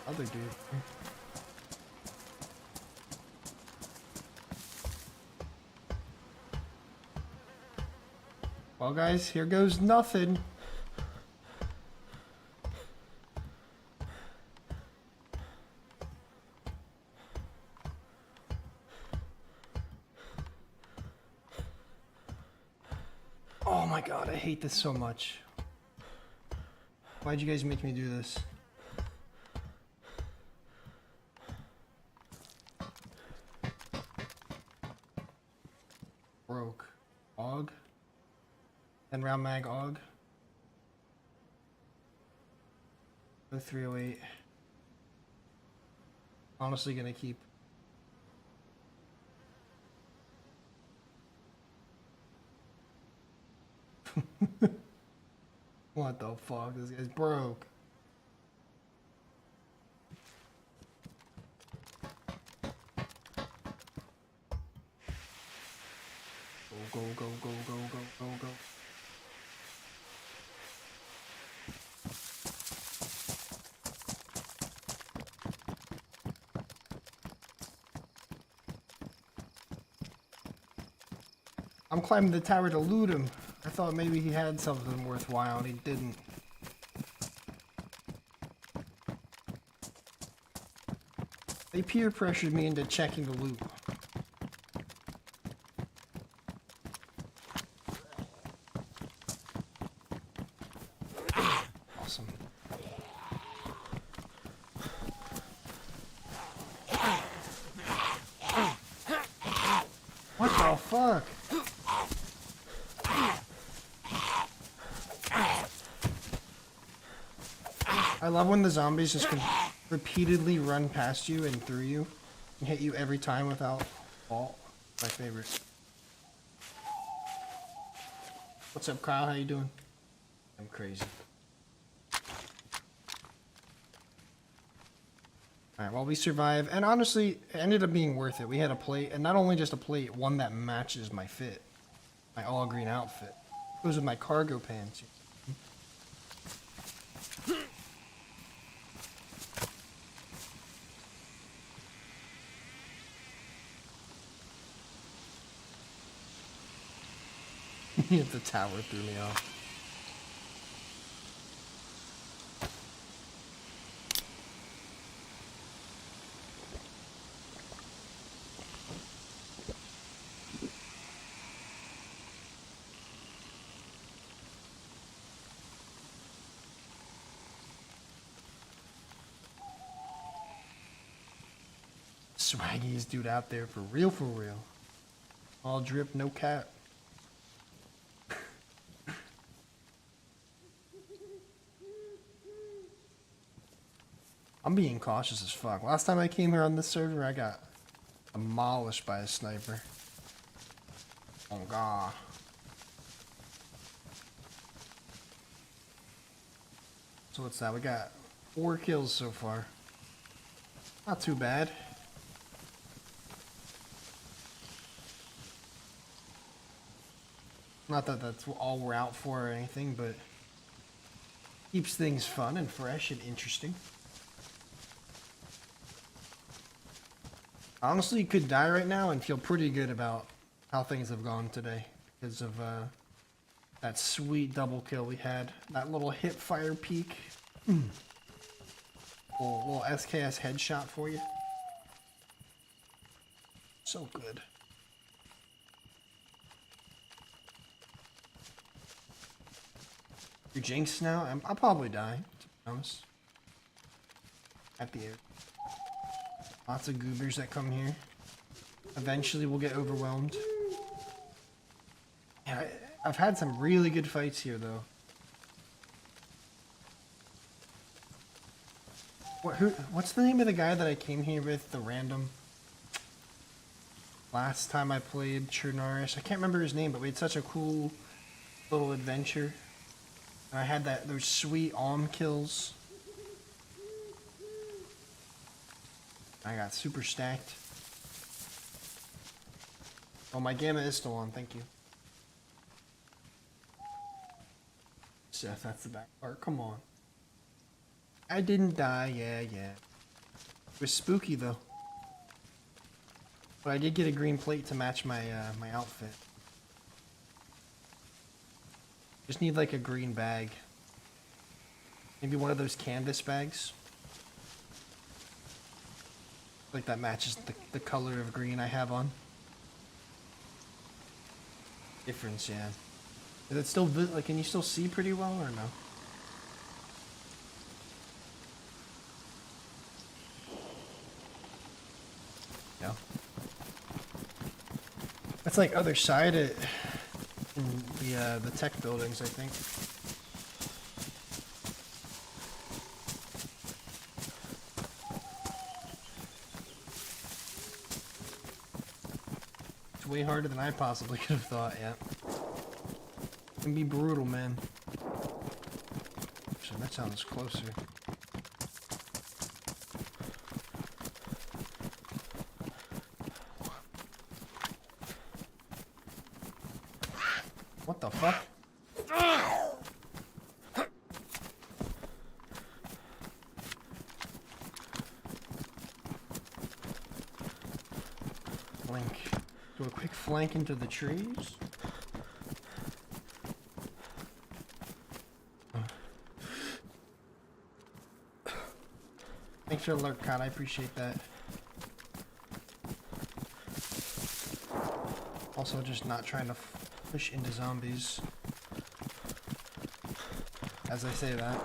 Other dude. Well, guys, here goes nothing. Oh my god, I hate this so much. Why'd you guys make me do this? 10 round mag AUG. Go 308. Honestly gonna keep. What the fuck? This guy's broke. Go, go, go, go, go, go, go. I'm climbing the tower to loot him. I thought maybe he had something worthwhile and he didn't. They peer pressured me into checking the loot. Awesome. What the fuck? I love when the zombies just can repeatedly run past you and through you and hit you every time without fault. My favorite. What's up, Kyle? How you doing? I'm crazy. Alright, well, we survive, and honestly, it ended up being worth it. We had a plate, and not only just a plate, one that matches my fit. My all-green outfit. It goes with my cargo pants. The tower threw me off. Swaggiest dude out there for real, for real. All drip, no cap. I'm being cautious as fuck. Last time I came here on this server, I got demolished by a sniper. Oh god. So what's that? We got 4 kills so far. Not too bad. Not that that's all we're out for or anything, but keeps things fun and fresh and interesting. Honestly, you could die right now and feel pretty good about how things have gone today because of that sweet double kill we had. That little hip fire peek. Little SKS headshot for you. So good. You're jinxed now? I'll probably die, to be honest. At the end. Lots of goobers that come here. Eventually we'll get overwhelmed. Yeah, I've had some really good fights here, though. What's the name of the guy that I came here with, the random? Last time I played Chernarish. I can't remember his name, but we had such a cool little adventure. And I had those sweet kills. I got super stacked. Oh, my gamma is still on, thank you. Seth, that's the back part, come on. I didn't die, yeah. It was spooky though. But I did get a green plate to match my my outfit. Just need like a green bag. Maybe one of those canvas bags. Like that matches the color of green I have on. Difference, yeah. Is it still like? Can you still see pretty well or no? Yeah. That's like other side in the the tech buildings, I think. It's way harder than I possibly could have thought, yeah. It can be brutal, man. Actually, that sounds closer. What the fuck? Flank. Do a quick flank into the trees. Thanks for the alert, Cod. I appreciate that. Also, just not trying to push into zombies. As I say that.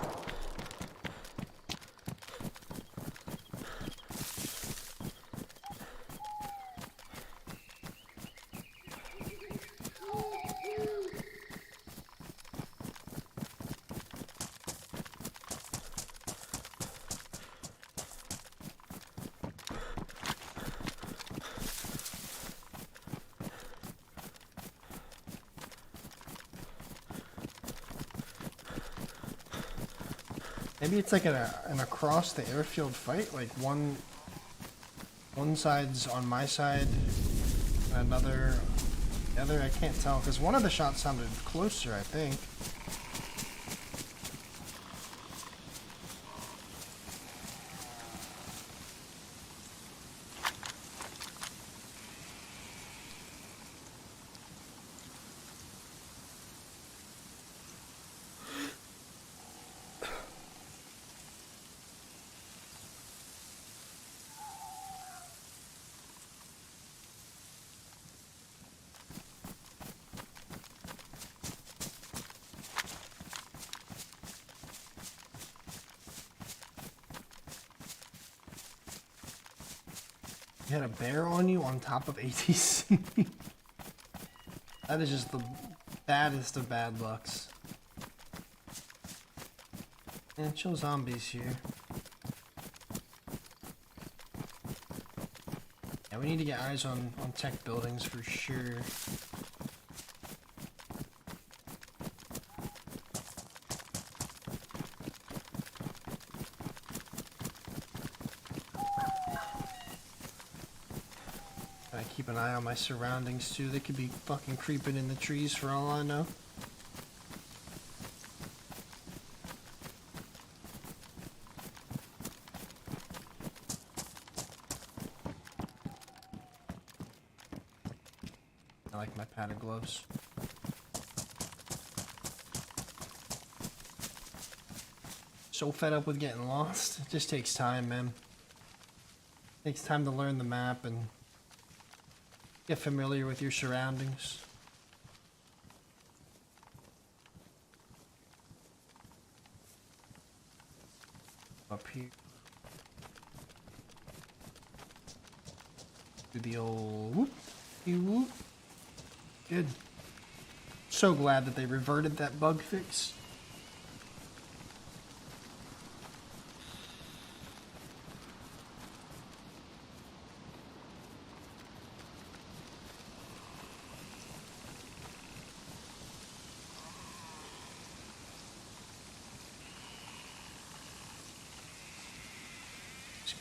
Maybe it's like an across the airfield fight, like one side's on my side, and the other I can't tell, because one of the shots sounded closer, I think. You had a bear on you on top of ATC. That is just the baddest of bad lucks. And chill zombies here. Yeah, we need to get eyes on tech buildings for sure. Keep an eye on my surroundings too. They could be fucking creeping in the trees for all I know. I like my padded gloves. So fed up with getting lost. It just takes time, man. It takes time to learn the map and get familiar with your surroundings. Up here. Do the old whoop, whoop. Good. So glad that they reverted that bug fix.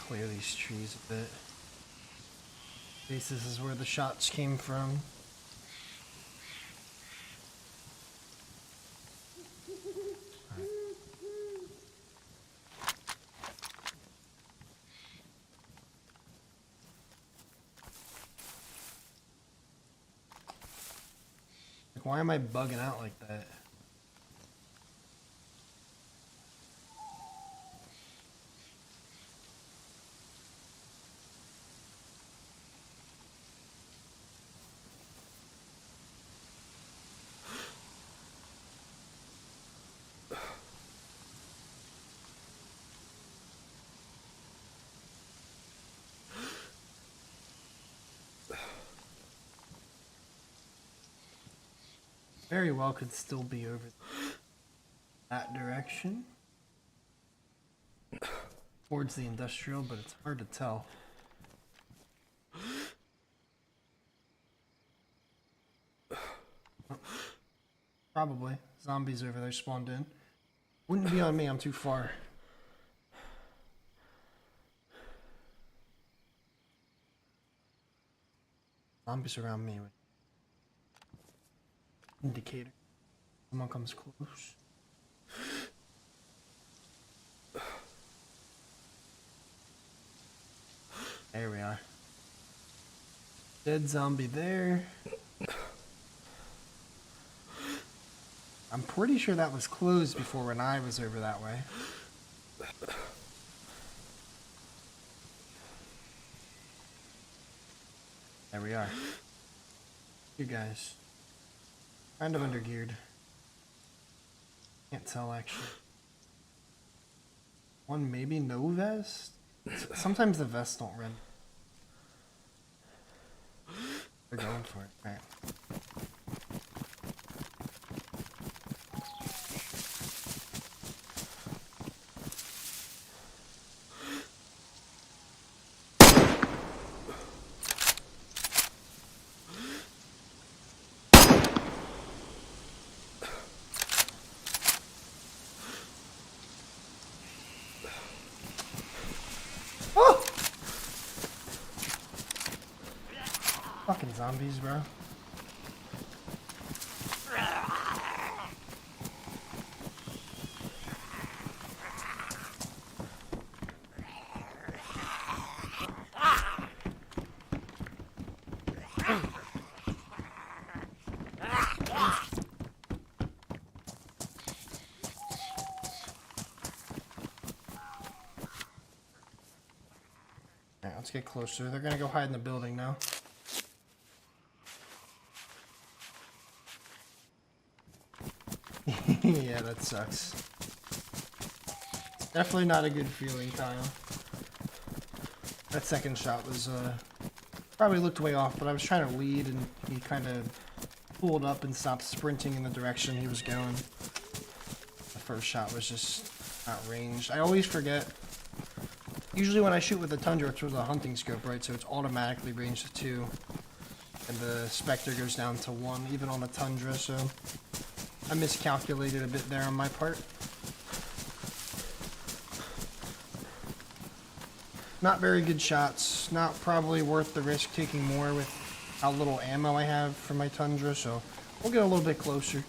Clear these trees a bit. At least this is where the shots came from. Right. Like, why am I bugging out like that? Very well could still be over that direction. Towards the industrial, but it's hard to tell. Oh, probably. Zombies over there spawned in. Wouldn't be on me, I'm too far. Zombies around me. Indicator. Someone comes close. There we are. Dead zombie there. I'm pretty sure that was closed before when I was over that way. There we are. You guys. Kind of undergeared. Can't tell actually. One maybe no vest? Sometimes the vests don't run. They're going for it. Alright. Fucking zombies, bro. Alright, let's get closer. They're gonna go hide in the building now. Yeah, that sucks. Definitely not a good feeling, Kyle. That second shot was, probably looked way off, but I was trying to lead and he kind of pulled up and stopped sprinting in the direction he was going. The first shot was just not ranged. I always forget. Usually when I shoot with the Tundra, it's with a hunting scope, right? So it's automatically ranged to 2. And the Spectre goes down to 1, even on the Tundra, so I miscalculated a bit there on my part. Not very good shots. Not probably worth the risk taking more with how little ammo I have for my Tundra, so we'll get a little bit closer.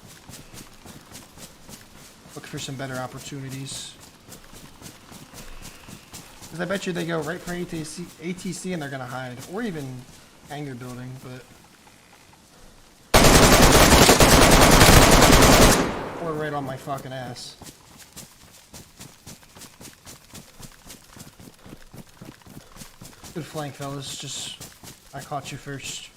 Look for some better opportunities. Because I bet you they go right for ATC and they're going to hide. Or even hangar building, but... Or right on my fucking ass. Good flank, fellas. Just, I caught you first.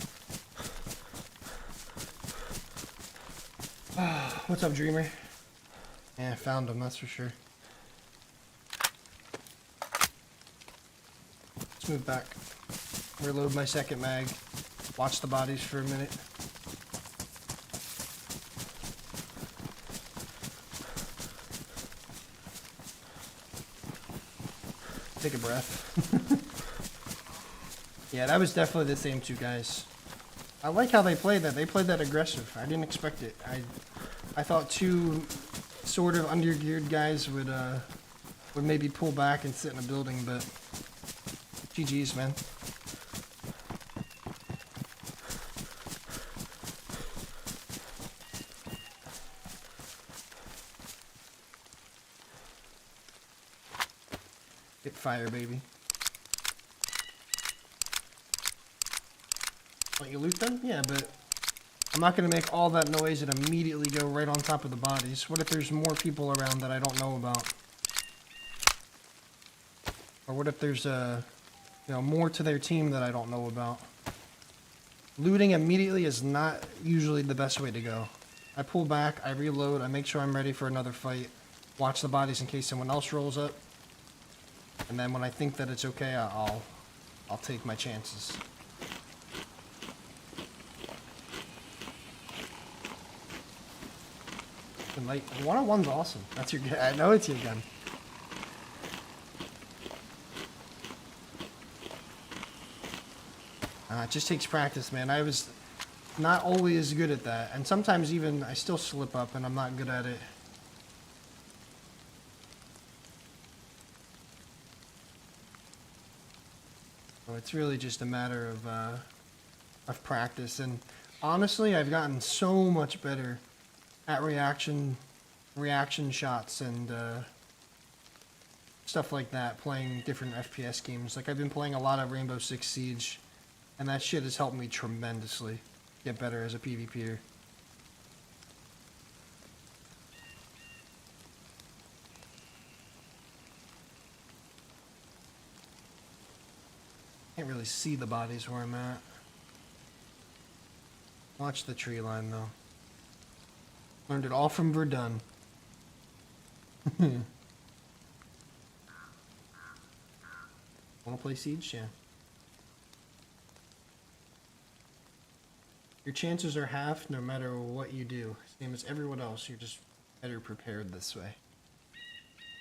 What's up, Dreamer? Yeah, I found him, that's for sure. Let's move back. Reload my second mag. Watch the bodies for a minute. Take a breath. Yeah, that was definitely the same 2 guys. I like how they played that. They played that aggressive. I didn't expect it. I thought 2 sort of undergeared guys would maybe pull back and sit in a building, but GG's, man. Get fire, baby. What, you loot them? Yeah, but I'm not going to make all that noise and immediately go right on top of the bodies. What if there's more people around that I don't know about? Or what if there's, more to their team that I don't know about? Looting immediately is not usually the best way to go. I pull back, I reload, I make sure I'm ready for another fight. Watch the bodies in case someone else rolls up. And then when I think that it's okay, I'll take my chances. can light. 101's awesome. That's your gun. I know it's your gun. It just takes practice, man. I was not always good at that. And sometimes even I still slip up and I'm not good at it. So it's really just a matter of practice. And honestly, I've gotten so much better at reaction shots and stuff like that, playing different FPS games. Like I've been playing a lot of Rainbow Six Siege, and that shit has helped me tremendously get better as a PvPer. Can't really see the bodies where I'm at. Watch the tree line though. Learned it all from Verdun. Wanna play Siege? Yeah. Your chances are half no matter what you do. Same as everyone else, you're just better prepared this way.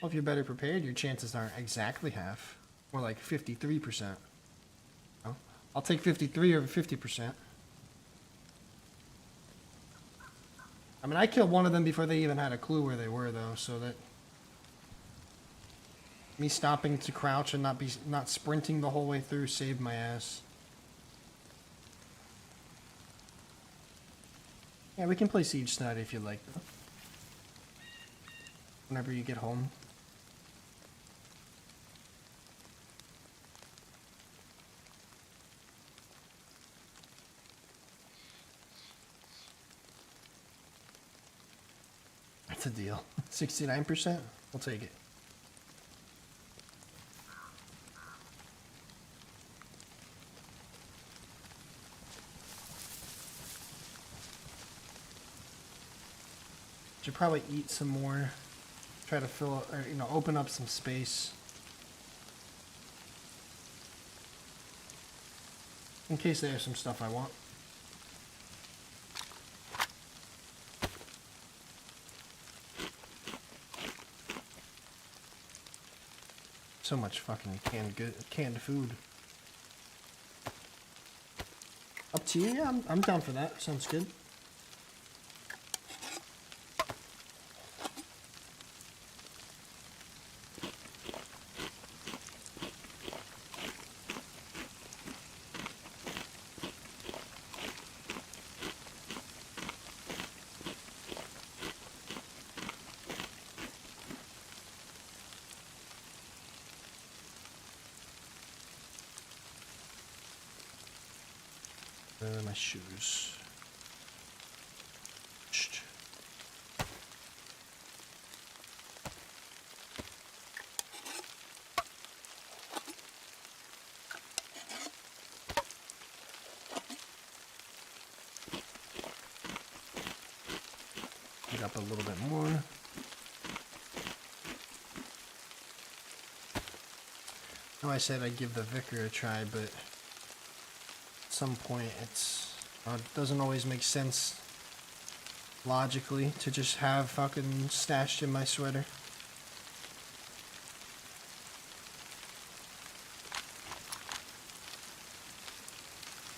Well, if you're better prepared, your chances aren't exactly half. More like 53%. Well, I'll take 53 over 50%. I mean, I killed one of them before they even had a clue where they were, though, so that me stopping to crouch and not sprinting the whole way through saved my ass. Yeah, we can play Siege tonight if you'd like. Whenever you get home. That's a deal. 69%? We'll take it. Should probably eat some more. Try to fill, or open up some space. In case there's some stuff I want. So much fucking canned food. Up to you? Yeah, I'm down for that. Sounds good. My shoes. Get up a little bit more. I know I said I'd give the Vicar a try, but at some point it doesn't always make sense logically to just have fucking stashed in my sweater.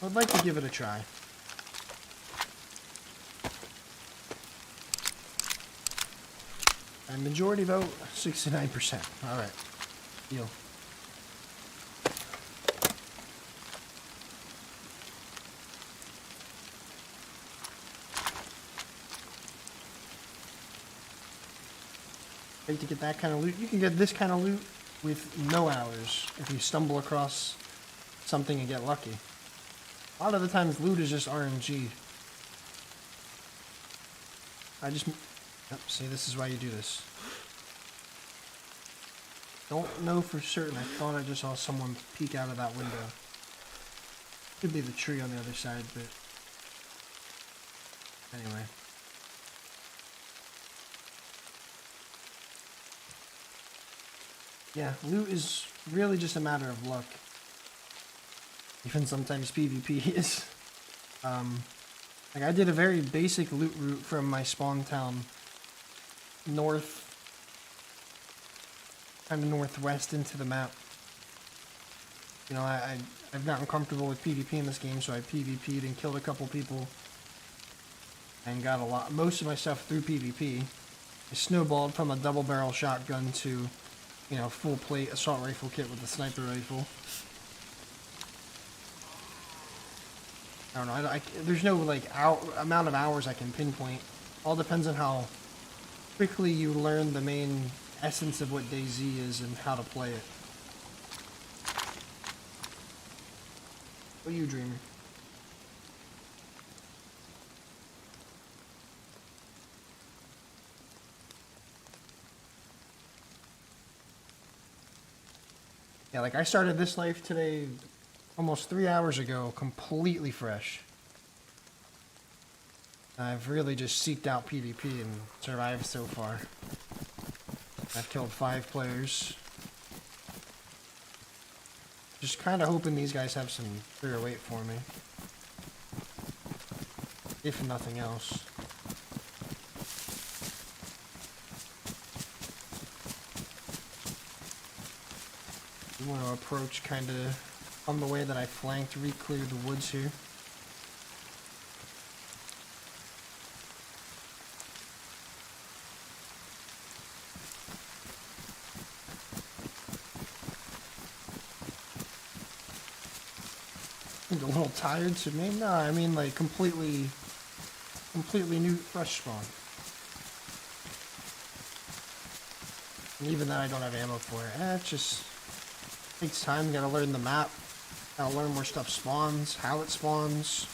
I'd like to give it a try. And majority vote, 69%. Alright. Deal. To get that kind of loot. You can get this kind of loot with no hours if you stumble across something and get lucky. A lot of the times loot is just RNG. See, this is why you do this. Don't know for certain. I thought I just saw someone peek out of that window. Could be the tree on the other side, but anyway. Yeah, loot is really just a matter of luck. Even sometimes PvP is. Like I did a very basic loot route from my spawn town north, kind of northwest into the map. You know, I've gotten comfortable with PvP in this game, so I PvP'd and killed a couple people. And got most of my stuff through PvP. I snowballed from a double barrel shotgun to, you know, full plate assault rifle kit with a sniper rifle. I don't know, there's no like amount of hours I can pinpoint. All depends on how quickly you learn the main essence of what DayZ is and how to play it. What are you, Dreamer? Yeah, like I started this life today almost 3 hours ago, completely fresh. I've really just seeked out PvP and survived so far. I've killed 5 players. Just kind of hoping these guys have some clear weight for me. If nothing else. You want to approach kind of on the way that I flanked, re-clear the woods here. A little tired to me? No, I mean like completely new, fresh spawn. And even then I don't have ammo for it. It just takes time. You gotta learn the map. Gotta learn where stuff spawns, how it spawns,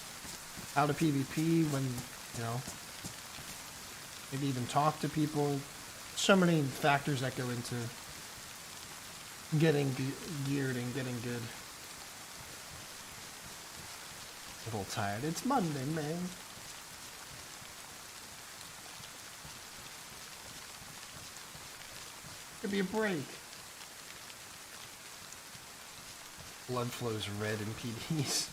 how to PvP when, you know, maybe even talk to people. So many factors that go into getting geared and getting good. A little tired. It's Monday, man. Could be a break. Blood flows red in PDs.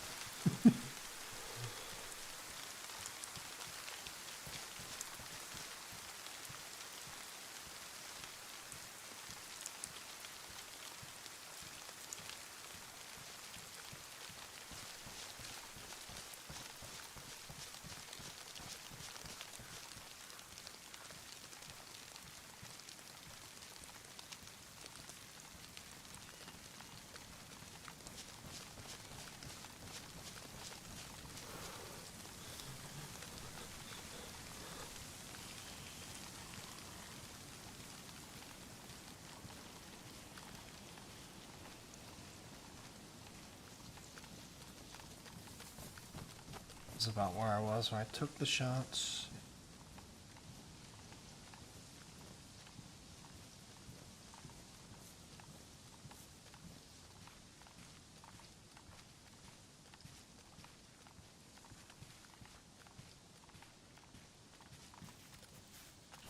This is about where I was when I took the shots.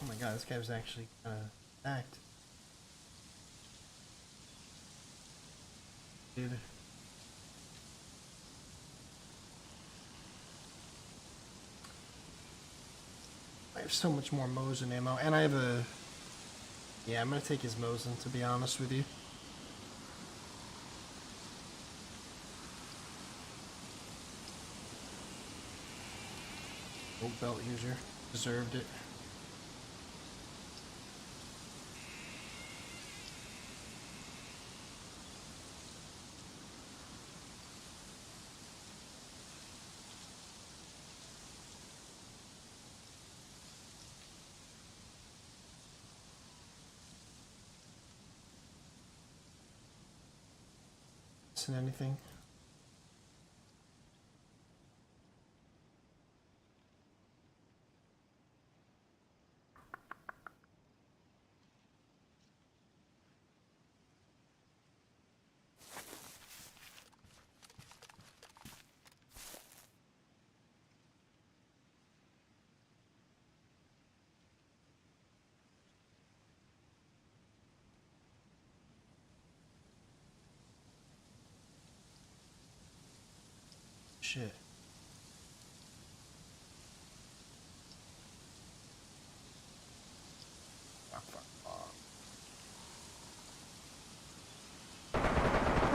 Oh my god, this guy was actually kind of stacked. Dude. I have so much more Mosin ammo, and I have a... Yeah, I'm gonna take his Mosin, to be honest with you. Old belt user. Deserved it. Missing anything? Shit.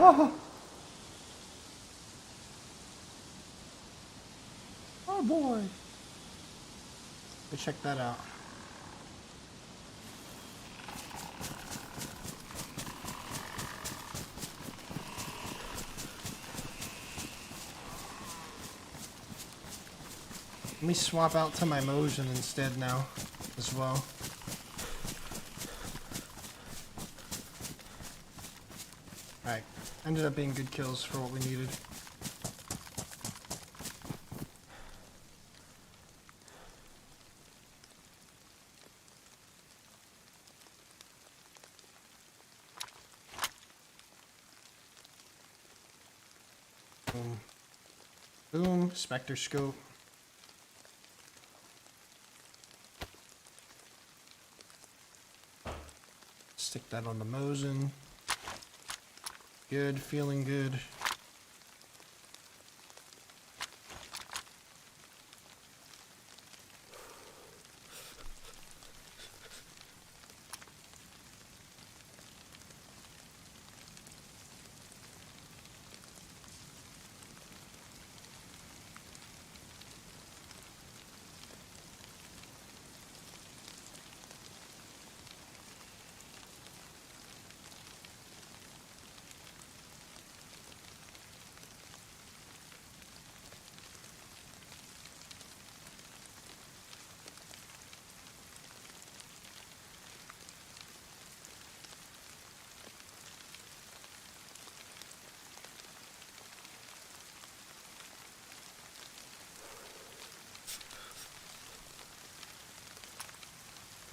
Oh! Oh boy! Let's check that out. Let me swap out to my Mosin instead now, as well. Alright, ended up being good kills for what we needed. Boom. Boom, Spectre Scope. Stick that on the Mosin. Good, feeling good.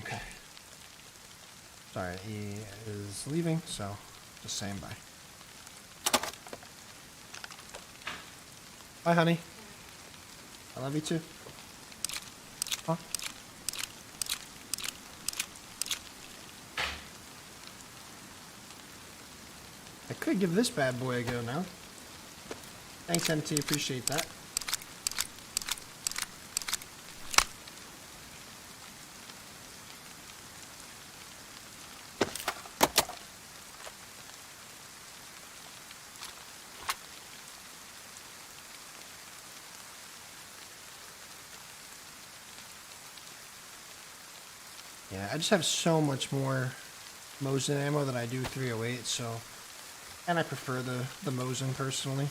Okay. Sorry, he is leaving, so just saying bye. Bye, honey. I love you too. Huh? I could give this bad boy a go now. Thanks, MT. Appreciate that. Yeah, I just have so much more Mosin ammo than I do 308, so... And I prefer the Mosin personally.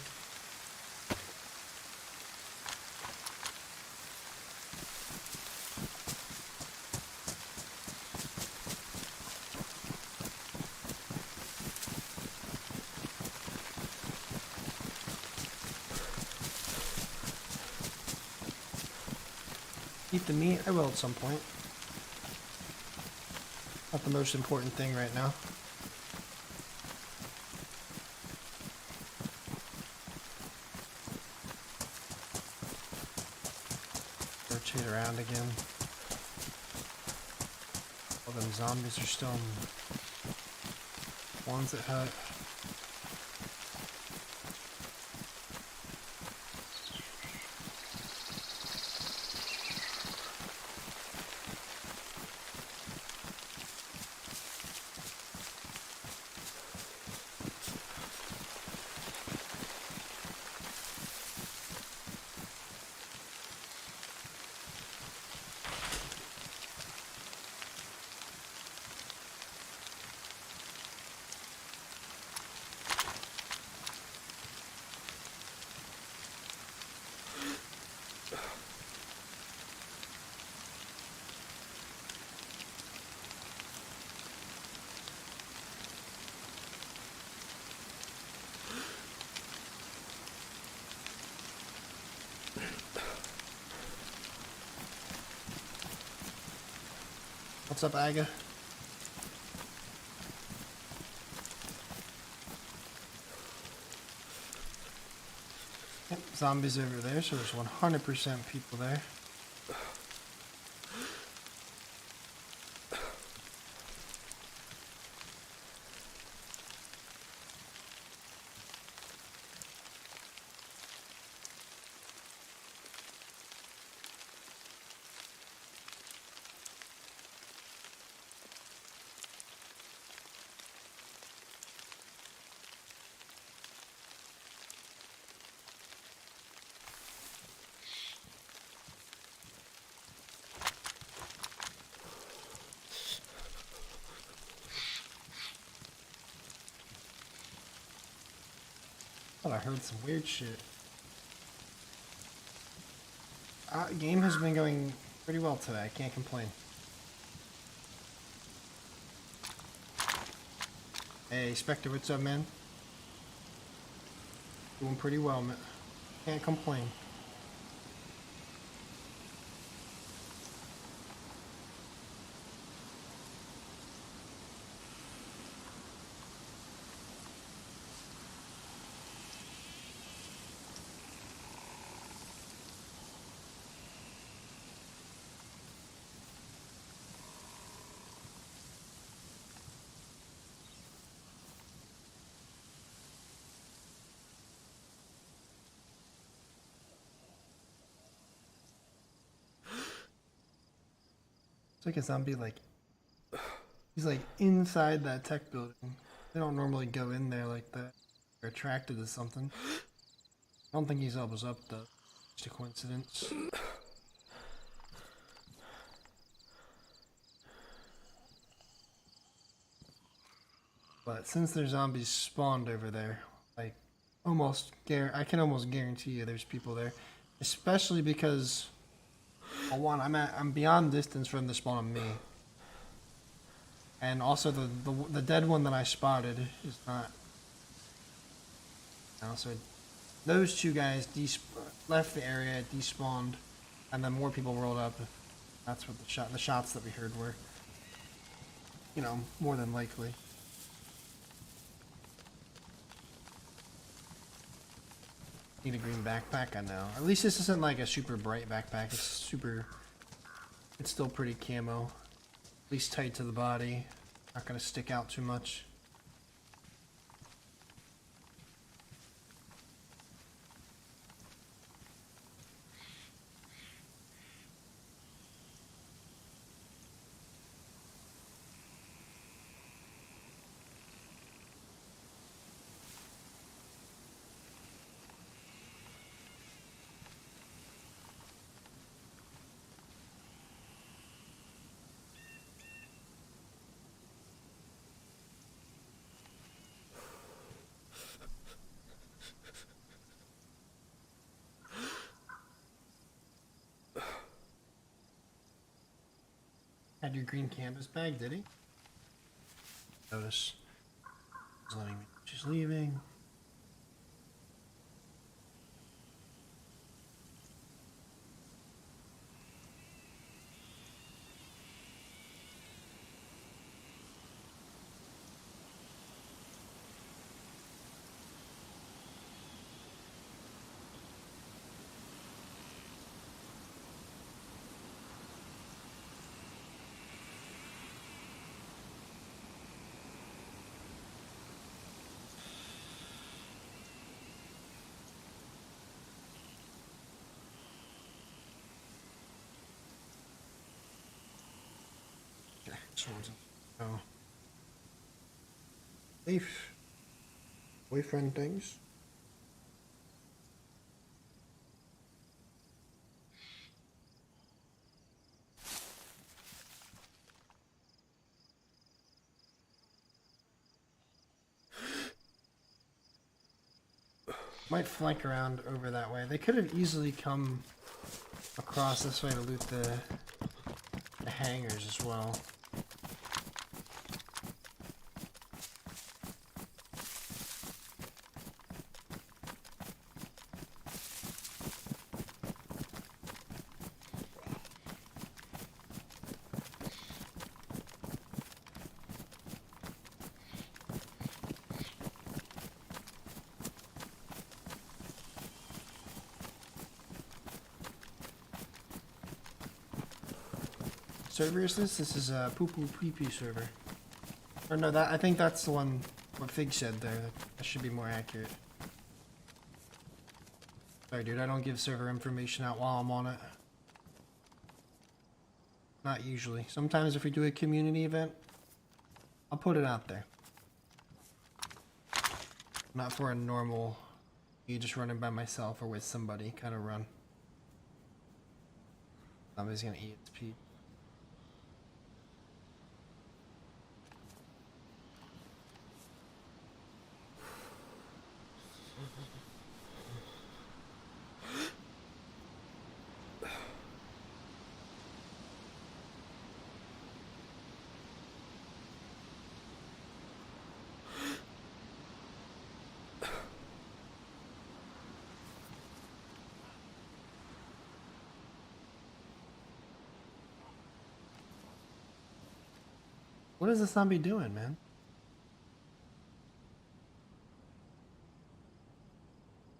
Eat the meat? I will at some point. Not the most important thing right now. Rotate around again. All them zombies are still ones that hurt. What's up, Aga? Yep, zombies over there, so there's 100% people there. Thought I heard some weird shit. Game has been going pretty well today. I can't complain. Hey, Spectre, what's up, man? Doing pretty well, man. Can't complain. It's like a zombie, like, he's like inside that tech building. They don't normally go in there like that. They're attracted to something. I don't think he's elbows up though. Just a coincidence. But since there's zombies spawned over there, like, I can almost guarantee you there's people there. Especially because, well, one, I'm beyond distance from the spawn of me. And also the dead one that I spotted is not. So those two guys left the area, despawned, and then more people rolled up. That's what the shots that we heard were. You know, more than likely. Need a green backpack, I know. At least this isn't like a super bright backpack. It's still pretty camo. At least tight to the body. Not gonna stick out too much. Had your green canvas bag, did he? Notice. He's letting me. She's leaving. Oh. Safe. Boyfriend things. Might flank around over that way. They could have easily come across this way to loot the hangars as well. Server is this? This is a poo poo pee pee server. Or no, I think that's the one what Fig said there. That should be more accurate. Sorry dude, I don't give server information out while I'm on it. Not usually. Sometimes if we do a community event, I'll put it out there. Not for a normal, you just running by myself or with somebody kind of run. Somebody's gonna EXP. What is the zombie doing, man?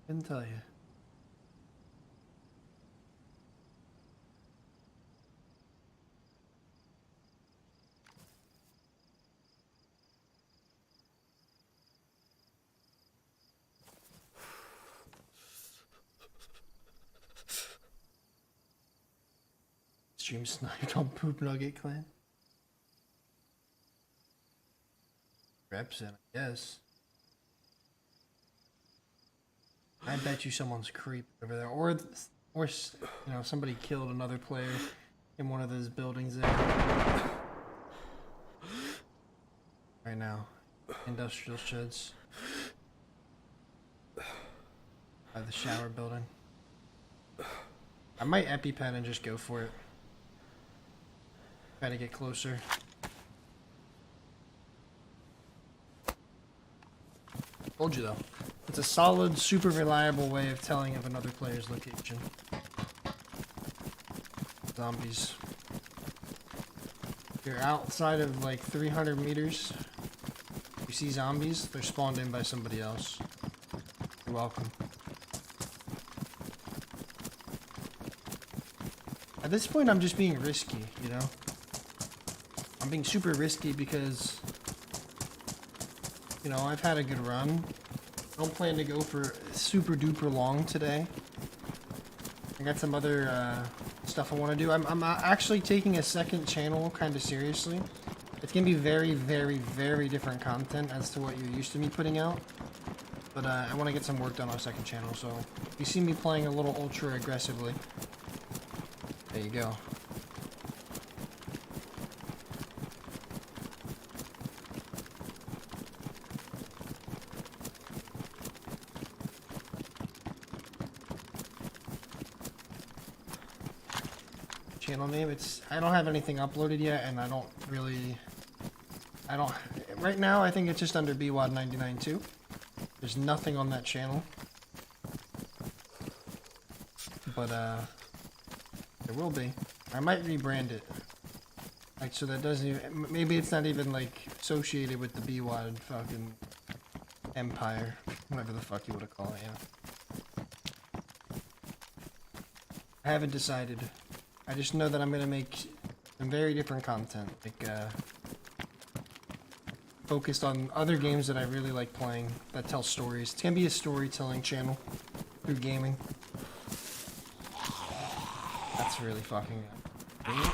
Couldn't tell you. Stream sniped on Poop Nugget Clan. Reps in, I guess. I bet you someone's creep over there, or you know, somebody killed another player in one of those buildings there. Right now, industrial sheds by the shower building. I might EpiPen and just go for it. Try to get closer. Told you though. It's a solid, super reliable way of telling of another player's location. Zombies. If you're outside of like 300 meters, you see zombies, they're spawned in by somebody else. You're welcome. At this point, I'm just being risky, you know? I'm being super risky because, you know, I've had a good run. I don't plan to go for super duper long today. I got some other stuff I want to do. I'm actually taking a second channel kind of seriously. It's going to be very, very, very different content as to what you're used to me putting out. But I want to get some work done on a second channel, so if you see me playing a little ultra aggressively, there you go. Channel name, I don't have anything uploaded yet, and I don't right now I think it's just under BWAD992. There's nothing on that channel. But there will be. I might rebrand it. Like, so that doesn't even, maybe it's not even like associated with the BWAD fucking empire. Whatever the fuck you would call it, yeah. I haven't decided. I just know that I'm gonna make some very different content, like focused on other games that I really like playing that tell stories. It's gonna be a storytelling channel through gaming. That's really fucking good.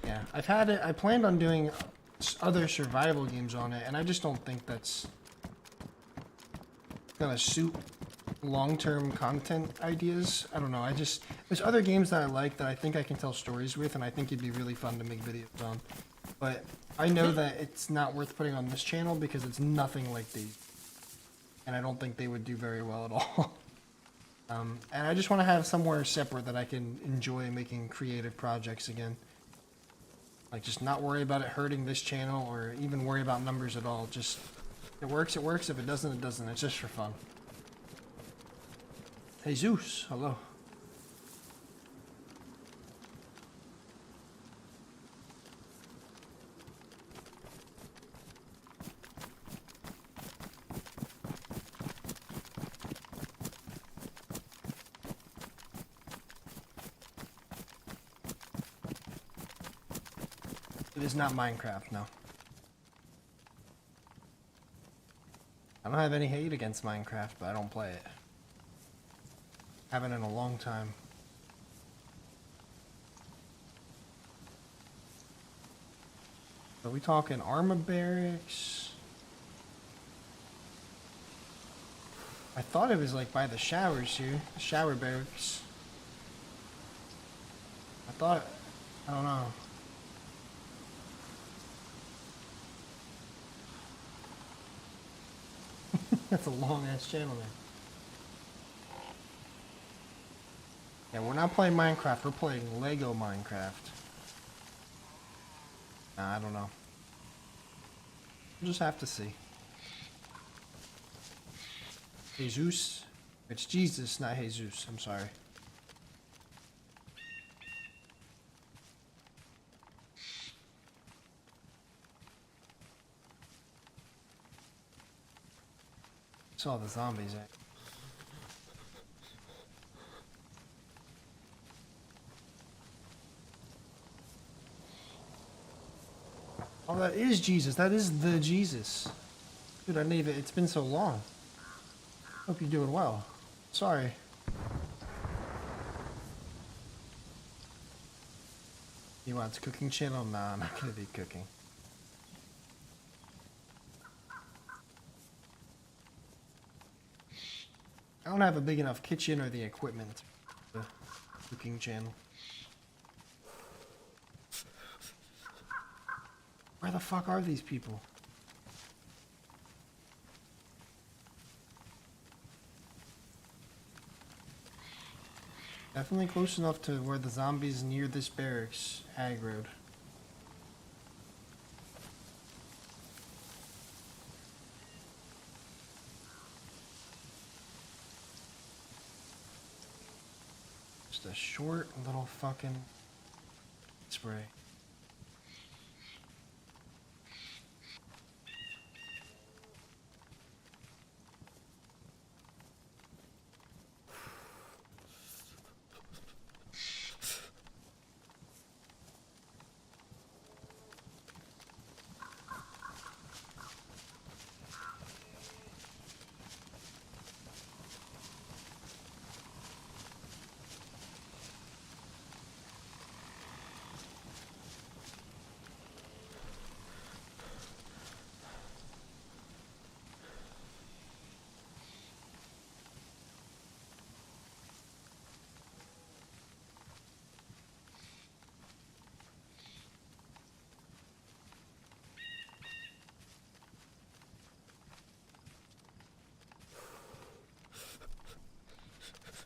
Yeah, I planned on doing other survival games on it, and I just don't think that's gonna suit long-term content ideas. I don't know, there's other games that I like that I think I can tell stories with, and I think it'd be really fun to make videos on. But I know that it's not worth putting on this channel because it's nothing like these. And I don't think they would do very well at all. And I just want to have somewhere separate that I can enjoy making creative projects again. Like, just not worry about it hurting this channel or even worry about numbers at all. Just, it works, it works. If it doesn't, it doesn't. It's just for fun. Jesus, hello. It is not Minecraft, no. I don't have any hate against Minecraft, but I don't play it. Haven't in a long time. Are we talking armor barracks? I thought it was like by the showers here. The shower barracks. I don't know. That's a long ass channel there. Yeah, we're not playing Minecraft, we're playing Lego Minecraft. Nah, I don't know. We'll just have to see. Jesus? It's Jesus, not Jesus, I'm sorry. Saw the zombies. Oh, that is Jesus. That is the Jesus. Dude, I need it. It's been so long. Hope you're doing well. Sorry. You want a cooking channel? Nah, I'm not gonna be cooking. I don't have a big enough kitchen or the equipment for the cooking channel. Where the fuck are these people? Definitely close enough to where the zombies near this barracks aggroed. Just a short little fucking spray.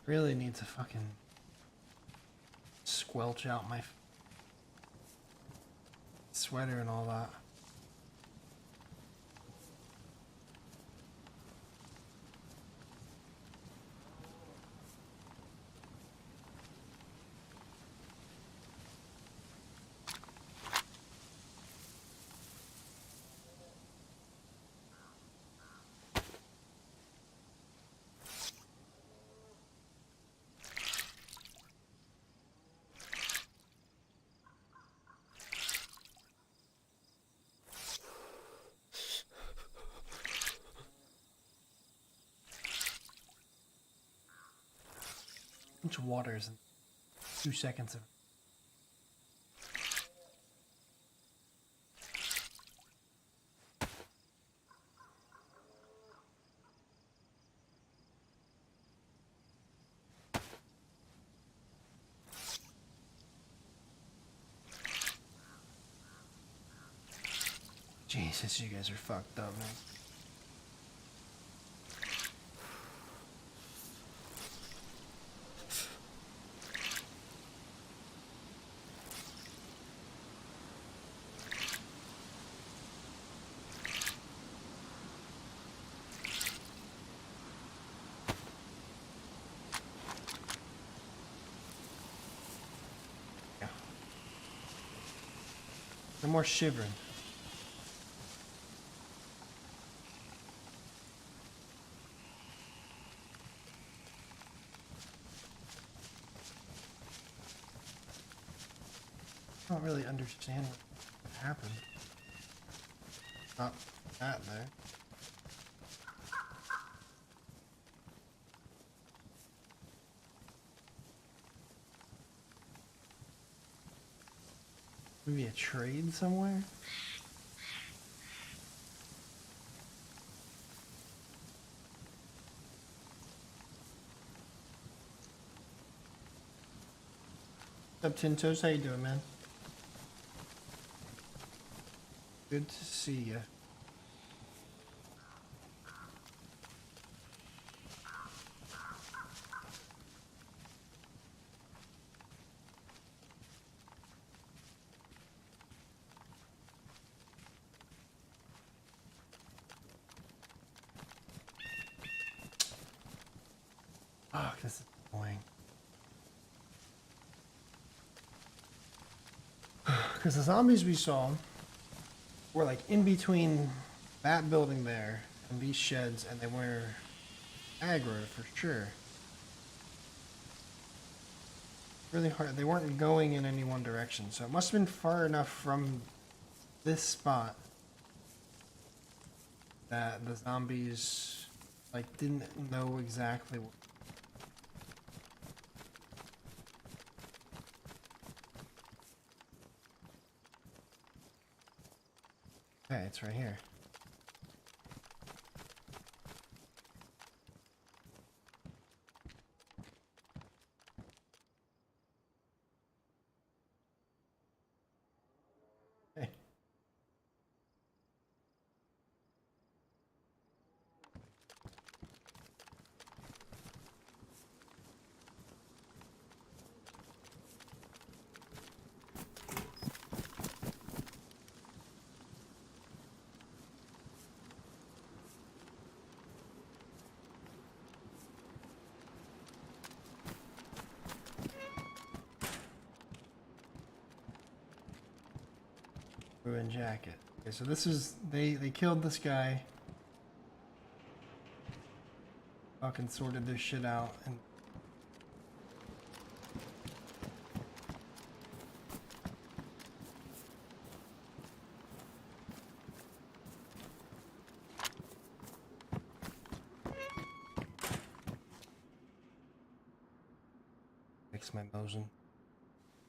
Really need to fucking squelch out my sweater and all that. Bunch of waters in 2 seconds of. Jesus, you guys are fucked up, man. Yeah. No more shivering. I don't really understand what happened. Not that there. Maybe a trade somewhere? What's up, Tintos? How you doing, man? Good to see ya. Fuck, this is annoying. Because the zombies we saw were like in between that building there in these sheds, and they were aggro for sure. Really hard. They weren't going in any one direction, so it must have been far enough from this spot that the zombies like didn't know exactly what. Okay, it's right here. Hey. Ruined jacket. Okay, so this is they killed this guy. Fucking sorted this shit out and fix my motion.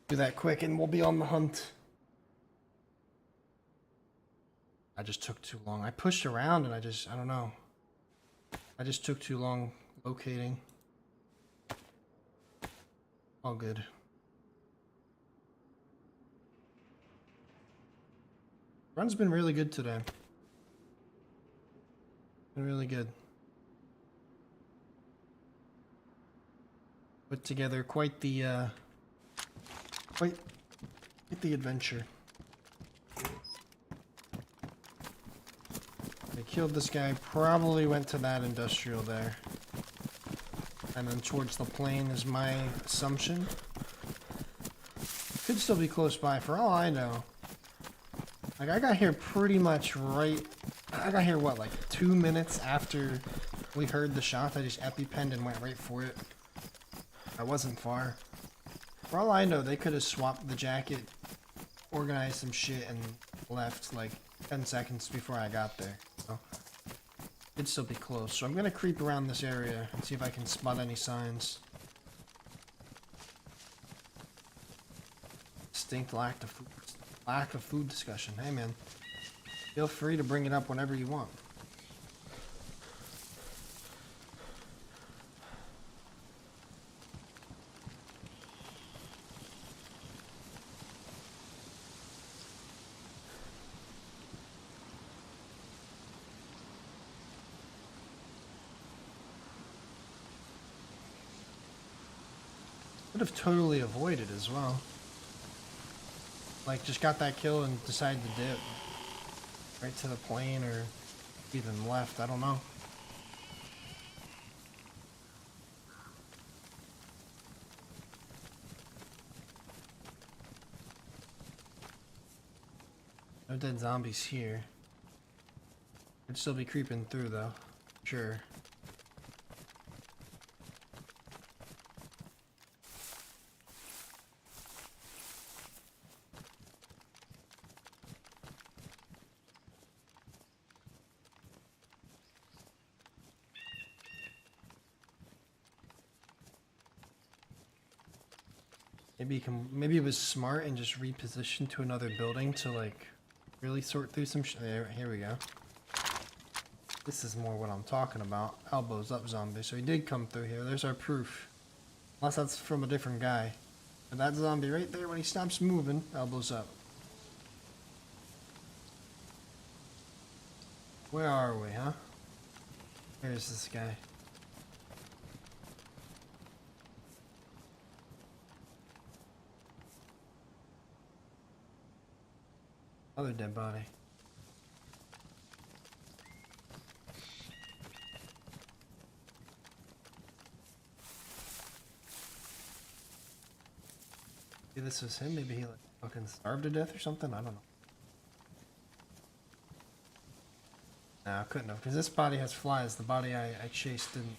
Do that quick and we'll be on the hunt. I just took too long. I pushed around and I don't know. I just took too long locating. All good. Run's been really good today. Been really good. Put together quite the adventure. They killed this guy, probably went to that industrial there. And then towards the plane is my assumption. Could still be close by for all I know. Like, I got here pretty much right... I got here, what, like 2 minutes after we heard the shot? I just EpiPenned and went right for it. I wasn't far. For all I know, they could have swapped the jacket, organized some shit, and left like 10 seconds before I got there. So, it'd still be close. So I'm gonna creep around this area and see if I can spot any signs. Distinct lack of food discussion. Hey man, feel free to bring it up whenever you want. Would have totally avoided as well. Like, just got that kill and decided to dip. Right to the plane or even left, I don't know. No dead zombies here. Could still be creeping through though. Sure. Maybe it was smart and just repositioned to another building to like really sort through some there, here we go. This is more what I'm talking about. Elbows up zombie. So he did come through here. There's our proof. Unless that's from a different guy. But that zombie right there, when he stops moving, elbows up. Where are we, huh? Where's this guy? Other dead body. Maybe this was him. Maybe he like fucking starved to death or something. I don't know. No, I couldn't have, because this body has flies. The body I chased didn't.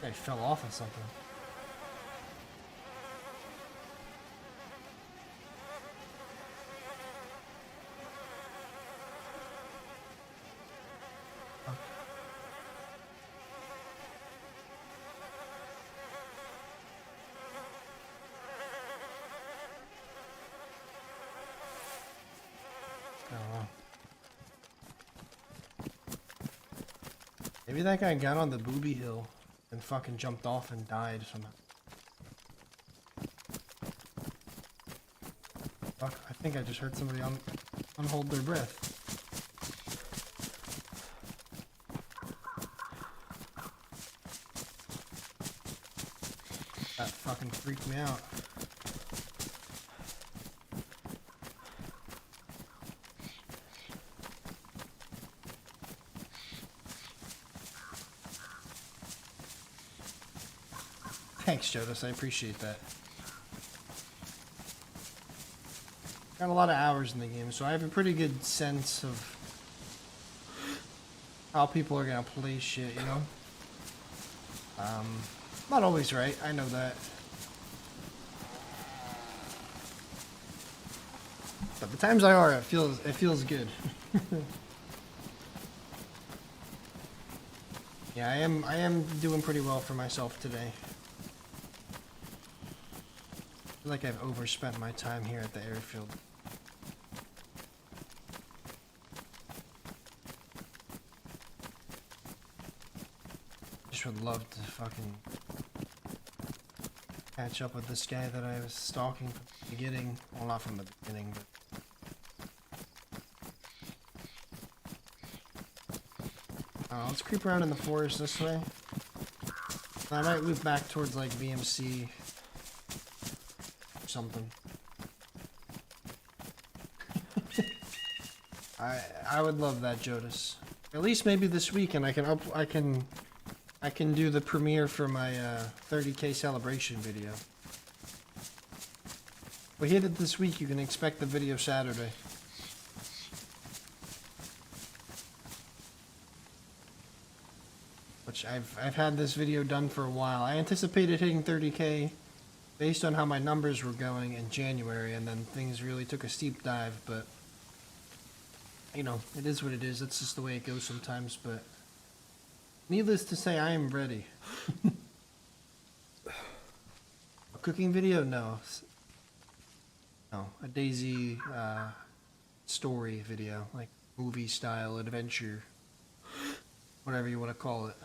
I fell off of something. Oh, wow. Maybe that guy got on the booby hill and fucking jumped off and died somehow. Fuck, I think I just heard somebody unhold their breath. That fucking freaked me out. Thanks, Jodas. I appreciate that. Got a lot of hours in the game, so I have a pretty good sense of how people are gonna play shit, you know? Not always right, I know that. But the times I are, it feels good. Yeah, I am doing pretty well for myself today. I feel like I've overspent my time here at the airfield. Just would love to fucking catch up with this guy that I was stalking from the beginning. Well, not from the beginning, but... let's creep around in the forest this way. I might loop back towards, like, BMC... something. I would love that, Jodas. At least maybe this week, and I can do the premiere for my 30K celebration video. If we hit it this week, you can expect the video Saturday. Which I've had this video done for a while. I anticipated hitting 30K based on how my numbers were going in January, and then things really took a steep dive, but you know, it is what it is. That's just the way it goes sometimes, but needless to say, I am ready. A cooking video? No. No, a DayZ story video, like movie style, adventure, whatever you want to call it.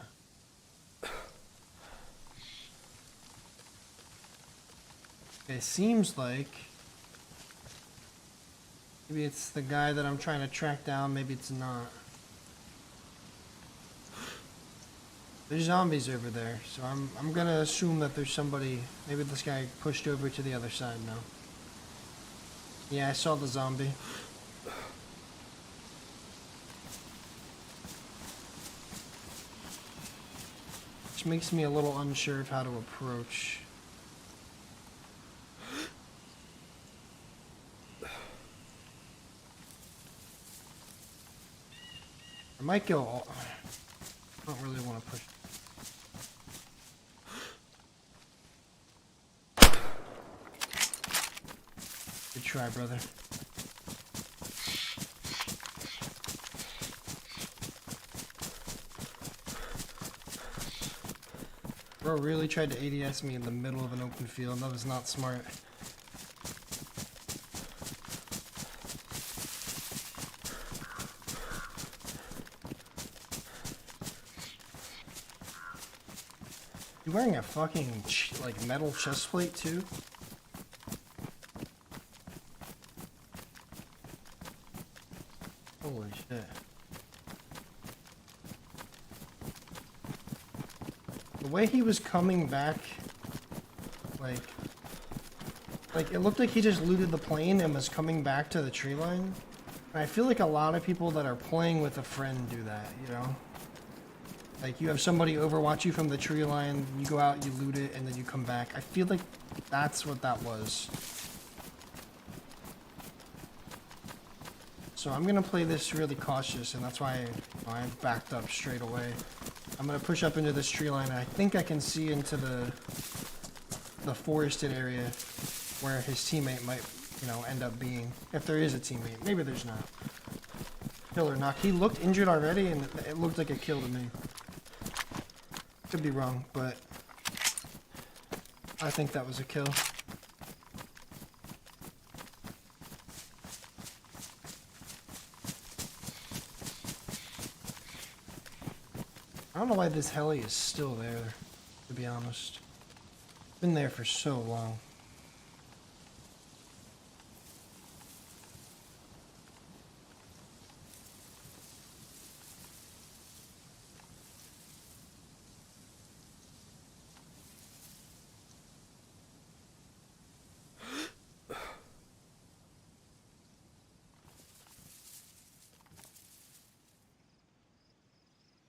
It seems like maybe it's the guy that I'm trying to track down, maybe it's not. There's zombies over there, so I'm gonna assume that there's somebody. Maybe this guy pushed over to the other side now. Yeah, I saw the zombie. Which makes me a little unsure of how to approach. I might go. I don't really want to push. Good try, brother. Bro really tried to ADS me in the middle of an open field. That was not smart. You wearing a fucking like metal chest plate too? Holy shit. The way he was coming back, like Like, it looked like he just looted the plane and was coming back to the tree line. And I feel like a lot of people that are playing with a friend do that, you know? Like, you have somebody overwatch you from the tree line, you go out, you loot it, and then you come back. I feel like that's what that was. So I'm gonna play this really cautious, and that's why I backed up straight away. I'm gonna push up into this tree line, and I think I can see into the forested area where his teammate might, you know, end up being. If there is a teammate. Maybe there's not. Kill or knock. He looked injured already, and it looked like a kill to me. Could be wrong, but I think that was a kill. I don't know why this heli is still there, to be honest. Been there for so long.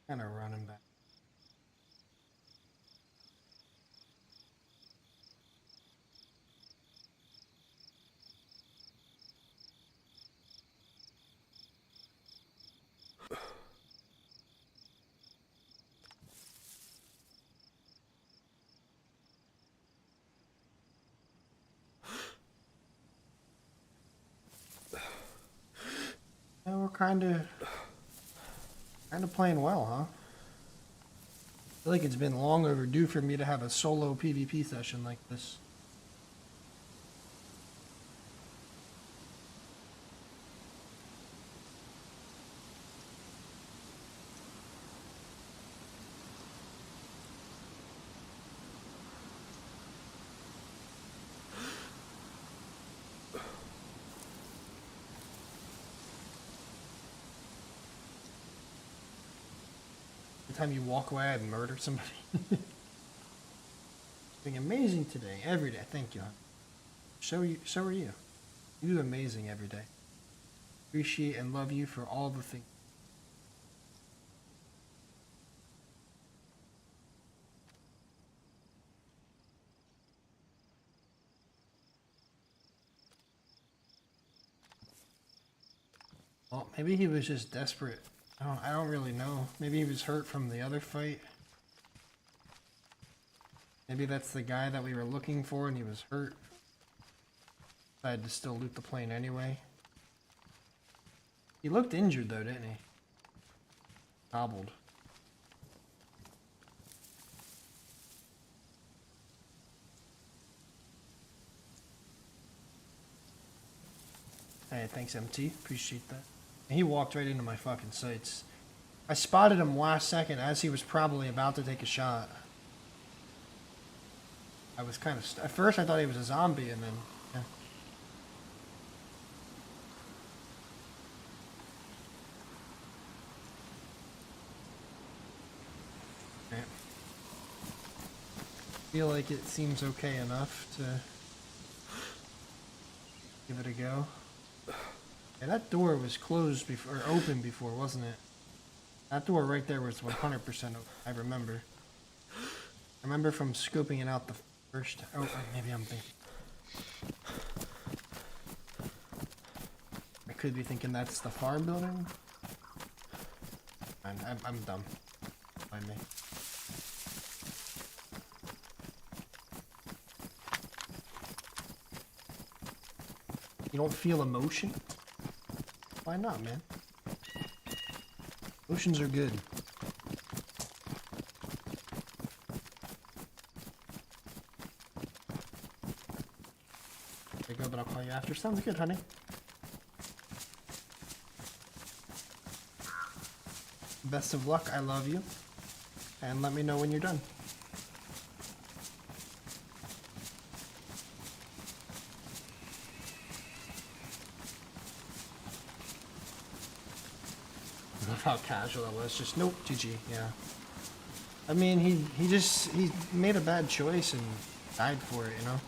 Kind of running back. Yeah, we're kind of playing well, huh? I feel like it's been long overdue for me to have a solo PvP session like this. Time you walk away, I murder somebody. Being amazing today, every day. Thank you. So are you. You do amazing every day. Appreciate and love you for all the things. Well, maybe he was just desperate. I don't really know. Maybe he was hurt from the other fight. Maybe that's the guy that we were looking for and he was hurt. Decided to still loot the plane anyway. He looked injured though, didn't he? Gobbled. Hey, thanks MT. Appreciate that. He walked right into my fucking sights. I spotted him last second as he was probably about to take a shot. I was kind of... At first I thought he was a zombie and then... Yeah. Right. Feel like it seems okay enough to... give it a go. Yeah, that door was closed before, or open before, wasn't it? That door right there was 100% open, I remember. I remember from scoping it out the first... Oh, maybe I'm thinking... I could be thinking that's the far building. I'm dumb. Mind me. You don't feel emotion? Why not, man? Emotions are good. There you go, but I'll call you after. Sounds good, honey. Best of luck, I love you. And let me know when you're done. How casual that was. Just nope, GG. Yeah. I mean, he made a bad choice and died for it, you know.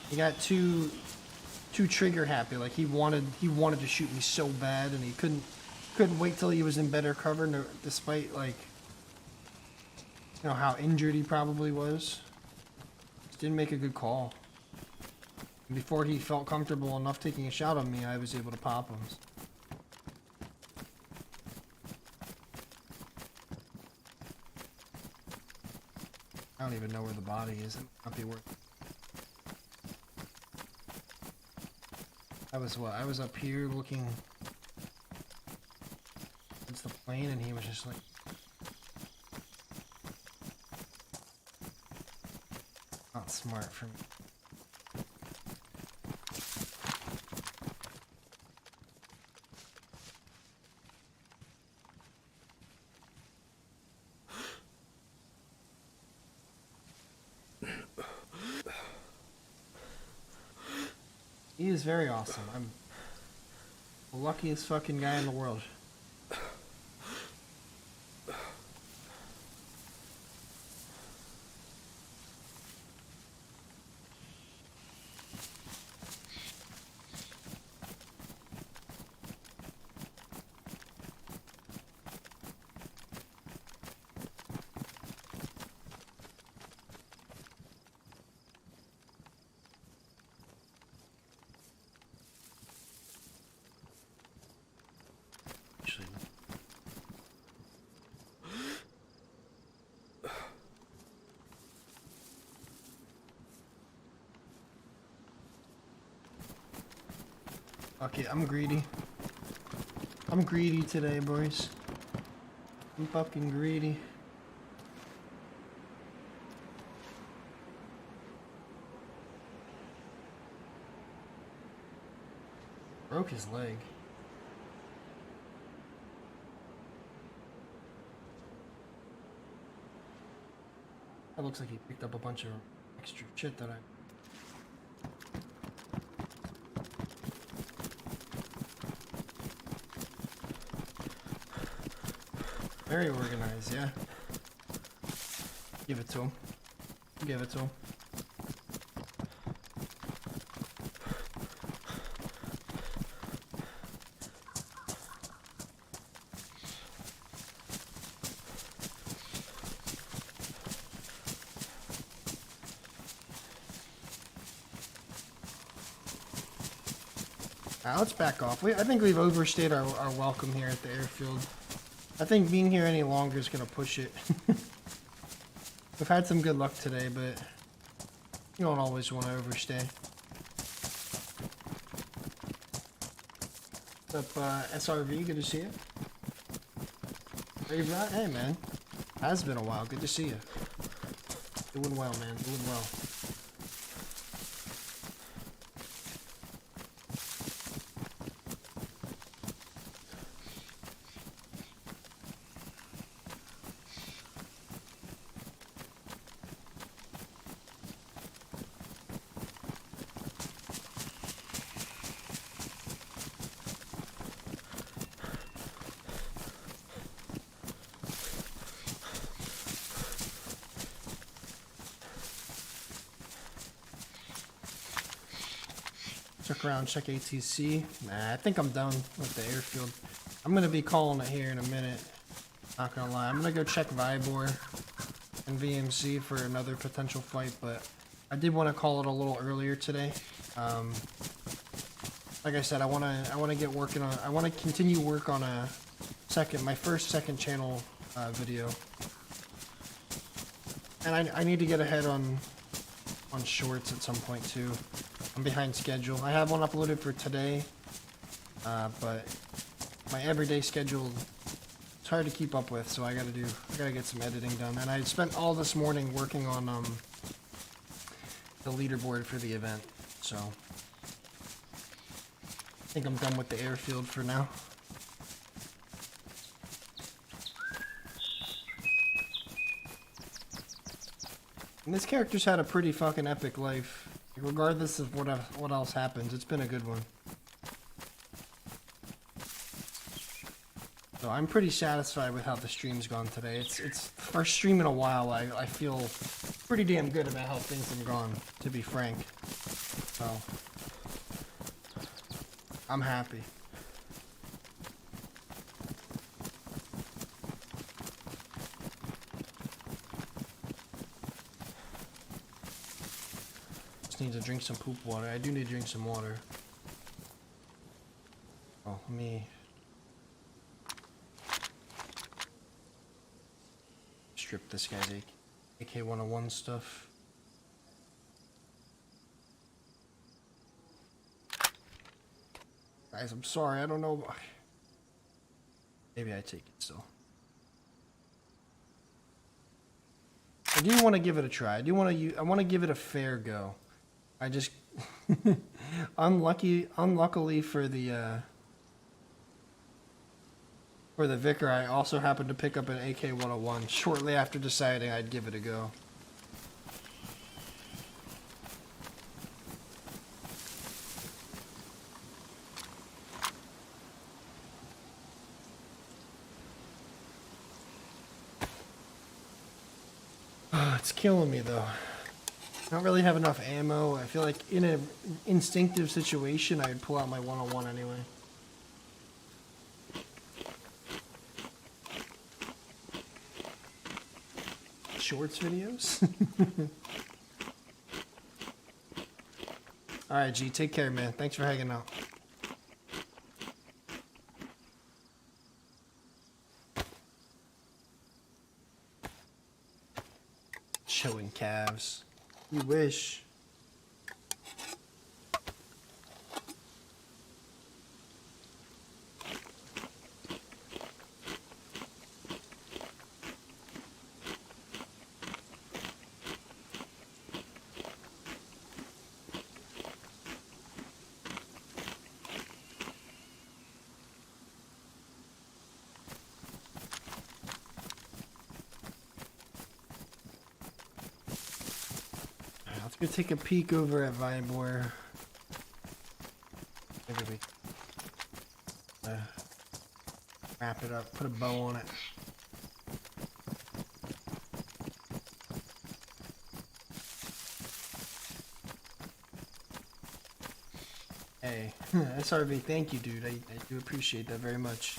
He got too trigger happy. Like he wanted to shoot me so bad, and he couldn't wait till he was in better cover, despite like how injured he probably was. Just didn't make a good call. Before he felt comfortable enough taking a shot on me, I was able to pop him. I don't even know where the body is. It might not be worth it. I was up here looking. It's the plane, and he was just like. Not smart for me. He is very awesome. I'm the luckiest fucking guy in the world. Okay, I'm greedy. I'm greedy today, boys. I'm fucking greedy. Broke his leg. That looks like he picked up a bunch of extra shit that I... Very organized, yeah. Give it to him. Give it to him. Let's back off. I think we've overstayed our welcome here at the airfield. I think being here any longer is going to push it. We've had some good luck today, but you don't always want to overstay. What's up, SRV? Good to see you. Brave Rat? Hey, man. Has been a while. Good to see you. Doing well, man. Doing well. Check around, check ATC. Nah, I think I'm done with the airfield. I'm gonna be calling it here in a minute. Not gonna lie. I'm gonna go check Vibor and VMC for another potential fight, but I did want to call it a little earlier today. Like I said, I wanna get working on. I want to continue work on my first second channel video, and I need to get ahead on shorts at some point too. I'm behind schedule. I have one uploaded for today, but my everyday schedule, it's hard to keep up with, so I gotta get some editing done. And I spent all this morning working on the leaderboard for the event, so I think I'm done with the airfield for now. And this character's had a pretty fucking epic life. Regardless of what else happens, it's been a good one. So I'm pretty satisfied with how the stream's gone today. It's the first stream in a while. I feel pretty damn good about how things have gone, to be frank. So, I'm happy. Just need to drink some poop water. I do need to drink some water. Oh, let me strip this guy's AK-101 stuff. Guys, I'm sorry, I don't know. Maybe I take it still. I do want to give it a try. I want to give it a fair go. I just unluckily for the Vicar, I also happened to pick up an AK-101 shortly after deciding I'd give it a go. It's killing me though. I don't really have enough ammo. I feel like in an instinctive situation, I'd pull out my 101 anyway. Shorts videos? Alright, G, take care, man. Thanks for hanging out. Showing calves. You wish. Let's go take a peek over at Vibor. Maybe we wrap it up, put a bow on it. Hey, SRV, thank you, dude. I do appreciate that very much.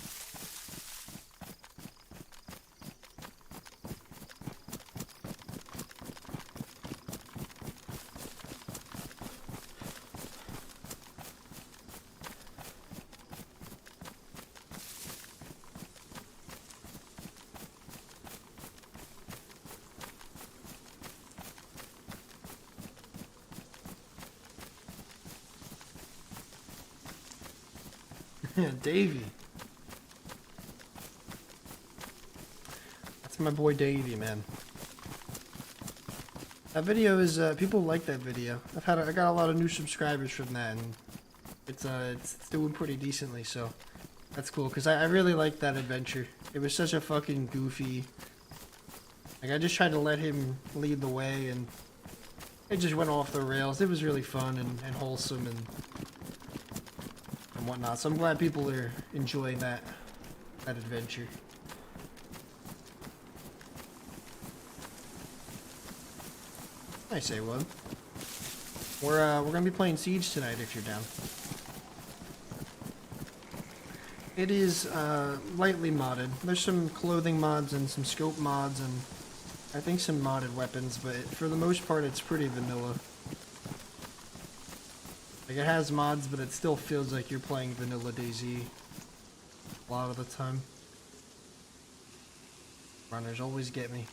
Davey. That's my boy Davey, man. That video is people like that video. I got a lot of new subscribers from that, and it's doing pretty decently, so that's cool because I really liked that adventure. It was such a fucking goofy. Like, I just tried to let him lead the way, and it just went off the rails. It was really fun and wholesome and whatnot. So I'm glad people are enjoying that adventure. I say one. We're gonna be playing Siege tonight if you're down. It is lightly modded. There's some clothing mods and some scope mods and I think some modded weapons, but for the most part it's pretty vanilla. Like, it has mods, but it still feels like you're playing vanilla DayZ a lot of the time. Runners always get me.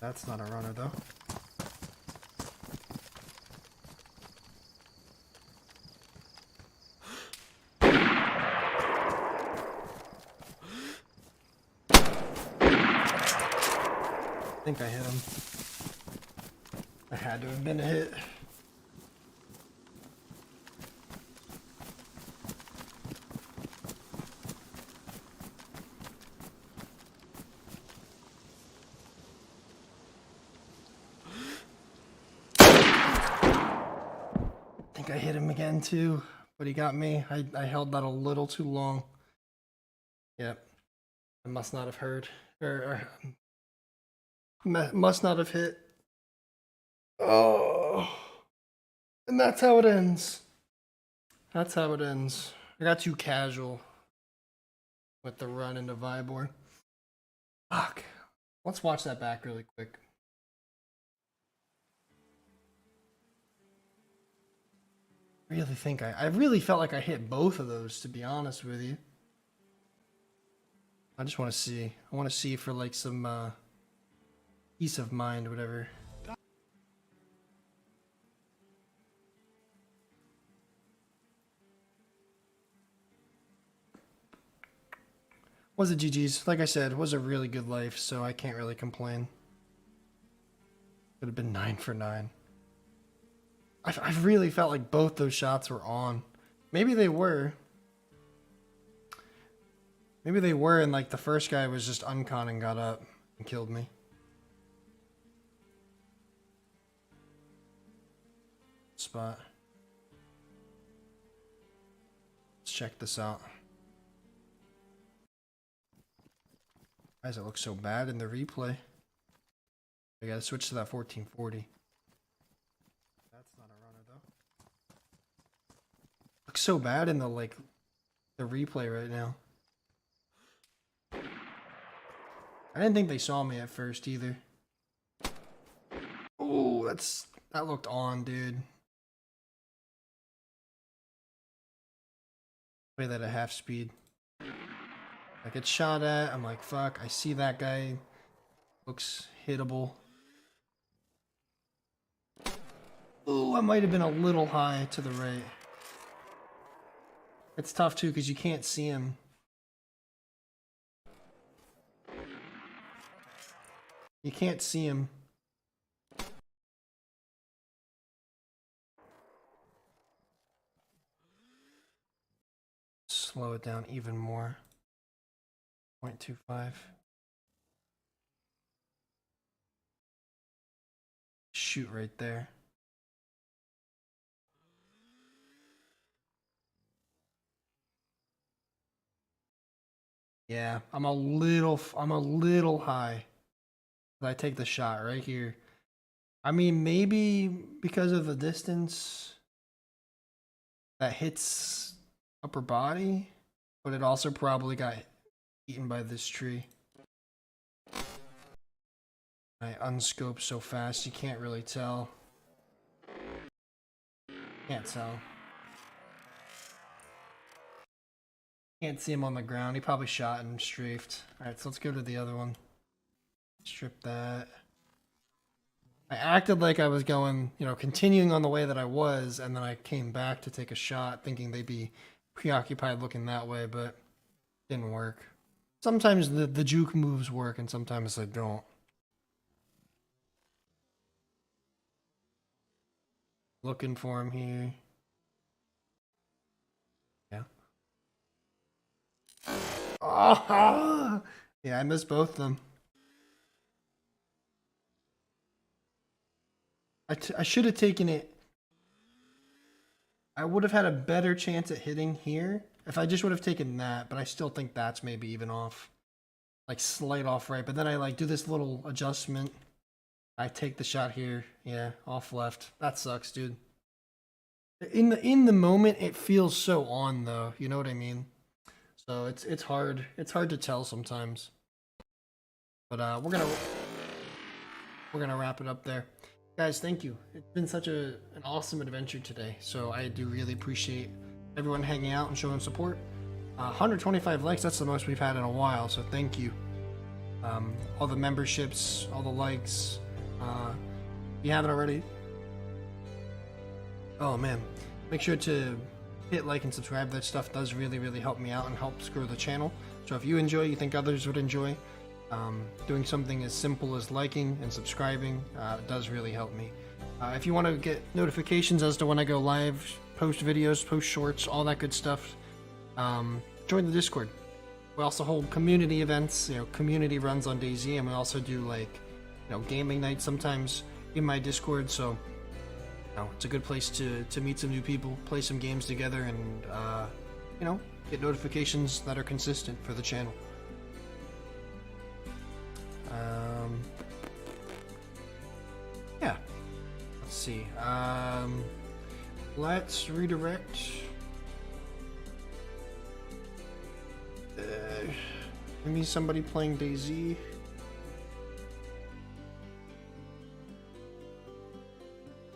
That's not a runner, though. I think I hit him. I had to have been a hit. Fuck, I hit him again too, but he got me. I held that a little too long. Yep. I must not have heard. Must not have hit. Oh. And that's how it ends. That's how it ends. I got too casual with the run into Vibor. Fuck. Let's watch that back really quick. I really felt like I hit both of those, to be honest with you. I just want to see. I want to see for like some peace of mind or whatever. Was a GG's. Like I said, was a really good life, so I can't really complain. Could have been 9 for 9. I really felt like both those shots were on. Maybe they were. Maybe they were, and like the first guy was just uncon and got up and killed me. Spot. Let's check this out. Why does it look so bad in the replay? I gotta switch to that 1440. That's not a runner though. Looks so bad in the the replay right now. I didn't think they saw me at first either. Oh, that looked on, dude. Play that at half speed. I get shot at. I'm like, fuck. I see that guy. Looks hittable. Ooh, I might have been a little high to the right. It's tough too because you can't see him. You can't see him. Slow it down even more. 0.25. Shoot right there. Yeah, I'm a little high. I take the shot right here. I mean, maybe because of the distance that hits upper body, but it also probably got eaten by this tree. I unscope so fast you can't really tell. Can't tell. Can't see him on the ground. He probably shot and strafed. Alright, so let's go to the other one. Strip that. I acted like I was going, continuing on the way that I was, and then I came back to take a shot thinking they'd be preoccupied looking that way, but didn't work. Sometimes the juke moves work and sometimes they don't. Looking for him here. Yeah. Oh, yeah, I missed both of them. I should have taken it. I would have had a better chance at hitting here if I just would have taken that, but I still think that's maybe even off. Like slight off right, but then I do this little adjustment. I take the shot here. Yeah, off left. That sucks, dude. In the moment it feels so on though, you know what I mean? So it's hard. It's hard to tell sometimes. But we're gonna wrap it up there. Guys, thank you. It's been such an awesome adventure today. So I do really appreciate everyone hanging out and showing support. 125 likes, that's the most we've had in a while, so thank you. All the memberships, all the likes. If you haven't already, oh man, make sure to hit like and subscribe. That stuff does really help me out and helps grow the channel. So if you enjoy, you think others would enjoy, doing something as simple as liking and subscribing does really help me. If you want to get notifications as to when I go live, post videos, post shorts, all that good stuff, join the Discord. We also hold community events, community runs on DayZ, and we also do gaming nights sometimes in my Discord. So know, it's a good place to meet some new people, play some games together, and you know, get notifications that are consistent for the channel. Yeah. Let's see. Let's redirect. Maybe somebody playing DayZ.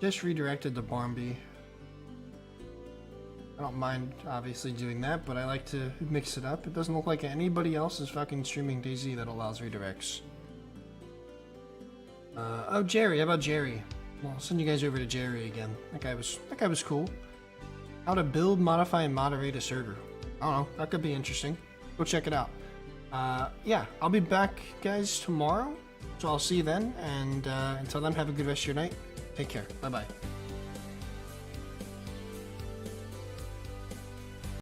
Just redirected to Barnby. I don't mind obviously doing that, but I like to mix it up. It doesn't look like anybody else is fucking streaming DayZ that allows redirects. Oh, Jerry. How about Jerry? Well, I'll send you guys over to Jerry again. That guy was cool. How to build, modify, and moderate a server. I don't know. That could be interesting. Go check it out. Yeah, I'll be back, guys, tomorrow. So I'll see you then. And until then, have a good rest of your night. Take care. Bye-bye.